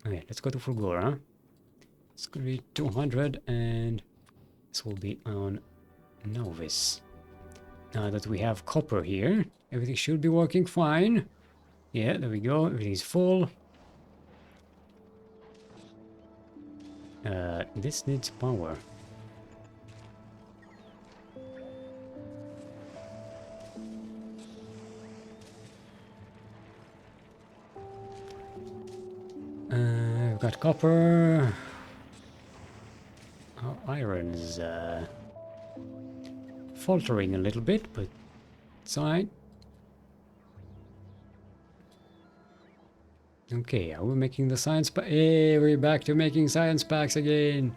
Okay, let's go to Fulgora. It's gonna be 200, and this will be on Novice. Now that we have copper here, everything should be working fine. Yeah, there we go. Everything's full. This needs power. We've got copper. Our iron's faltering a little bit, but it's alright. Okay, are we making the science pack? Hey, we're back to making science packs again.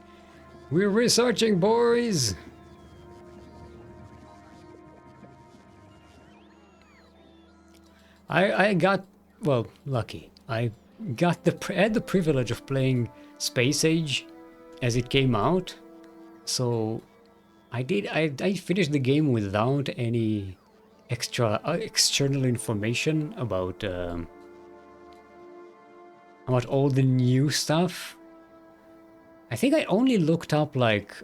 We're researching, boys. I got, well, lucky. I had the privilege of playing Space Age as it came out, so I finished the game without any external information about all the new stuff. I think I only looked up like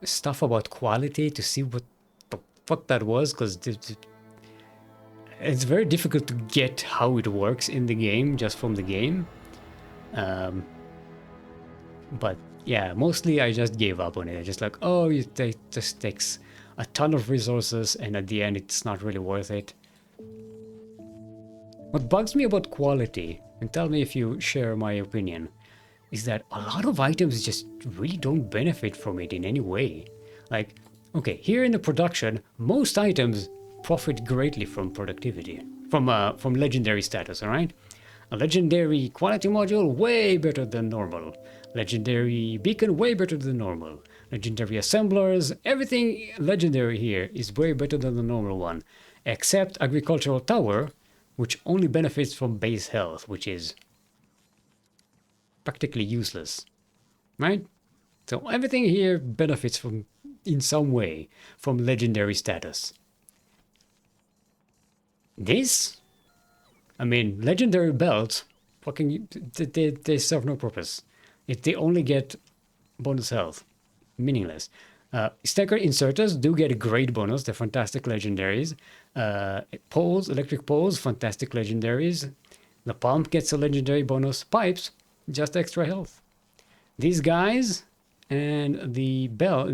stuff about quality to see what the fuck that was, because it's very difficult to get how it works in the game just from the game. But yeah, mostly I just gave up on it. I just like, oh, it just takes a ton of resources, and at the end it's not really worth it. What bugs me about quality, and tell me if you share my opinion, is that a lot of items just really don't benefit from it in any way. Like, okay, here in the production, most items profit greatly from productivity, from legendary status, alright? A legendary quality module, way better than normal. Legendary beacon, way better than normal. Legendary assemblers, everything legendary here is way better than the normal one. Except agricultural tower, which only benefits from base health, which is practically useless, right? So everything here benefits from, in some way, from legendary status. This, I mean, legendary belts, fucking, they serve no purpose. If they only get bonus health, meaningless. Stacker inserters do get a great bonus. They're fantastic legendaries. Poles, electric poles, fantastic legendaries. The pump gets a legendary bonus. Pipes, just extra health. These guys and the bell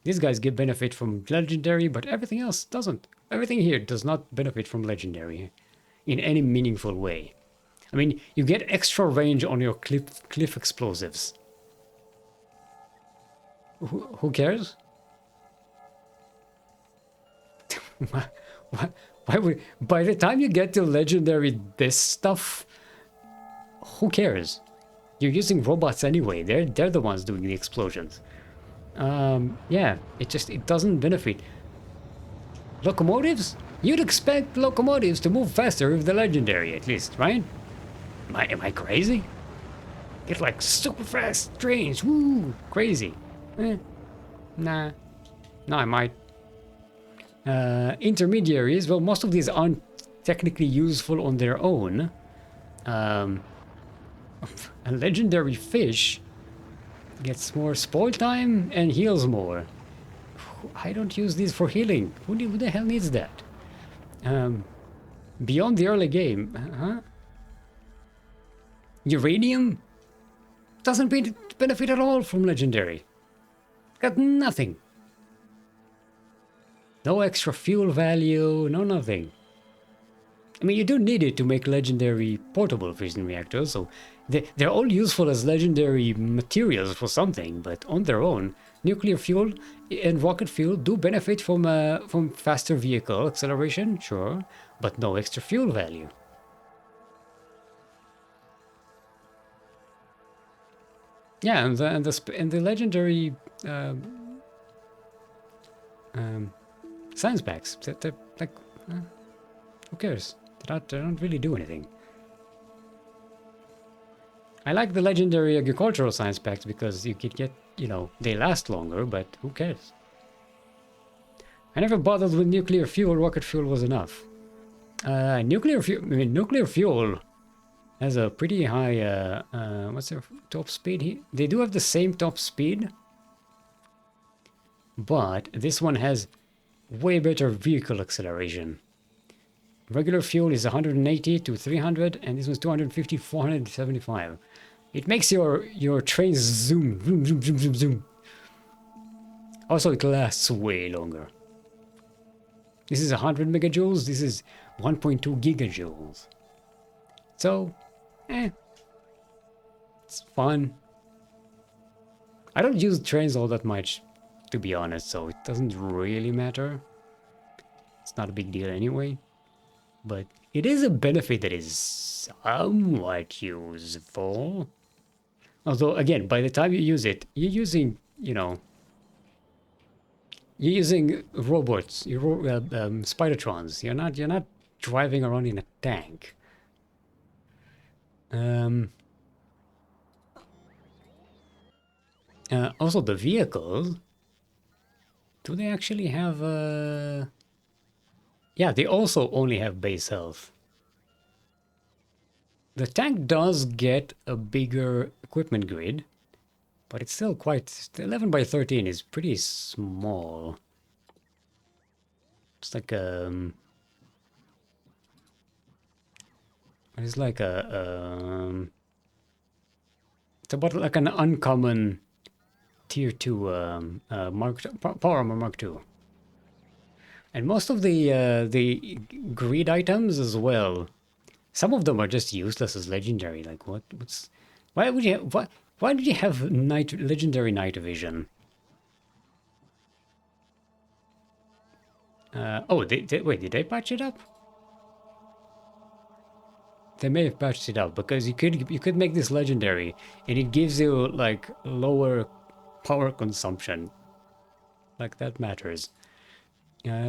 these guys get benefit from legendary, but everything else doesn't. Everything here does not benefit from legendary in any meaningful way. I mean, you get extra range on your cliff explosives. Who cares? Why would, by the time you get to legendary this stuff, who cares? You're using robots anyway. They're the ones doing the explosions. Yeah, it doesn't benefit. Locomotives? You'd expect locomotives to move faster with the legendary, at least, right? Am I crazy? Get like super fast trains, woo, crazy. Nah, no, I might. Intermediaries, well, most of these aren't technically useful on their own. A legendary fish gets more spoil time and heals more. I don't use these for healing. Who the hell needs that? Beyond the early game, huh? Uranium doesn't benefit at all from legendary. Got nothing. No extra fuel value, no nothing. I mean, you do need it to make legendary portable fission reactors, so they're all useful as legendary materials for something, but on their own, nuclear fuel and rocket fuel do benefit from faster vehicle acceleration, sure, but no extra fuel value. Yeah, and the legendary science packs, they're like, who cares? They don't really do anything. I like the legendary agricultural science packs because you could get, you know, they last longer, but who cares? I never bothered with nuclear fuel. Rocket fuel was enough. Nuclear fuel has a pretty high, what's their top speed here? They do have the same top speed, but this one has way better vehicle acceleration. Regular fuel is 180 to 300, and this one's 250, 475. It makes your trains zoom, zoom, zoom, zoom, zoom, zoom. Also, it lasts way longer. This is 100 megajoules, this is 1.2 gigajoules. So, it's fun. I don't use trains all that much, to be honest, so it doesn't really matter. It's not a big deal anyway. But it is a benefit that is somewhat useful. Although, again, by the time you use it, you're using, you know, you're using robots, Spidertrons. You're not driving around in a tank. Also, the vehicles. Do they actually have Yeah, they also only have base health. The tank does get a bigger equipment grid, but it's still quite... 11 by 13 is pretty small. It's like it's like it's about like an uncommon tier 2 Power Armor Mark II. And most of the grid items as well, some of them are just useless as legendary. Like what's Why would you? Why did you have legendary night vision? Oh, wait, did they patch it up? They may have patched it up because you could make this legendary, and it gives you like lower power consumption. Like that matters.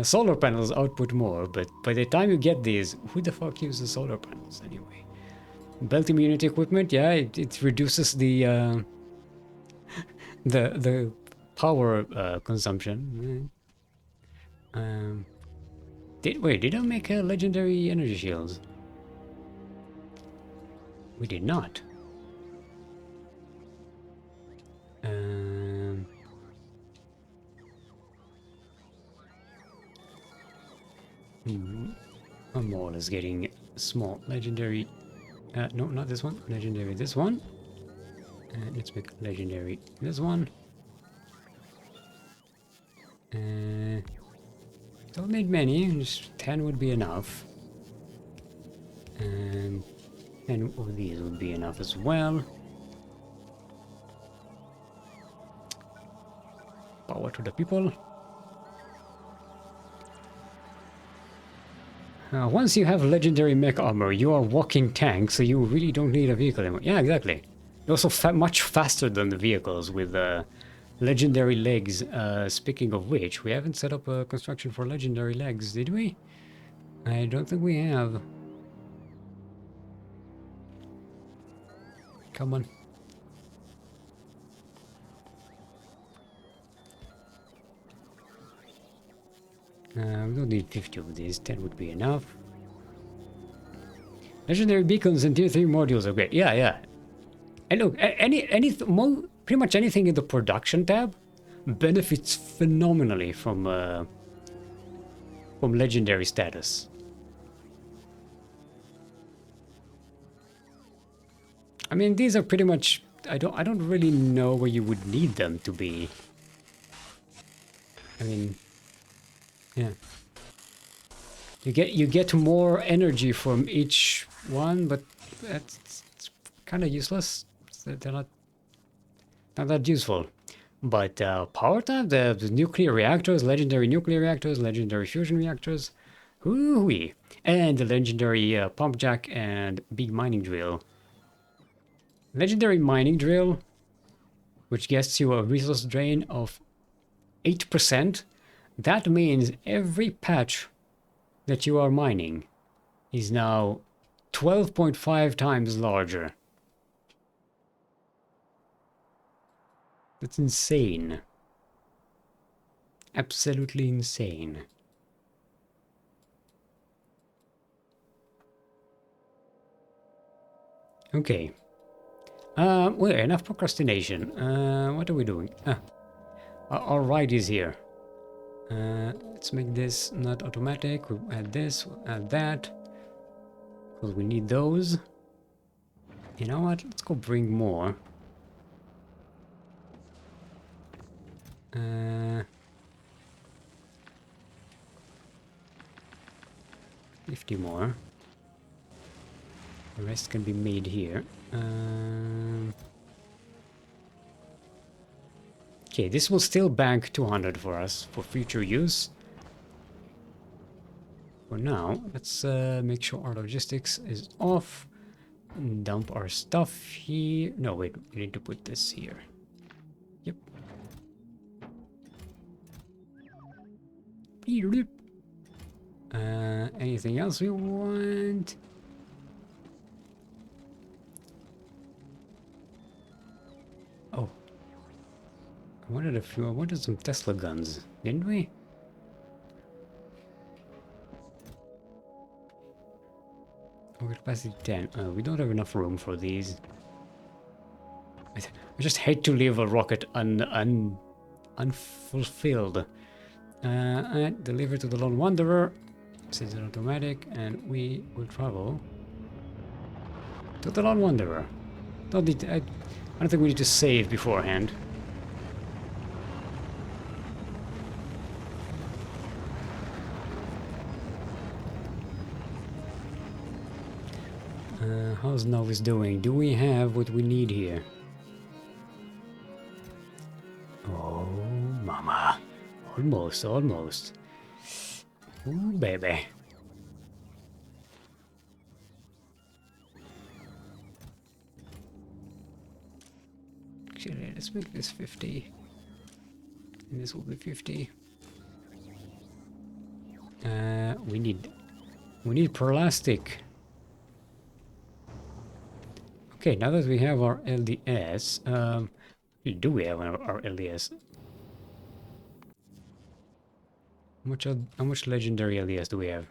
Solar panels output more, but by the time you get these, who the fuck uses solar panels anyway? Belt immunity equipment, yeah, it reduces the power consumption. Did I make a legendary energy shields? We did not. Armour is getting small legendary. No, not this one. Legendary this one. Let's make legendary this one. Don't need many, just 10 would be enough. And 10 of these would be enough as well. Power to the people. Once you have legendary mech armor, you are walking tank, so you really don't need a vehicle anymore. Yeah, exactly. You're also much faster than the vehicles with legendary legs. Speaking of which, we haven't set up a construction for legendary legs, did we? I don't think we have. Come on. We don't need 50 of these, 10 would be enough. Legendary beacons and tier 3 modules are great. Yeah, yeah. And look, pretty much anything in the production tab benefits phenomenally from legendary status. I mean, these are pretty much. I don't really know where you would need them to be. I mean, yeah. You get more energy from each one, but it's kind of useless. They're not that useful. But power tab, the nuclear reactors, legendary fusion reactors, hoo-wee, and the legendary pump jack and big mining drill. Legendary mining drill, which gets you a resource drain of 8%. That means every patch that you are mining is now 12.5 times larger. That's insane. Absolutely insane. Okay. Well, enough procrastination. What are we doing? Our ride is here. Let's make this not automatic. We'll add this, we'll add that. Because we need those. You know what? Let's go bring more. 50 more. The rest can be made here. Okay, this will still bank 200 for us for future use. For now, let's make sure our logistics is off. And dump our stuff here. No, wait, we need to put this here. Yep. Anything else we want? Oh. I wanted some Tesla guns, didn't we? Capacity 10. We don't have enough room for these. I just hate to leave a rocket unfulfilled. And deliver to the Lone Wanderer. This is an automatic, and we will travel to the Lone Wanderer. I don't think we need to save beforehand. how's Novice doing? Do we have what we need here? Oh, mama. Almost, almost. Ooh, baby. Actually, let's make this 50. And this will be 50. We need plastic. Okay, now that we have our LDS, do we have our LDS? How much legendary LDS do we have?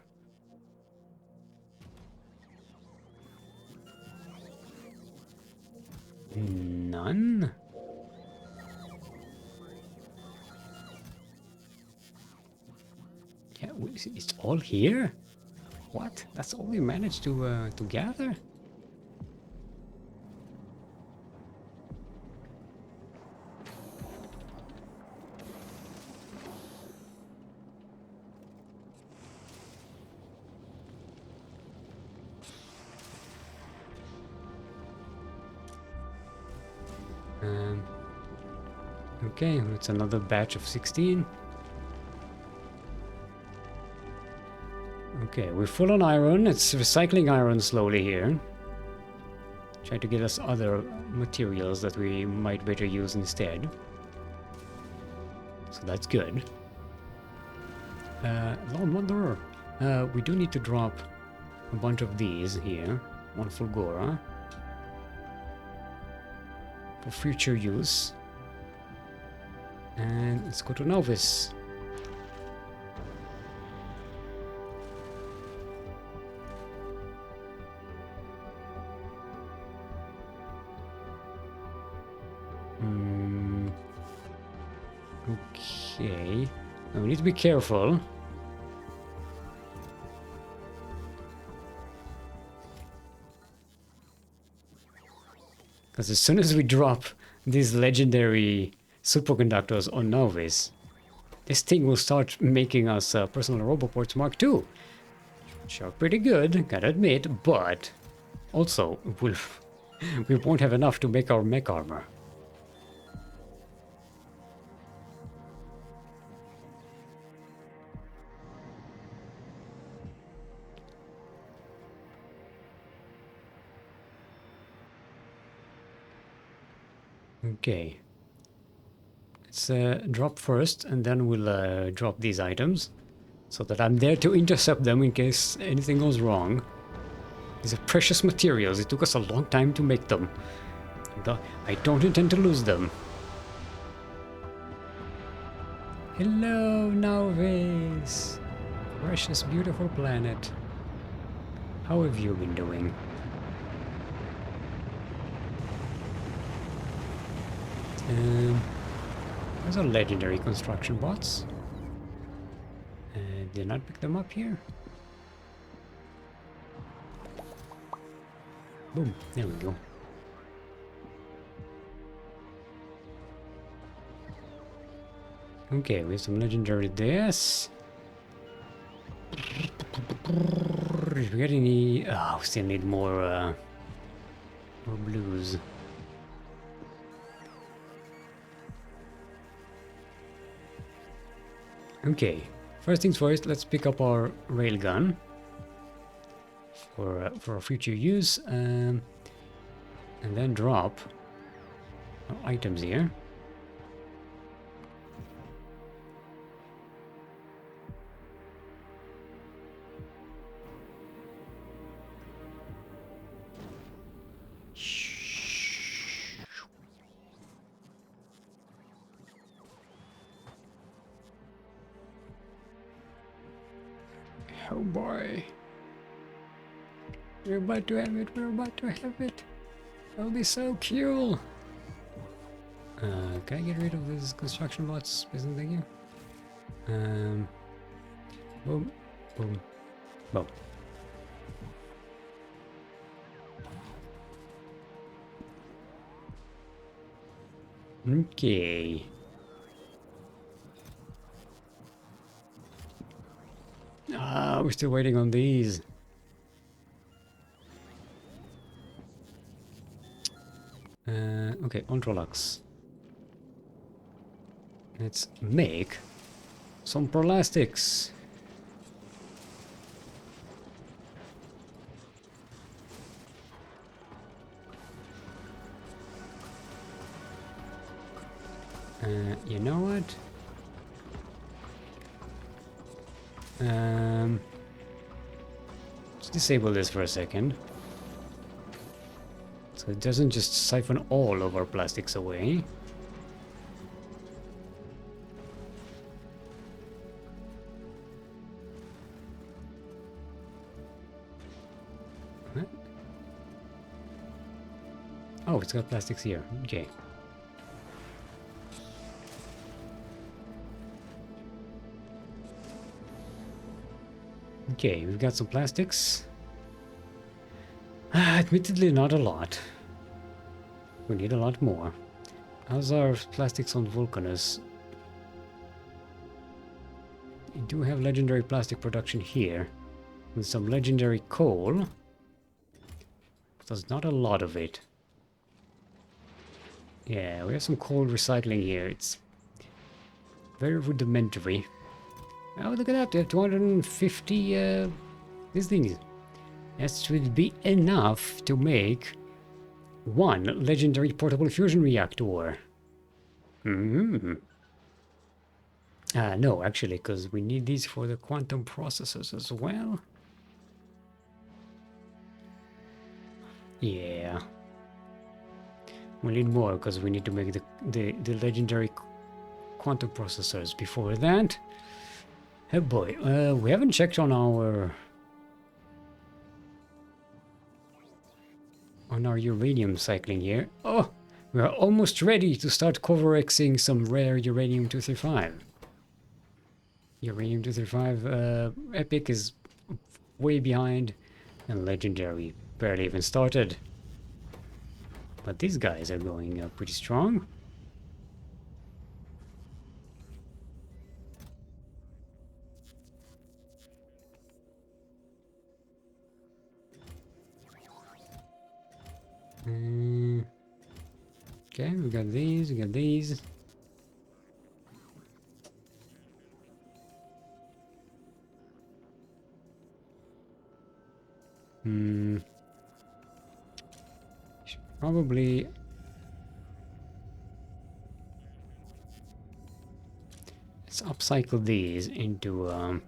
None? Yeah, it's all here? What? That's all we managed to gather? Okay, it's another batch of 16. Okay, we're full on iron. It's recycling iron slowly here. Try to get us other materials that we might better use instead. So that's good. Lord Wanderer. We do need to drop a bunch of these here. One Fulgora. For future use. And let's go to Novice. Okay. Now we need to be careful. Because as soon as we drop these legendary superconductors on Novice, this thing will start making us personal roboports Mark II. Which are pretty good, gotta admit, but also we won't have enough to make our mech armor. Okay. Let's drop first, and then we'll drop these items, so that I'm there to intercept them in case anything goes wrong. These are precious materials. It took us a long time to make them. I don't intend to lose them. Hello, Novice. Precious, beautiful planet. How have you been doing? Those are legendary construction bots. Did not pick them up here? Boom, there we go. Okay, we have some legendary this. If we get any... Oh, we still need more blues. Okay, first things first, let's pick up our railgun for future use, and then drop our items here. Oh boy. We're about to have it, we're about to have it. That'll be so cool. Can I get rid of these construction bots? Isn't thank you? Boom, boom, boom. Okay. We're still waiting on these. Okay, Ultralux. Let's make some plastics. You know what? Let's disable this for a second. So it doesn't just siphon all of our plastics away. What? Oh, it's got plastics here. Okay. Okay, we've got some plastics. Admittedly, not a lot. We need a lot more. How's our plastics on Vulcanus? We do have legendary plastic production here. With some legendary coal. But there's not a lot of it. Yeah, we have some coal recycling here. It's very rudimentary. Oh, look at that. We have 250 these things. That should be enough to make one legendary portable fusion reactor. No, actually, because we need these for the quantum processors as well. Yeah. We need more because we need to make the legendary quantum processors. Before that, oh boy, we haven't checked on our uranium cycling here. Oh, we are almost ready to start coverexing some rare uranium-235. Uranium-235 epic is way behind, and legendary barely even started. But these guys are going pretty strong. Okay, we got these, we got these. Should probably let's upcycle these into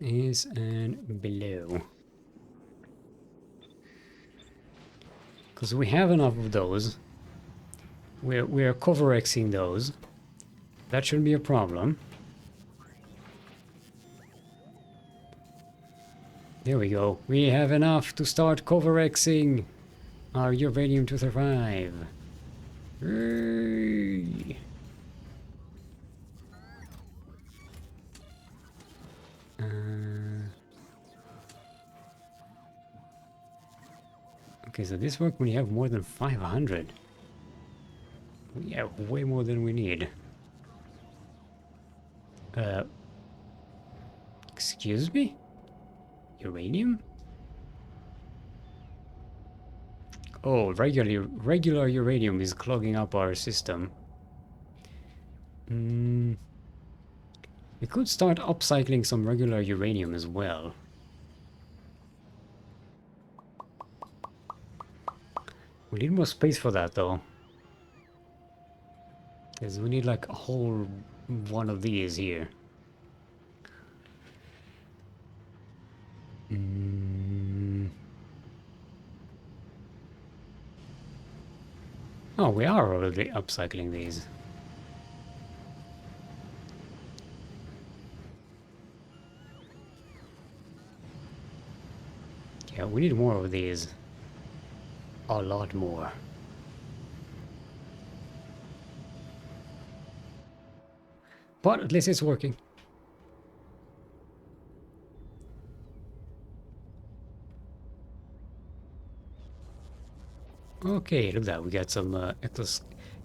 these and below. Because we have enough of those. We're coverexing those. That shouldn't be a problem. There we go. We have enough to start coverexing our uranium-235. Hooray! Okay, so this work when you have more than 500. We have way more than we need. Excuse me? Uranium? Oh, regular uranium is clogging up our system. We could start upcycling some regular uranium as well. We need more space for that though. Because we need like a whole one of these here. Oh, we are already upcycling these. Yeah, we need more of these. A lot more. But at least it's working. Okay, look at that. We got some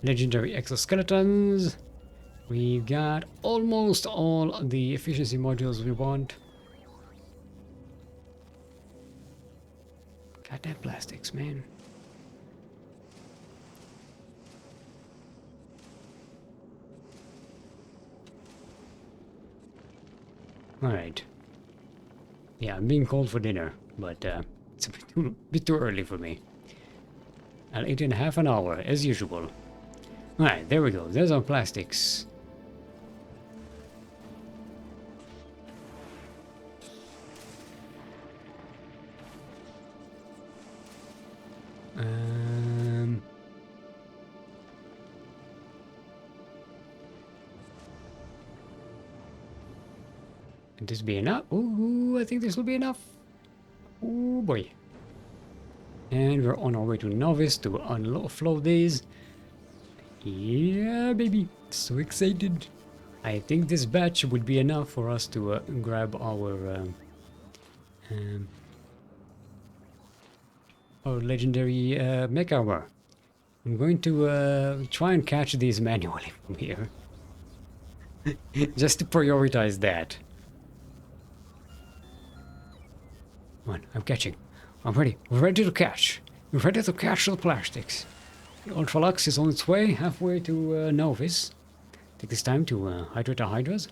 legendary exoskeletons. We've got almost all the efficiency modules we want. Goddamn plastics, man. Alright. Yeah, I'm being called for dinner, but it's a bit too early for me. I'll eat in half an hour, as usual. Alright, there we go. There's our plastics. Could this be enough? Ooh, I think this will be enough. Oh boy. And we're on our way to Novice to offload these. Yeah, baby. So excited. I think this batch would be enough for us to grab our legendary mech armor. I'm going to try and catch these manually from here. Just to prioritize that. Come on, I'm catching. I'm ready. We're ready to catch. We're ready to catch the plastics. The Ultralux is on its way, halfway to Novice. Take this time to hydrate our hydras.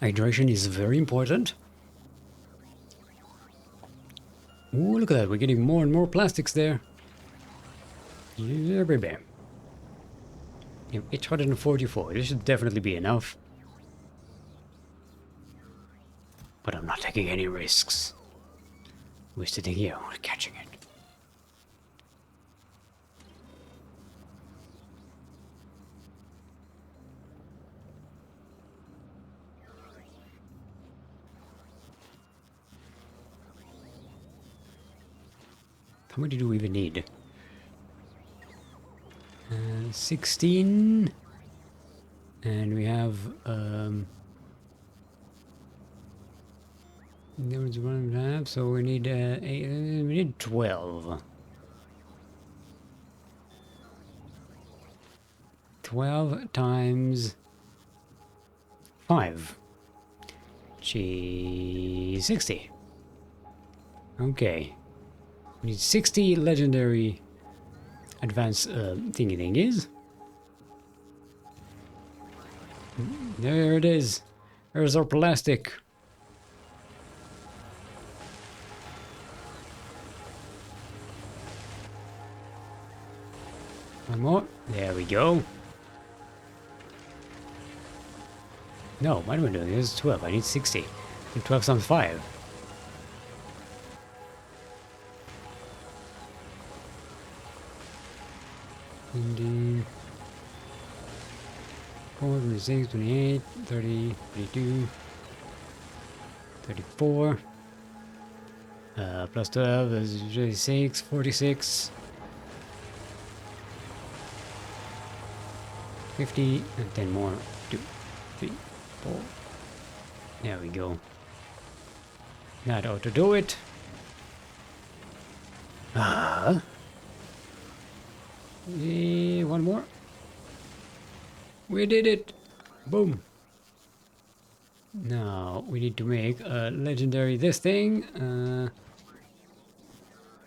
Hydration is very important. Ooh, look at that. We're getting more and more plastics there. Yeah, baby. 844. This should definitely be enough. But I'm not taking any risks. We're sitting here, we're catching it. How many do we even need? 16. And we have there was 1.5, so we need 8, we need 12. 12 times 5. Gee, 60. Okay. We need 60 legendary advanced thingy thingies. There it is. There's our plastic. One more. There we go. No, what am I doing? This is 12. I need 60. And 12 times 5. Indeed. 4, 26, 28, 30, 32, 34. Plus 12 is 36, 46. 50 and 10 more. 2, 3, 4. There we go. That ought to do it. One more. We did it. Boom. Now we need to make a legendary this thing.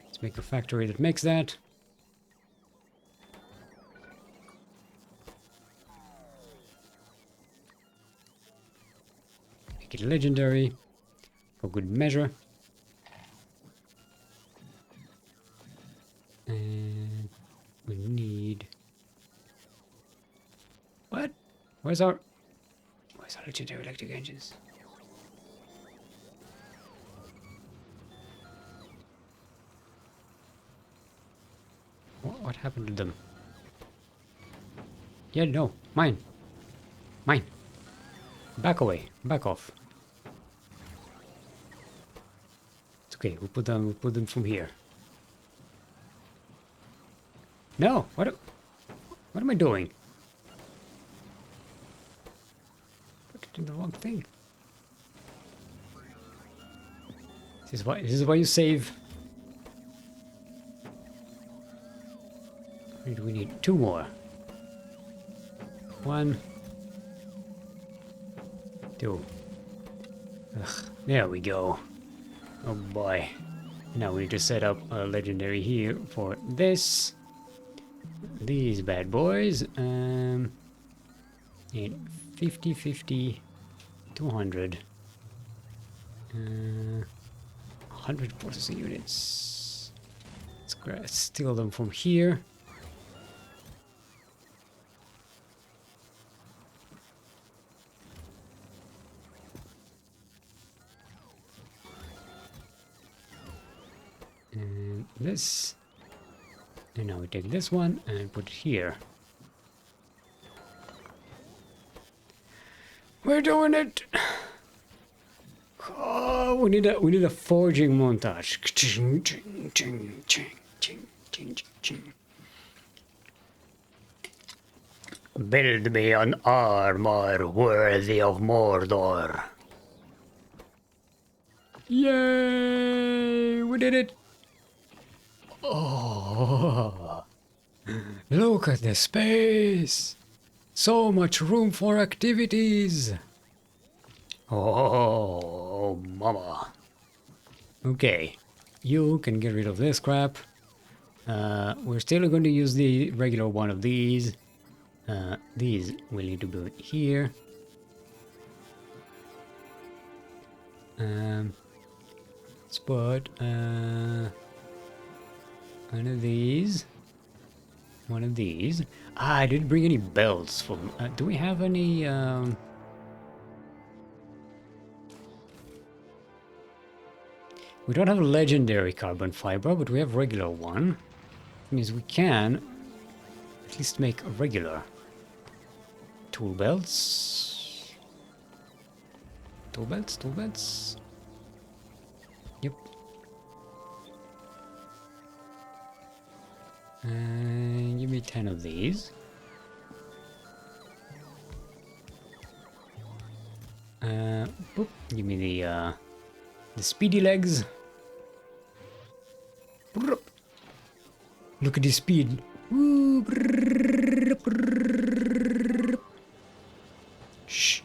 Let's make a factory that makes that. Make it legendary for good measure. And we need... What? Where's our legendary electric engines? What happened to them? Yeah, no, mine. Mine. Back away. Back off. It's okay. We'll put them from here. No. What am I doing? Put it in the wrong thing. This is why you save. We need 2 more. 1, 2. Ugh, there we go. Oh boy. Now we need to set up a legendary here for this. These bad boys. And 50, 50, 200. 100 processing units. Let's steal them from here. And this. And now we take this one and put it here. We're doing it! Oh, we need a forging montage. Build me an armor worthy of Mordor. Yay! We did it! Oh, look at the space! So much room for activities! Oh, mama. Okay, you can get rid of this crap. We're still going to use the regular one of these. These we'll need to build here. Let's put one of these. One of these. Ah, I didn't bring any belts from. Do we have any? We don't have a legendary carbon fiber, but we have regular one. That means we can at least make a regular tool belts. Tool belts, tool belts. Yep. And give me 10 of these. Boop. Give me the speedy legs. Look at the speed. Shh.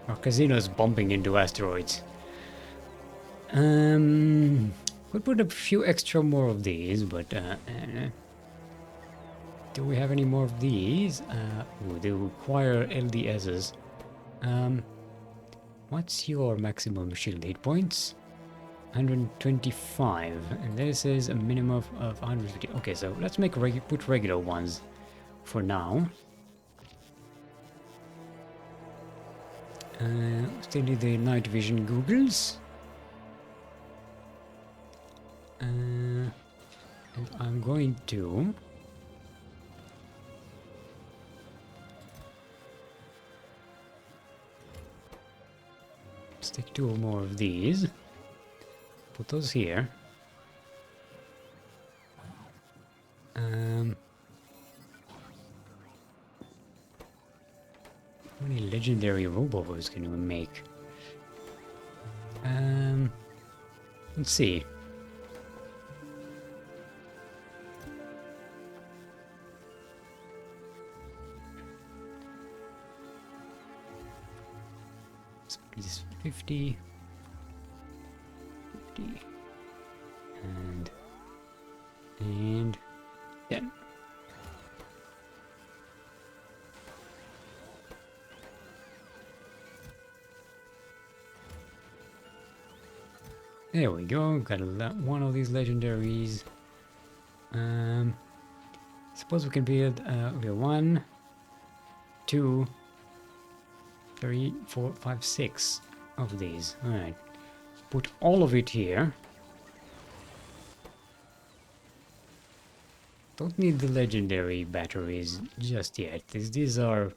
Our casino is bumping into asteroids. Could put a few extra more of these, but do we have any more of these? Ooh, they require LDSs. What's your maximum shield hit points? 125, and this is a minimum of 150. Okay, so let's make put regular ones for now. Still need the night vision goggles. And I'm going to stick 2 more of these. Put those here. How many legendary robots can we make? Let's see. So this is 50. 50. And 10. There we go, got one of these legendaries. Suppose we can build 1, 2, 3, 4, 5, 6 of these. Alright. Put all of it here. Don't need the legendary batteries just yet. These are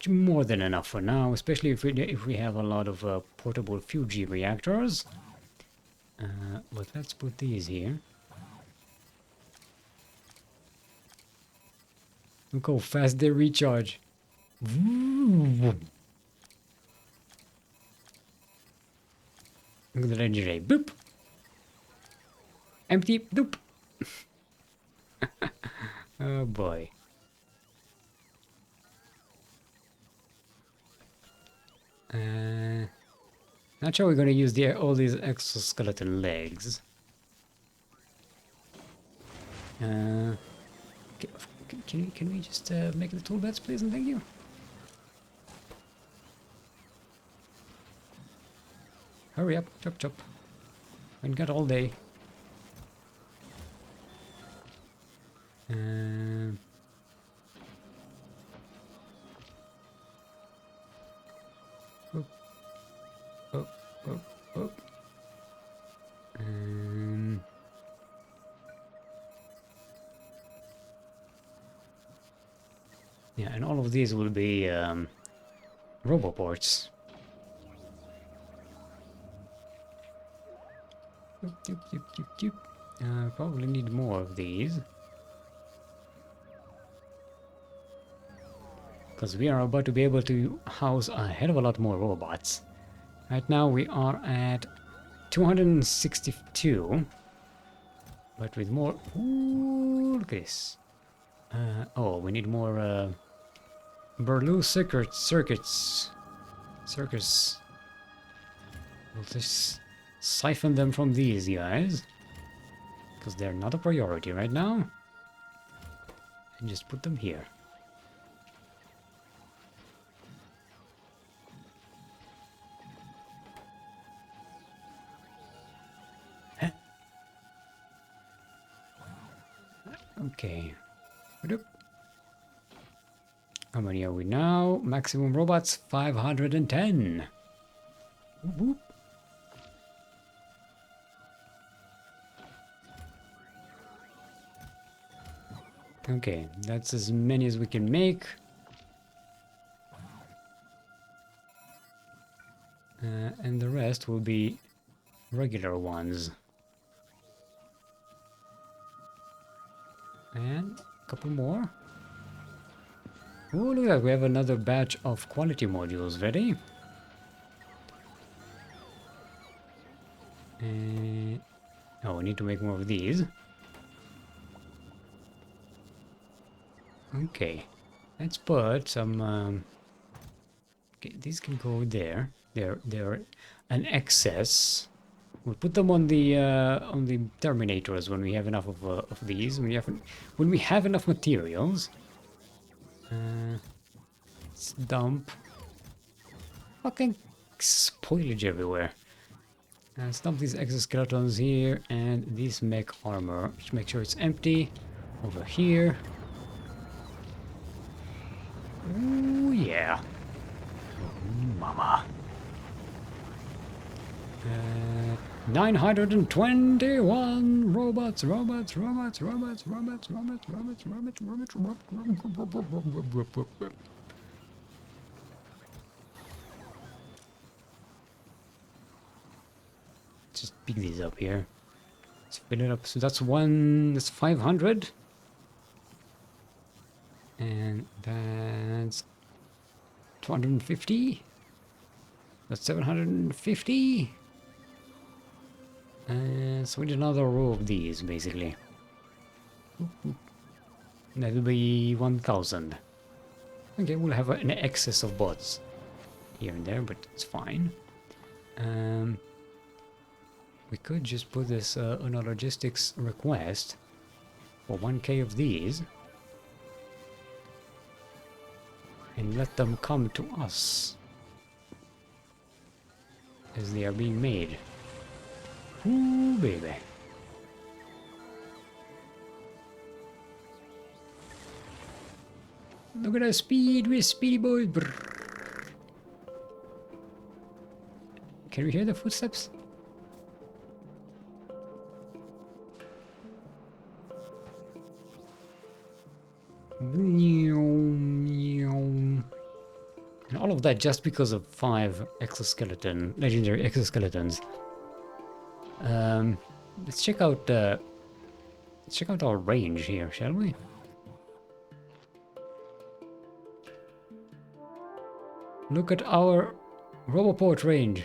more than enough for now, especially if we have a lot of portable Fuji reactors. But let's put these here. Look how fast they recharge. Look at the legendary. Boop. Empty. Boop. Oh boy. Not sure we're gonna use all these exoskeleton legs. Okay, Can we just make the tool beds, please, and thank you? Hurry up, chop chop. I got all day. Oh, oh, oh, oh. Yeah, and all of these will be roboports. Probably need more of these. Because we are about to be able to house a hell of a lot more robots. Right now we are at 262. But with more... Ooh, look at this. Oh, we need more Berlou circuits. We'll just siphon them from these guys. Because they're not a priority right now. And just put them here. Okay. How many are we now? Maximum robots 510. Whoop. Okay, that's as many as we can make. And the rest will be regular ones. And a couple more. Oh, look at that. We have another batch of quality modules ready. Oh, we need to make more of these. Okay. Let's put some... okay, these can go there. They're an excess. We'll put them on the Terminators when we have enough of these. When we have enough materials. Let's dump. Fucking spoilage everywhere. Let's dump these exoskeletons here and this mech armor. Just make sure it's empty. Over here. Ooh yeah. Oh, mama. 921 robots. Just pick these up here. Let's fill it up. So that's 500. And that's 250. That's 750. So we need another row of these, basically. That'll be 1000. Okay, we'll have an excess of bots here and there, but it's fine. We could just put this on a logistics request for 1k of these. And let them come to us as they are being made. Ooh, baby. Look at our speed, we're speedy boys. Brrr. Can we hear the footsteps? And all of that just because of 5 legendary exoskeletons. Let's check out our range here, shall we? Look at our Roboport range.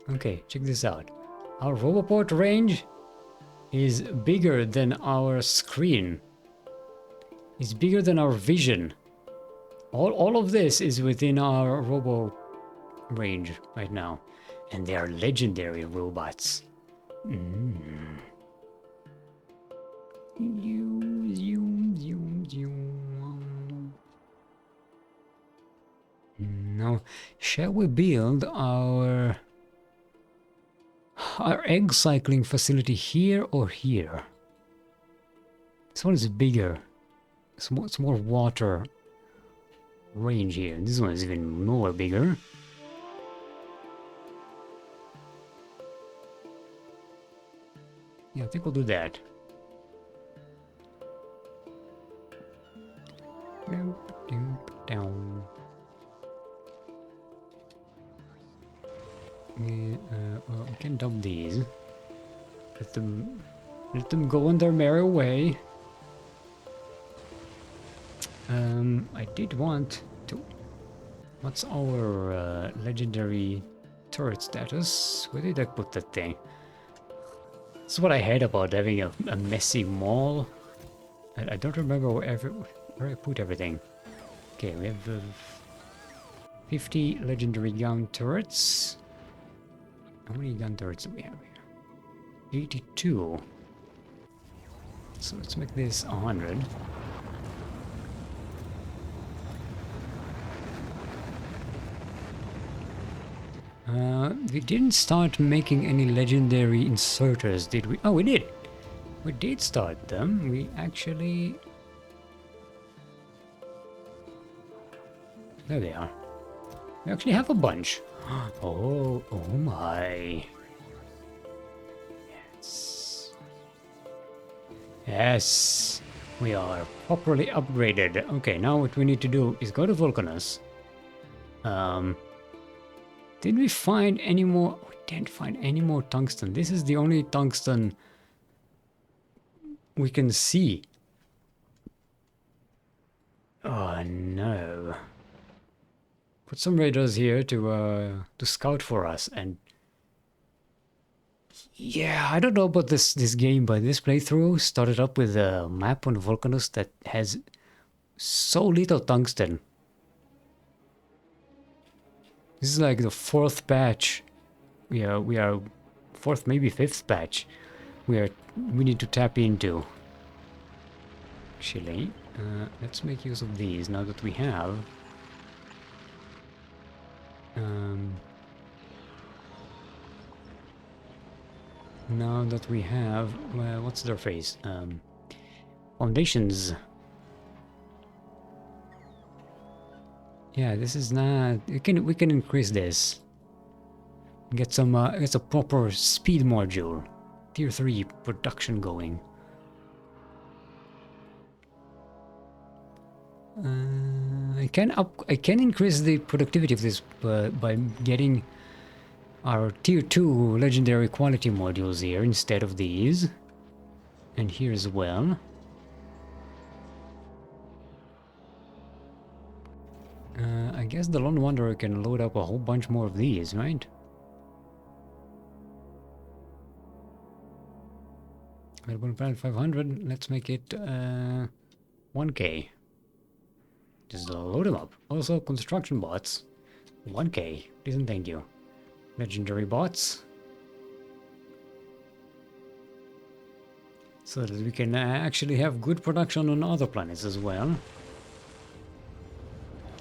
Okay, check this out. Our Roboport range is bigger than our screen. It's bigger than our vision. All of this is within our robo range right now. And they are legendary robots. Now, shall we build our egg cycling facility here or here? This one is bigger. It's more water range here. This one is even more bigger. Yeah, I think we'll do that. Down. Yeah, well, we can dump these. Let them go on their merry way. I did want to. What's our legendary turret status? Where did I put that thing? That's what I hate about having a messy mall. I don't remember where I put everything. Okay, we have 50 legendary gun turrets. How many gun turrets do we have here? 82. So let's make this 100. We didn't start making any legendary inserters, did we? Oh, we did! We did start them. We actually... There they are. We actually have a bunch. Oh my. Yes. Yes. We are properly upgraded. Okay, now what we need to do is go to Vulcanus. Did we find any more? We didn't find any more tungsten. This is the only tungsten we can see. Oh no. Put some raiders here to scout for us, and yeah, I don't know about this game, but this playthrough started up with a map on Vulcanus that has so little tungsten. This is like the 4th patch. We are 4th, maybe 5th patch. We need to tap into. Actually, let's make use of these now that we have. Now that we have, well, what's their face? Foundations. Yeah, this is not. We can increase this. Get some. Get a proper speed module, tier 3 production going. I can increase the productivity of this by getting our tier 2 legendary quality modules here instead of these, and here as well. I guess the Lone Wanderer can load up a whole bunch more of these, right? Available plan 500. Let's make it 1K. Just load them up. Also, construction bots, 1K. Please and thank you. Legendary bots, so that we can actually have good production on other planets as well,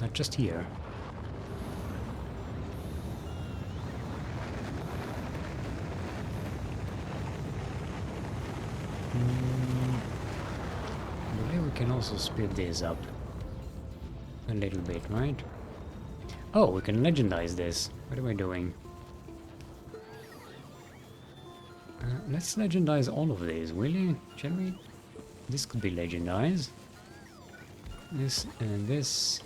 not just here. Maybe we can also speed this up a little bit, right? Oh, we can legendize this. What am I doing? Let's legendize all of these, will you? Shall we? This could be legendized. This and this.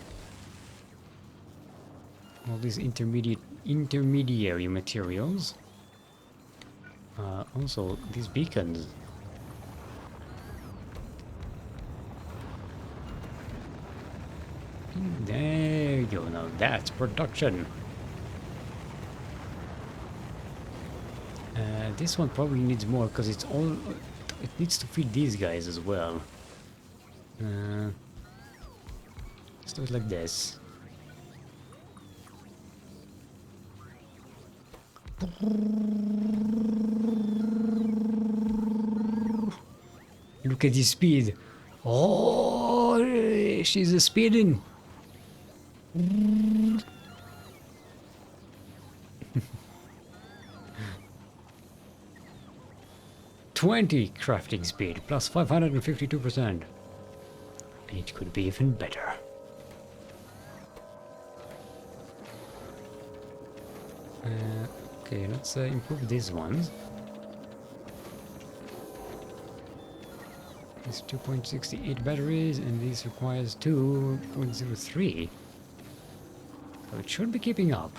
All these intermediary materials. Also, these beacons. There you go. Now that's production. This one probably needs more because it's all. It needs to feed these guys as well. Let's do it like this. Look at this speed. Oh, she's a speeding. 20 crafting speed plus 552%. And it could be even better. Okay, let's improve these ones. It's 2.68 batteries, and this requires 2.03. So it should be keeping up.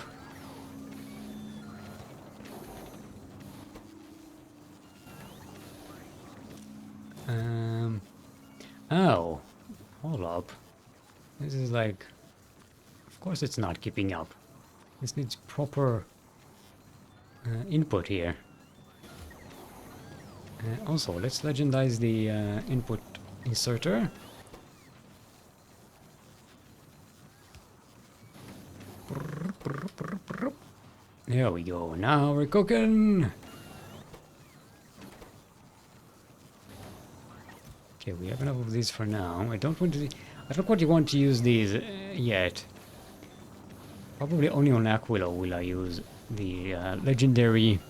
Oh, hold up. This is like... Of course it's not keeping up. This needs proper input here. Also, let's legendize the input inserter. There we go. Now we're cooking. Okay, we have enough of these for now. I don't want to use these yet. Probably only on Aquila will I use the legendary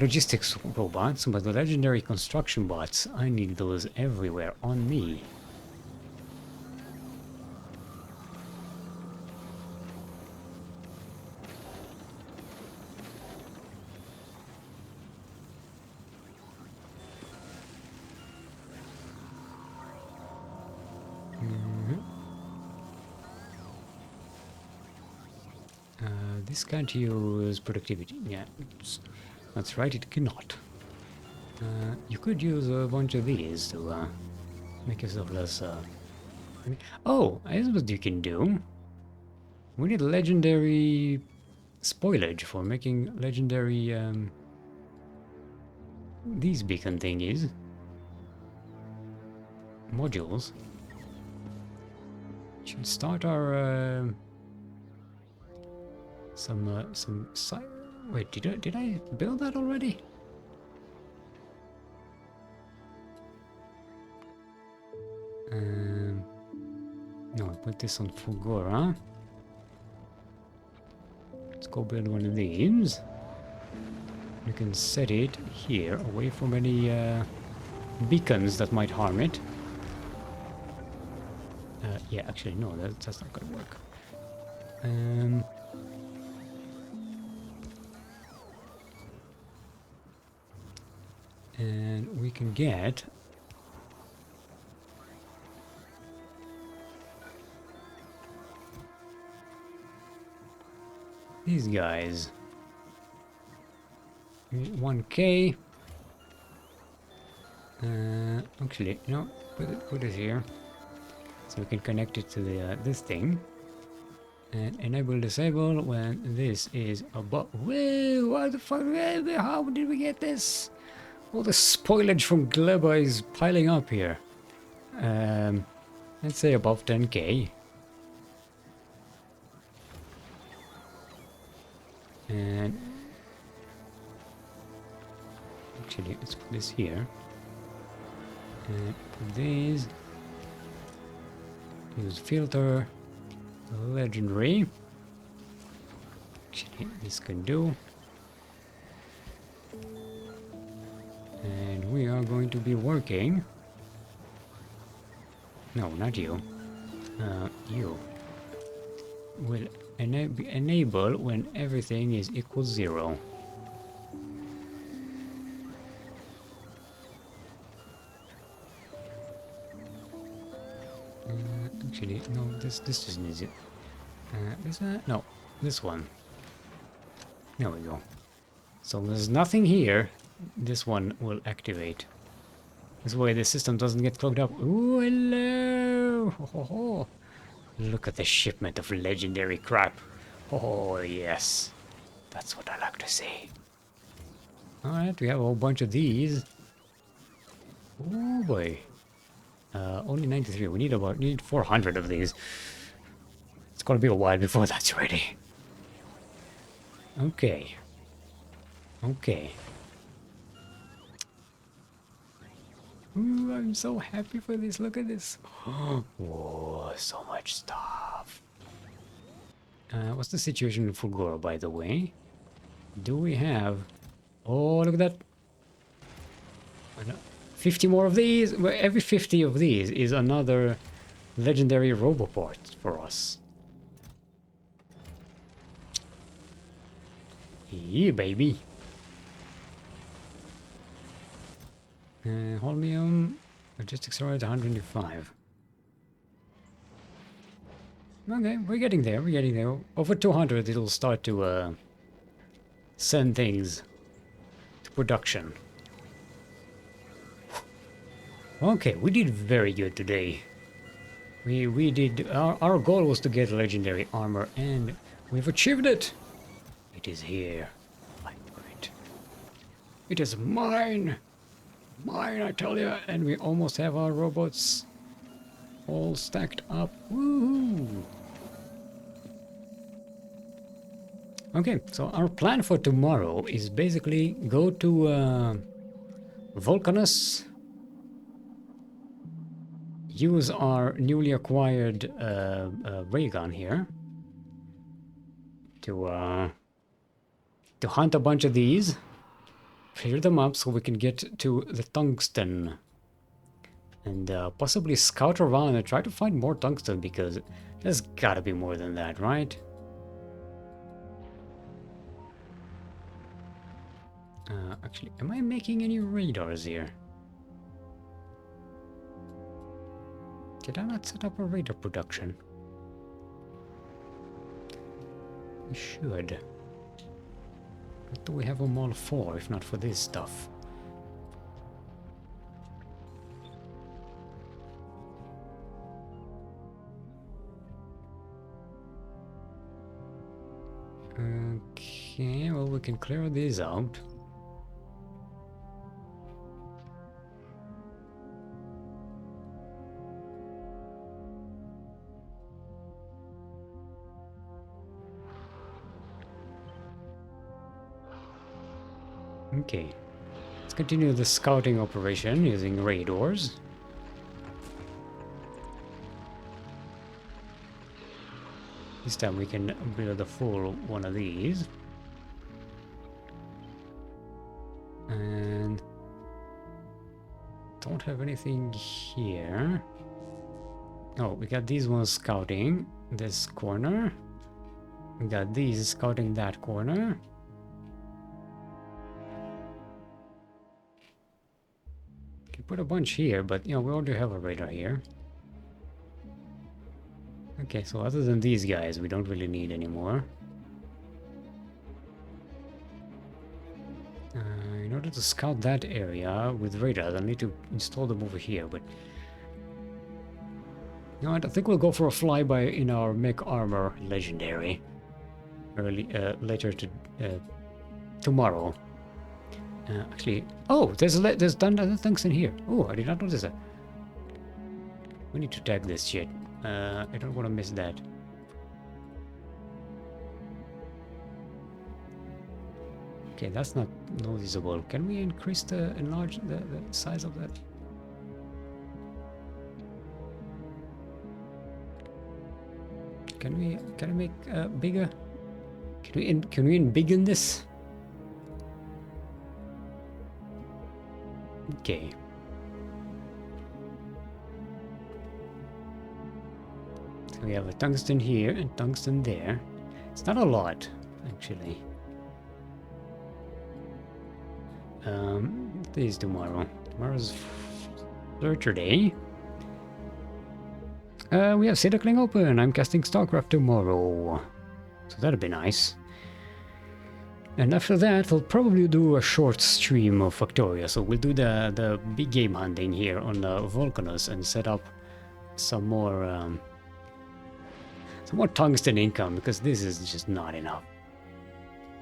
logistics robots, but the legendary construction bots, I need those everywhere on me. This can't use productivity. Yeah, that's right, it cannot. You could use a bunch of these to make yourself less... Oh, I know what you can do. We need legendary spoilage for making legendary these beacon thingies. Modules. Should start our wait, did I build that already? No, I put this on Fulgora. Let's go build one of these. You can set it here, away from any beacons that might harm it. Yeah, actually, no, that's not gonna work. And we can get these guys. 1K. Actually, no, put it here, so we can connect it to the this thing, and enable disable when this is above. Whoa! What the fuck? How did we get this? All the spoilage from Gleba is piling up here. Let's say above 10K. And actually, let's put this here. And put these. Use filter. Legendary. Actually, this can do. And we are going to be working. No, not you. You will enable when everything is equal 0. Actually, no, this doesn't need it. No, this one. There we go. So there's nothing here. This one will activate. This way the system doesn't get clogged up. Ooh, hello! Ho, ho, ho. Look at the shipment of legendary crap. Oh, yes. That's what I like to see. Alright, we have a whole bunch of these. Oh boy. Only 93. We need 400 of these. It's gonna be a while before that's ready. Okay. Okay. Ooh, I'm so happy for this. Look at this. Whoa, so much stuff. What's the situation in Fulgora, by the way? Do we have... Oh, look at that. 50 more of these. Well, every 50 of these is another legendary Roboport for us. Yeah, baby. Holmium, logistics are at 125. Okay, we're getting there, we're getting there. Over 200 it'll start to send things to production. Okay, we did very good today. We did, our goal was to get legendary armor and we've achieved it. It is here. Fight for it. It is mine. Mine, I tell you, and we almost have our robots all stacked up. Woohoo! Okay, so our plan for tomorrow is basically go to Vulcanus, use our newly acquired ray gun here to hunt a bunch of these. Clear them up so we can get to the tungsten and possibly scout around and try to find more tungsten, because there's gotta be more than that, right? Actually, am I making any radars here? Did I not set up a radar production? I should. What do we have them all for, if not for this stuff? Okay, well, we can clear these out. Okay, let's continue the scouting operation using radars. This time we can build a full one of these. And don't have anything here. Oh, we got these ones scouting this corner. We got these scouting that corner. Put a bunch here, but you know, we already have a radar here. Okay, so other than these guys, we don't really need anymore. In order to scout that area with radars, I need to install them over here, but... You know what, I think we'll go for a flyby in our mech armor legendary. Later tomorrow. Actually, oh, there's tungsten here. Oh, I did not notice that. We need to tag this shit. I don't want to miss that. Okay, that's not noticeable. Can we enlarge the size of that? Can we make bigger? Can we embiggen this? Okay. So we have a tungsten here and tungsten there. It's not a lot, actually. What day is tomorrow? Tomorrow's Saturday. We have Citacling open. I'm casting StarCraft tomorrow. So that'll be nice. And after that, we'll probably do a short stream of Factorio. So we'll do the big game hunting here on Vulcanus and set up some more tungsten income, because this is just not enough.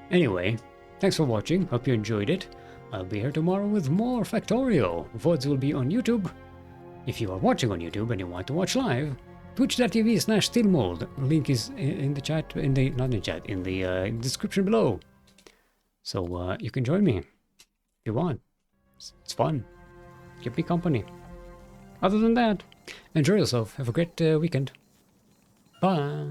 Anyway, thanks for watching. Hope you enjoyed it. I'll be here tomorrow with more Factorio. VODs will be on YouTube. If you are watching on YouTube and you want to watch live, twitch.tv/steelmold. Link is in the chat, not in the chat, in the description below. So you can join me if you want. It's fun. keep me company. Other than that, enjoy yourself. Have a great weekend. Bye.